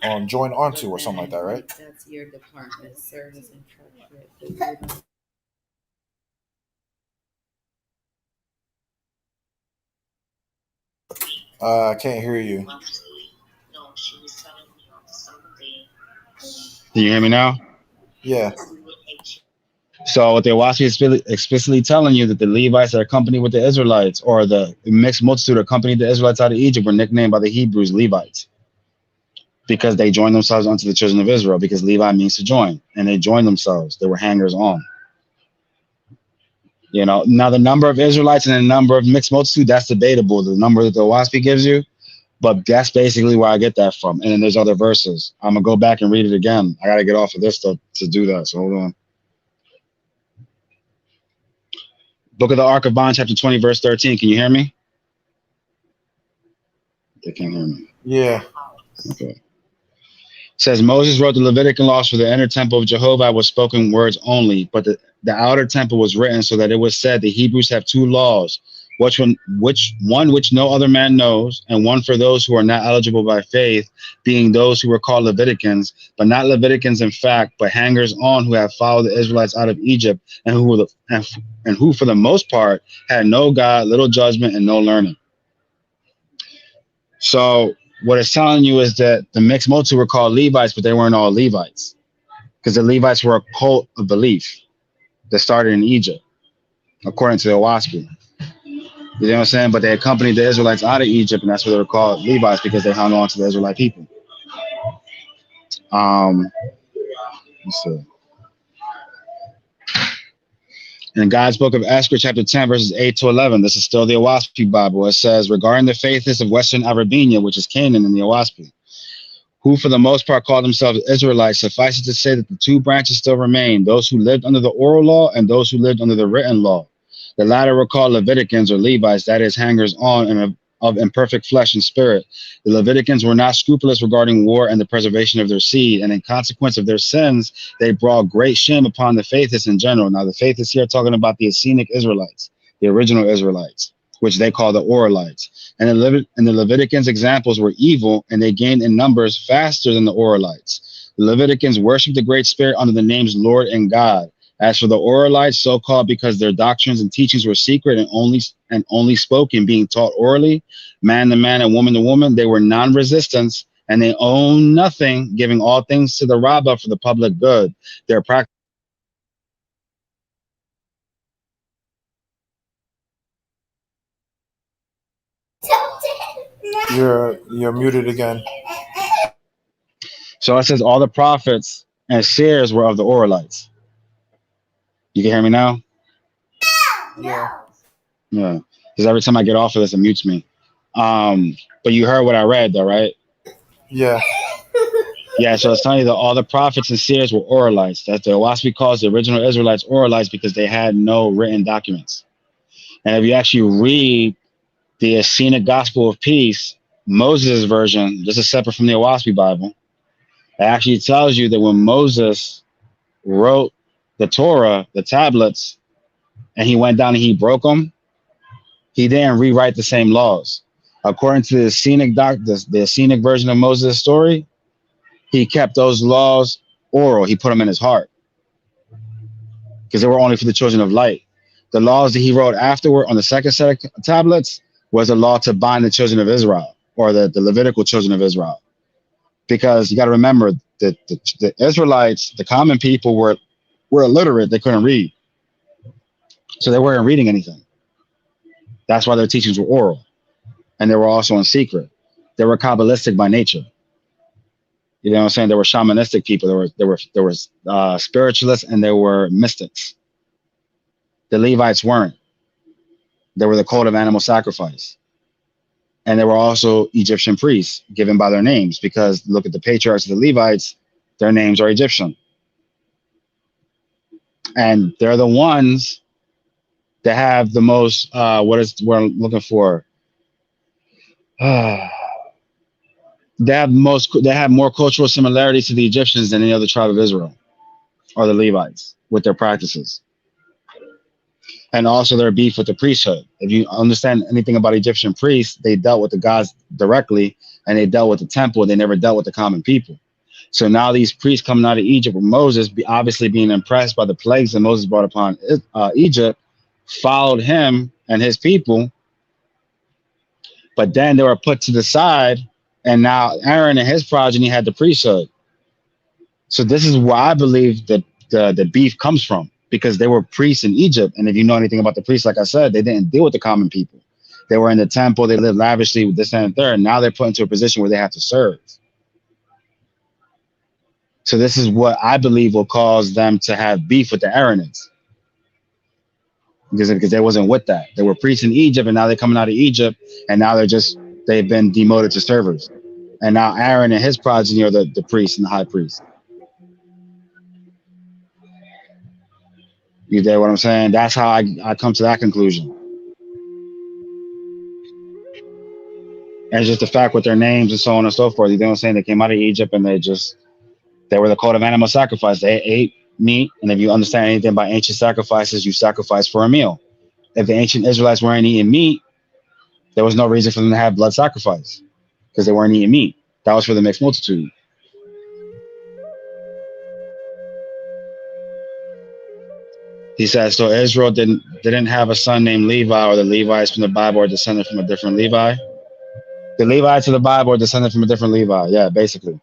or something like that, right? That's your department, service and trust. I can't hear you. Can you hear me now? Yeah. So what they're watching is explicitly telling you that the Levites that accompanied with the Israelites, or the mixed multitude accompanied the Israelites out of Egypt, were nicknamed by the Hebrews Levites because they joined themselves unto the children of Israel, because Levi means to join, and they joined themselves. They were hangers on. You know, now the number of Israelites and the number of mixed multitude, that's debatable. The number that the Waspi gives you, but that's basically where I get that from. And then there's other verses. I'm gonna go back and read it again. I gotta get off of this to do that. So hold on. Book of the Ark of Bond, chapter 20, verse 13. Can you hear me? They can't hear me. Yeah. Okay. It says Moses wrote the Levitical laws for the inner temple of Jehovah with spoken words only, but the outer temple was written so that it was said the Hebrews have two laws, which no other man knows, and one for those who are not eligible by faith, being those who were called Leviticans, but not Leviticans in fact, but hangers on who have followed the Israelites out of Egypt, and who for the most part had no God, little judgment, and no learning. So what it's telling you is that the mixed multitude were called Levites, but they weren't all Levites, because the Levites were a cult of belief that started in Egypt, according to the Waspi. You know what I'm saying? But they accompanied the Israelites out of Egypt, and that's what they were called Levites, because they hung on to the Israelite people. Let's see. In God's book of Esther, chapter 10, verses 8 to 11, this is still the Waspi Bible. It says, regarding the faithless of Western Arabia, which is Canaan in the Waspi, who for the most part called themselves Israelites, suffice it to say that the two branches still remain, those who lived under the oral law and those who lived under the written law. The latter were called Leviticans or Levites, that is, hangers on and of imperfect flesh and spirit. The Leviticans were not scrupulous regarding war and the preservation of their seed, and in consequence of their sins, they brought great shame upon the faithless in general. Now, the faithless here are talking about the Essenic Israelites, the original Israelites, which they call the Oralites. And the Leviticans' examples were evil, and they gained in numbers faster than the Oralites. The Leviticans worshipped the Great Spirit under the names Lord and God. As for the Oralites, so called because their doctrines and teachings were secret and only spoken, being taught orally, man to man and woman to woman, they were non-resistance, and they own nothing, giving all things to the Rabbah for the public good. Their practice. You're muted again. So it says all the prophets and seers were of the Oralites. You can hear me now? Yeah. Yeah. Because every time I get off of this, it mutes me. But you heard what I read, though, right? Yeah. Yeah, so it's telling you that all the prophets and seers were Oralites. That's the Waspi calls the original Israelites Oralites because they had no written documents. And if you actually read the Essenic Gospel of Peace, Moses' version, this is separate from the Waspi Bible, it actually tells you that when Moses wrote the Torah, the tablets, and he went down and he broke them, he didn't rewrite the same laws. According to the Essenic version of Moses' story, he kept those laws oral. He put them in his heart because they were only for the children of light. The laws that he wrote afterward on the second set of tablets was a law to bind the children of Israel, or the Levitical children of Israel. Because you got to remember that the Israelites, the common people, were illiterate. They couldn't read. So they weren't reading anything. That's why their teachings were oral. And they were also in secret. They were Kabbalistic by nature. You know what I'm saying? There were shamanistic people. There were spiritualists, and there were mystics. The Levites weren't. They were the cult of animal sacrifice. And they were also Egyptian priests given by their names, because look at the patriarchs of the Levites, their names are Egyptian. And they're the ones that have the most, what I'm looking for? They have more cultural similarities to the Egyptians than any other tribe of Israel, or the Levites, with their practices. And also their beef with the priesthood. If you understand anything about Egyptian priests, they dealt with the gods directly, and they dealt with the temple. They never dealt with the common people. So now these priests coming out of Egypt with Moses, obviously being impressed by the plagues that Moses brought upon Egypt, followed him and his people. But then they were put to the side, and now Aaron and his progeny had the priesthood. So this is where I believe that the beef comes from, because they were priests in Egypt. And if you know anything about the priests, like I said, they didn't deal with the common people. They were in the temple. They lived lavishly with this and third. Now they're put into a position where they have to serve. So this is what I believe will cause them to have beef with the Aaronites. Because they wasn't with that. They were priests in Egypt, and now they're coming out of Egypt, and now they've been demoted to servers. And now Aaron and his progeny are the priests and the high priest. You get what I'm saying? That's how I come to that conclusion. And it's just the fact with their names and so on and so forth. You know what I'm saying? They came out of Egypt, and they were the cult of animal sacrifice. They ate meat. And if you understand anything about ancient sacrifices, you sacrifice for a meal. If the ancient Israelites weren't eating meat, there was no reason for them to have blood sacrifice, because they weren't eating meat. That was for the mixed multitude. He says, so Israel didn't have a son named Levi, or the Levites from the Bible are descended from a different Levi. The Levites of the Bible are descended from a different Levi. Yeah, basically.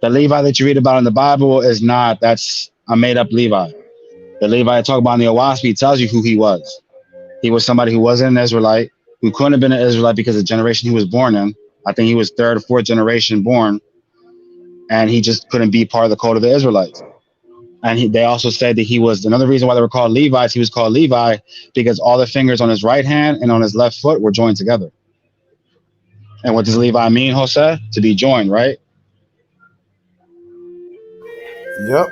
The Levi that you read about in the Bible that's a made up Levi. The Levi I talk about in the Waspi tells you who he was. He was somebody who wasn't an Israelite, who couldn't have been an Israelite because of the generation he was born in. I think he was third or fourth generation born, and he just couldn't be part of the cult of the Israelites. And they also said that he was another reason why they were called Levites. He was called Levi because all the fingers on his right hand and on his left foot were joined together. And what does Levi mean, Jose? To be joined, right? Yep.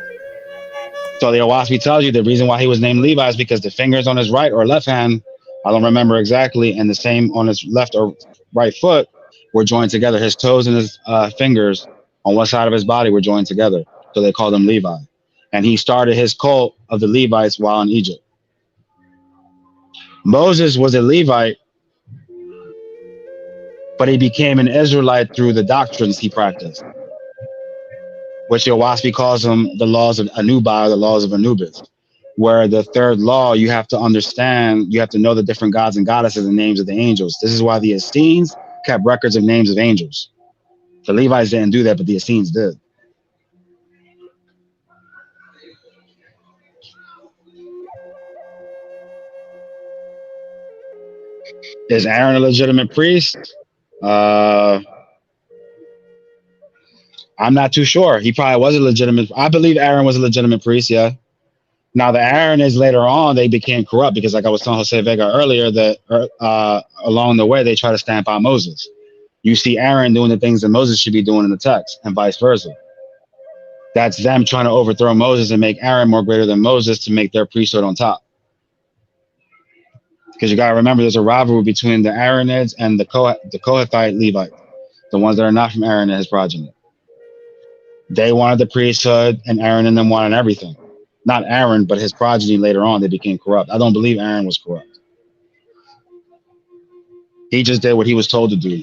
So the Waspi tells you the reason why he was named Levi is because the fingers on his right or left hand, I don't remember exactly, and the same on his left or right foot were joined together. His toes and his fingers on one side of his body were joined together. So they called him Levi. And he started his cult of the Levites while in Egypt. Moses was a Levite but he became an Israelite through the doctrines he practiced, which your Waspi calls them the laws of Anubai, the laws of Anubis. Where the third law, you have to understand, you have to know the different gods and goddesses and names of the angels. This is why the Essenes kept records of names of angels. The Levites didn't do that, but the Essenes did. Is Aaron a legitimate priest? I'm not too sure. He probably was a legitimate. I believe Aaron was a legitimate priest. Yeah. Now the Aaron is later on they became corrupt because, like I was telling Jose Vega earlier, that along the way they try to stamp out Moses. You see Aaron doing the things that Moses should be doing in the text, and vice versa. That's them trying to overthrow Moses and make Aaron more greater than Moses to make their priesthood on top. Because you got to remember, there's a rivalry between the Aaronids and the Kohathite Levites, the ones that are not from Aaron and his progeny. They wanted the priesthood, and Aaron and them wanted everything. Not Aaron, but his progeny later on, they became corrupt. I don't believe Aaron was corrupt. He just did what he was told to do.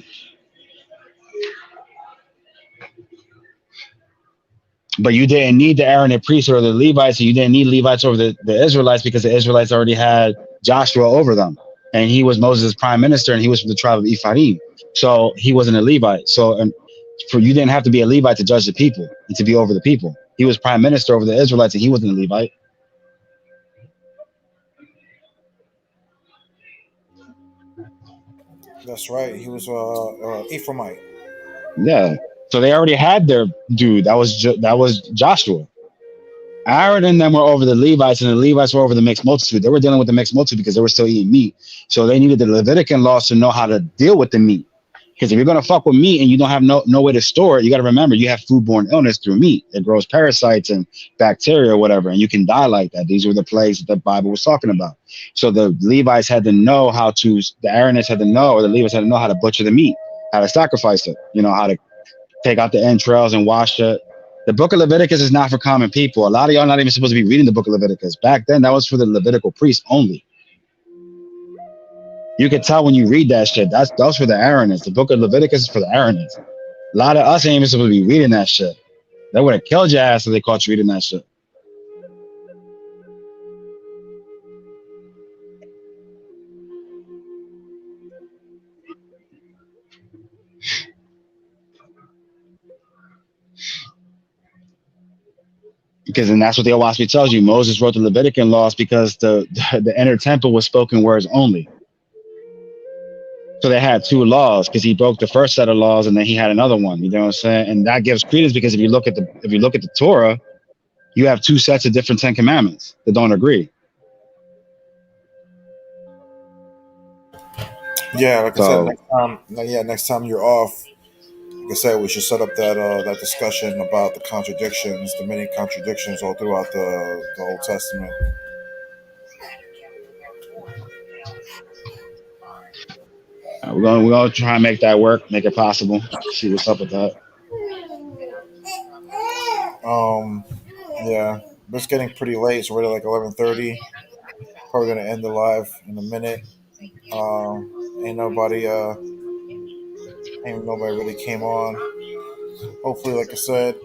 But you didn't need the Aaronic priesthood or the Levites, and you didn't need Levites over the Israelites because the Israelites already had Joshua over them. And he was Moses' prime minister, and he was from the tribe of Ephraim. So he wasn't a Levite. So you didn't have to be a Levite to judge the people and to be over the people. He was prime minister over the Israelites, and he wasn't a Levite. That's right. He was Ephraimite. Yeah. So they already had their dude. That was Joshua. Aaron and them were over the Levites, and the Levites were over the mixed multitude. They were dealing with the mixed multitude because they were still eating meat. So they needed the Levitican laws to know how to deal with the meat. Because if you're going to fuck with meat and you don't have no way to store it, you got to remember you have foodborne illness through meat. It grows parasites and bacteria or whatever, and you can die like that. These were the plagues that the Bible was talking about. So the Levites had to know the Aaronites had to know, or the Levites had to know how to butcher the meat, how to sacrifice it, how to take out the entrails and wash it. The book of Leviticus is not for common people. A lot of y'all not even supposed to be reading the book of Leviticus. Back then, that was for the Levitical priests only. You could tell when you read that shit. That's for the Aaronites. The book of Leviticus is for the Aaronites. A lot of us ain't even supposed to be reading that shit. They would have killed your ass if they caught you reading that shit. Because then that's what the Waspi tells you. Moses wrote the Levitican laws because the inner temple was spoken words only. So they had two laws because he broke the first set of laws and then he had another one. You know what I'm saying? And that gives credence because if you look at the Torah, you have two sets of different Ten Commandments that don't agree. Yeah, like I said, next time you're off, like I said, we should set up that discussion about the contradictions, the many contradictions all throughout the Old Testament. We're gonna try and make that work, make it possible. See what's up with that. Yeah, but it's getting pretty late. So we're at like 11:30. Probably gonna end the live in a minute. Ain't nobody really came on. Hopefully, like I said,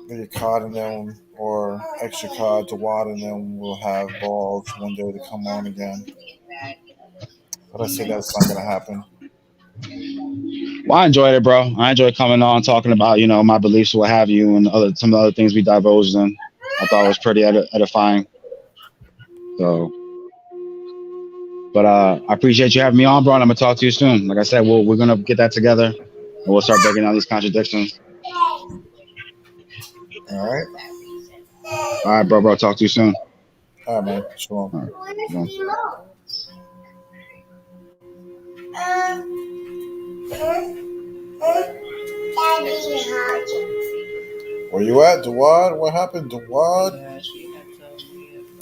maybe COD and them or extra COD to WAD and then we'll have balls one day to come on again. But I say that's not gonna happen. Well, I enjoyed it, bro. I enjoyed coming on, talking about, my beliefs, what have you, and some of the other things we divulged in. I thought it was pretty edifying. So, but I appreciate you having me on, bro, and I'm gonna talk to you soon. Like I said, we're gonna get that together, and we'll start breaking down these contradictions. All right. All right, bro. Talk to you soon. All right, man. Shalom. All right. Where you at, Dawad? What happened, Dawad?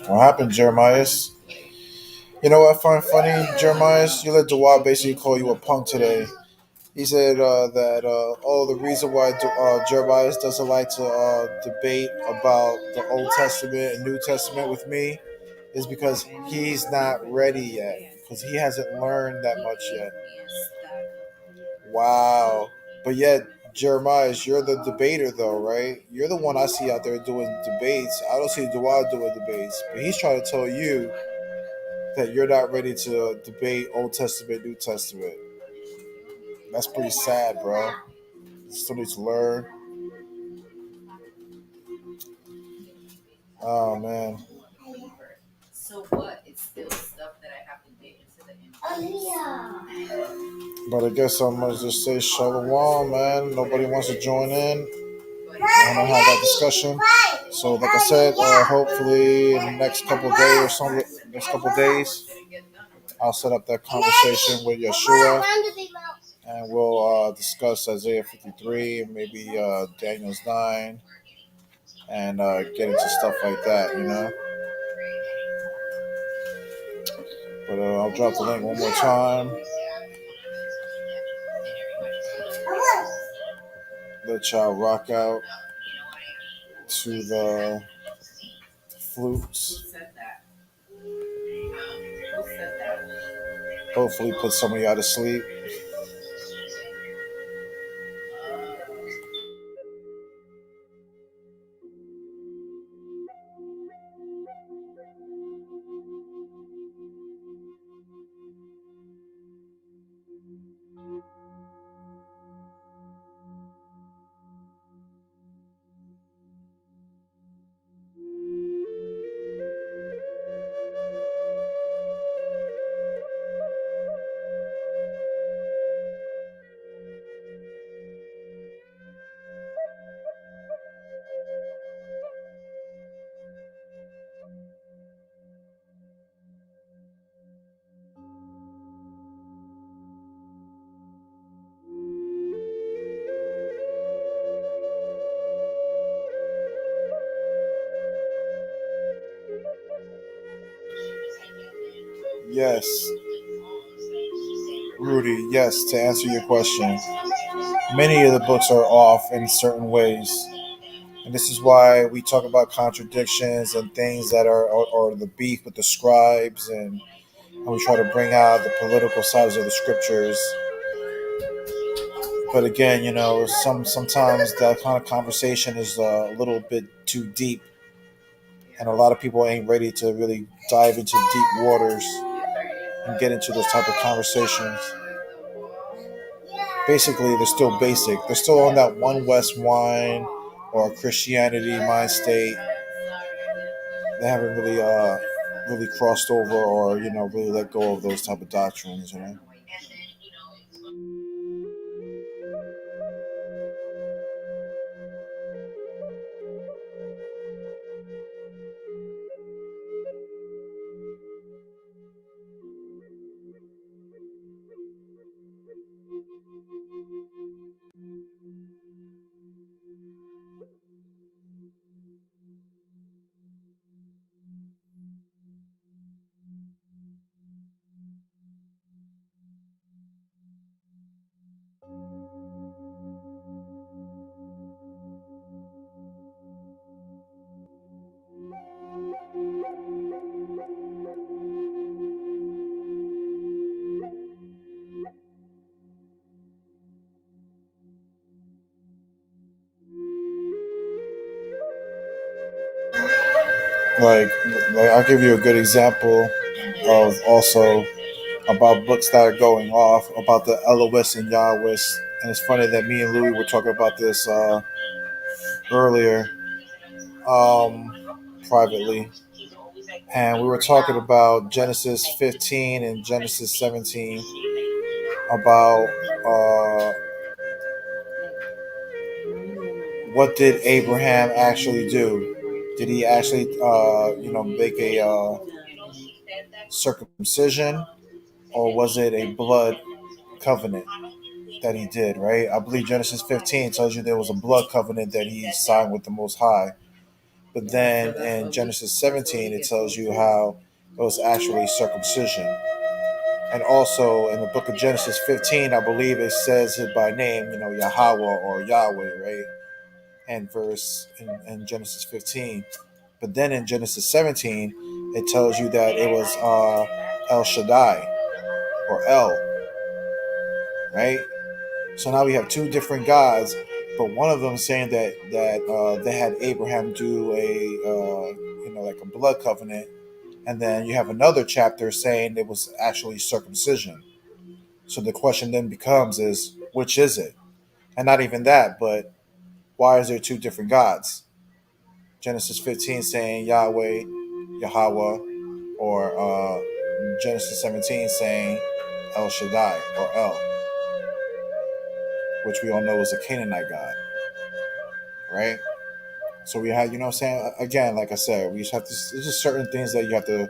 What happened, Jeremiah? You know what I find funny, Jeremiah? You let Dawad basically call you a punk today. He said that the reason why Jeremiah doesn't like to debate about the Old Testament and New Testament with me is because he's not ready yet, because he hasn't learned that much yet. Wow. But yet, Jeremiah, you're the debater, though, right? You're the one I see out there doing debates. I don't see Dewey doing debates, but he's trying to tell you that you're not ready to debate Old Testament, New Testament. That's pretty sad, bro. You still need to learn. Oh man. So what? It's still stuff that I have to get into the inbox. But I guess I'm gonna just say shalom, man. Nobody wants to join in. I want to have that discussion. So, like I said, hopefully in the next couple of days or something, next couple of days, I'll set up that conversation with Yeshua, and we'll discuss Isaiah 53 and maybe Daniel's 9, and get into stuff like that, you know. But I'll drop the link one more time. Let y'all rock out to the flutes. Hopefully put some of y'all to sleep. Yes, Rudy, yes, to answer your question, many of the books are off in certain ways. And this is why we talk about contradictions and things that are, or the beef with the scribes, and we try to bring out the political sides of the scriptures. But again, you know, sometimes that kind of conversation is a little bit too deep, and a lot of people ain't ready to really dive into deep waters and get into those type of conversations. Basically, they're still basic. They're still on that one West wine or Christianity mind state. They haven't really crossed over, or really let go of those type of doctrines. Like, I'll give you a good example of also about books that are going off about the Elohist and Yahwist. And it's funny that me and Louis were talking about this earlier, privately, and we were talking about Genesis 15 and Genesis 17 about what did Abraham actually do? Did he actually, make a circumcision, or was it a blood covenant that he did? Right? I believe Genesis 15 tells you there was a blood covenant that he signed with the Most High. But then in Genesis 17, it tells you how it was actually circumcision. And also in the book of Genesis 15, I believe it says it by name, Yahweh or Yahweh, right? And verse in Genesis 15. But then in Genesis 17, it tells you that it was El Shaddai or El, right? So now we have two different gods, but one of them saying that they had Abraham do a like a blood covenant, and then you have another chapter saying it was actually circumcision. So the question then becomes is which is it? And not even that, but why is there two different gods? Genesis 15 saying Yahweh, Yahweh, or Genesis 17 saying El Shaddai or El, which we all know is a Canaanite god, right? So we have, what I'm saying? Again, like I said, we just have to, there's just certain things that you have to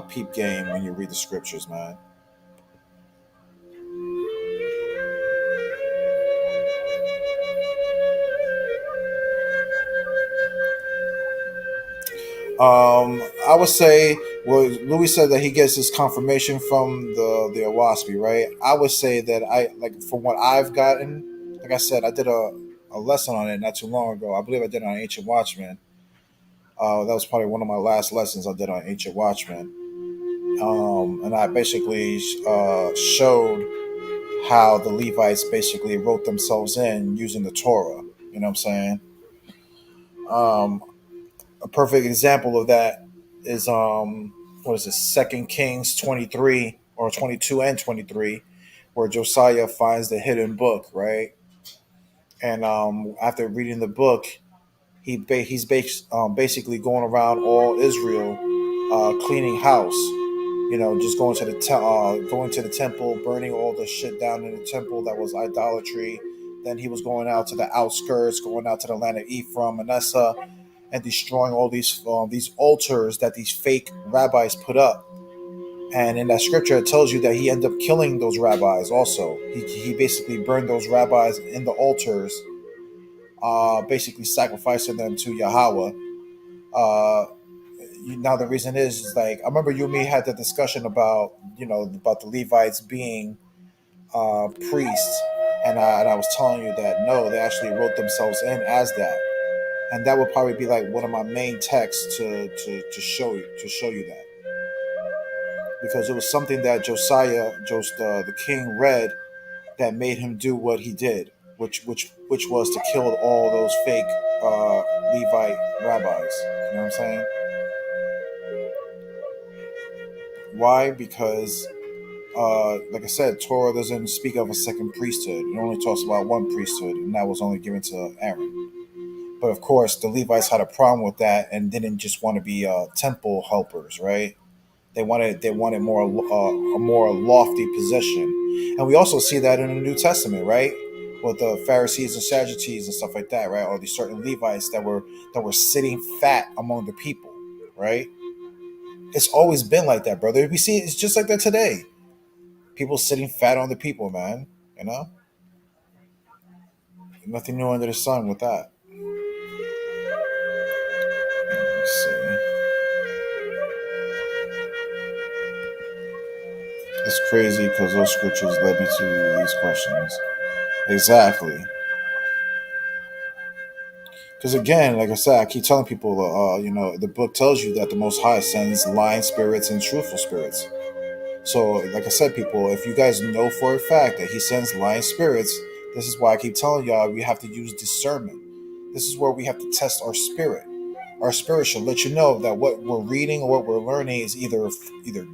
peep game when you read the scriptures, man. I would say, well, Louis said that he gets his confirmation from the Waspi, right? I would say that from what I've gotten, like I said, I did a lesson on it not too long ago. I believe I did it on Ancient Watchmen. That was probably one of my last lessons I did on Ancient Watchmen. And I basically showed how the Levites basically wrote themselves in using the Torah. You know what I'm saying? Um, a perfect example of that is what is it, Second Kings 23 or 22 and 23, where Josiah finds the hidden book, right? And after reading the book, he's basically going around all Israel, cleaning house. Just going to the temple, burning all the shit down in the temple that was idolatry. Then he was going out to the outskirts, going out to the land of Ephraim, Manasseh, and destroying all these altars that these fake rabbis put up. And in that scripture, it tells you that he ended up killing those rabbis. Also, he basically burned those rabbis in the altars, basically sacrificing them to Yahweh. Uh, Now the reason is like I remember you and me had the discussion about about the Levites being priests, and I was telling you that no, they actually wrote themselves in as that, and that would probably be like one of my main texts to show you that, because it was something that the king, read that made him do what he did, which was to kill all those fake Levite rabbis. You know what I'm saying? Why? Because like I said, Torah doesn't speak of a second priesthood. It only talks about one priesthood, and that was only given to Aaron. But of course, the Levites had a problem with that and didn't just want to be temple helpers, right? They wanted a more lofty position, and we also see that in the New Testament, right? With the Pharisees and Sadducees and stuff like that, right? Or these certain Levites that were sitting fat among the people, right? It's always been like that, brother. We see it's just like that today. People sitting fat on the people, man. You know, nothing new under the sun with that. Let's see. It's crazy because those scriptures led me to these questions. Exactly. Because again, like I said, I keep telling people, the book tells you that the Most High sends lying spirits and truthful spirits. So, like I said, people, if you guys know for a fact that He sends lying spirits, this is why I keep telling y'all we have to use discernment. This is where we have to test our spirit. Our spirit should let you know that what we're reading or what we're learning is either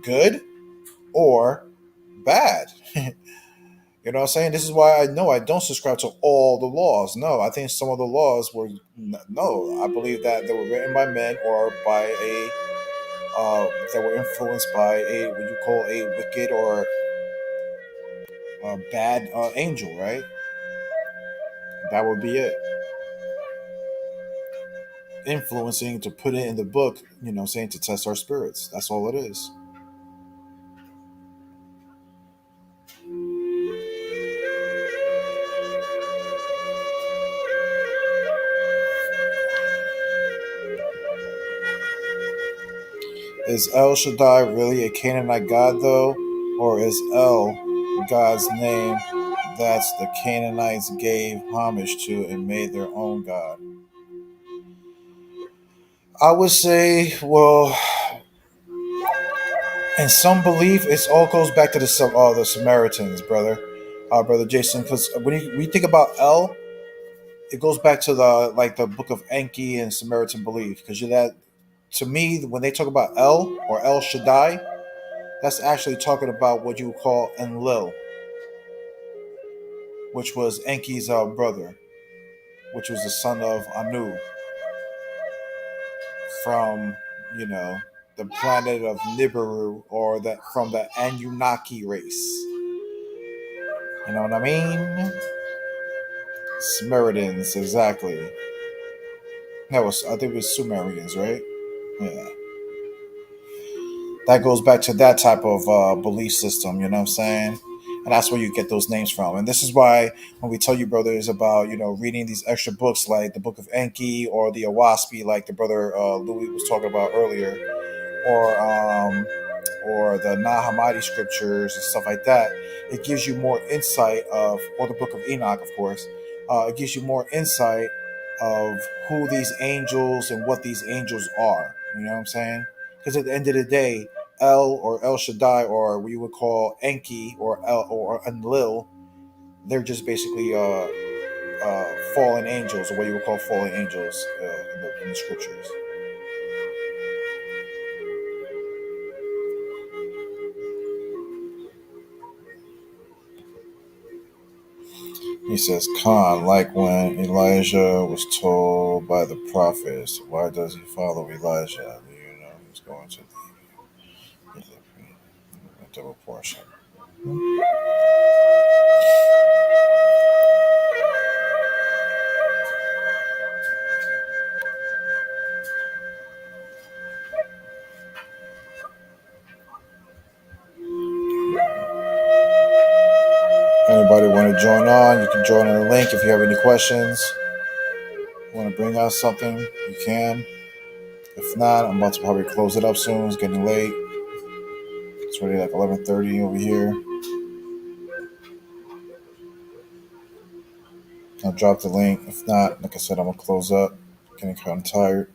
good or bad. You know what I'm saying? This is why I know I don't subscribe to all the laws. No, I think some of the laws were no. I believe that they were written by men or by they were influenced by what you call a wicked or a bad angel, right? That would be it. Influencing to put it in the book, saying to test our spirits. That's all it is. Is El Shaddai really a Canaanite god, though? Or is El God's name that the Canaanites gave homage to and made their own god? I would say, well, in some belief, it all goes back to the Samaritans, brother. brother Jason, because when you think about El, it goes back to the book of Enki and Samaritan belief. Because that, to me, when they talk about El or El Shaddai, that's actually talking about what you would call Enlil, which was Enki's brother, which was the son of Anu from the planet of Nibiru, or that from the Anunnaki race. You know what I mean? Samaritans, exactly. That was, I think it was Sumerians, right? Yeah. That goes back to that type of belief system, you know what I'm saying? And that's where you get those names from. And this is why when we tell you, brothers, about, reading these extra books like the Book of Enki or the Waspi, like the brother Louis was talking about earlier, or the Nag Hammadi scriptures and stuff like that, it gives you more insight of, or the Book of Enoch, of course. It gives you more insight of who these angels and what these angels are. You know what I'm saying? Because at the end of the day, El or El Shaddai, or what you would call Enki or El or Enlil, they're just basically fallen angels, or what you would call fallen angels in the scriptures. He says, Khan, like when Elijah was told by the prophets, why does he follow Elijah? Do you know he's going to the double portion? Anybody want to join on? You can join on the link if you have any questions. Want to bring out something, you can. If not, I'm about to probably close it up soon. It's getting late. It's already like 11:30 over here. I'll drop the link. If not, like I said, I'm going to close up. Getting kind of tired.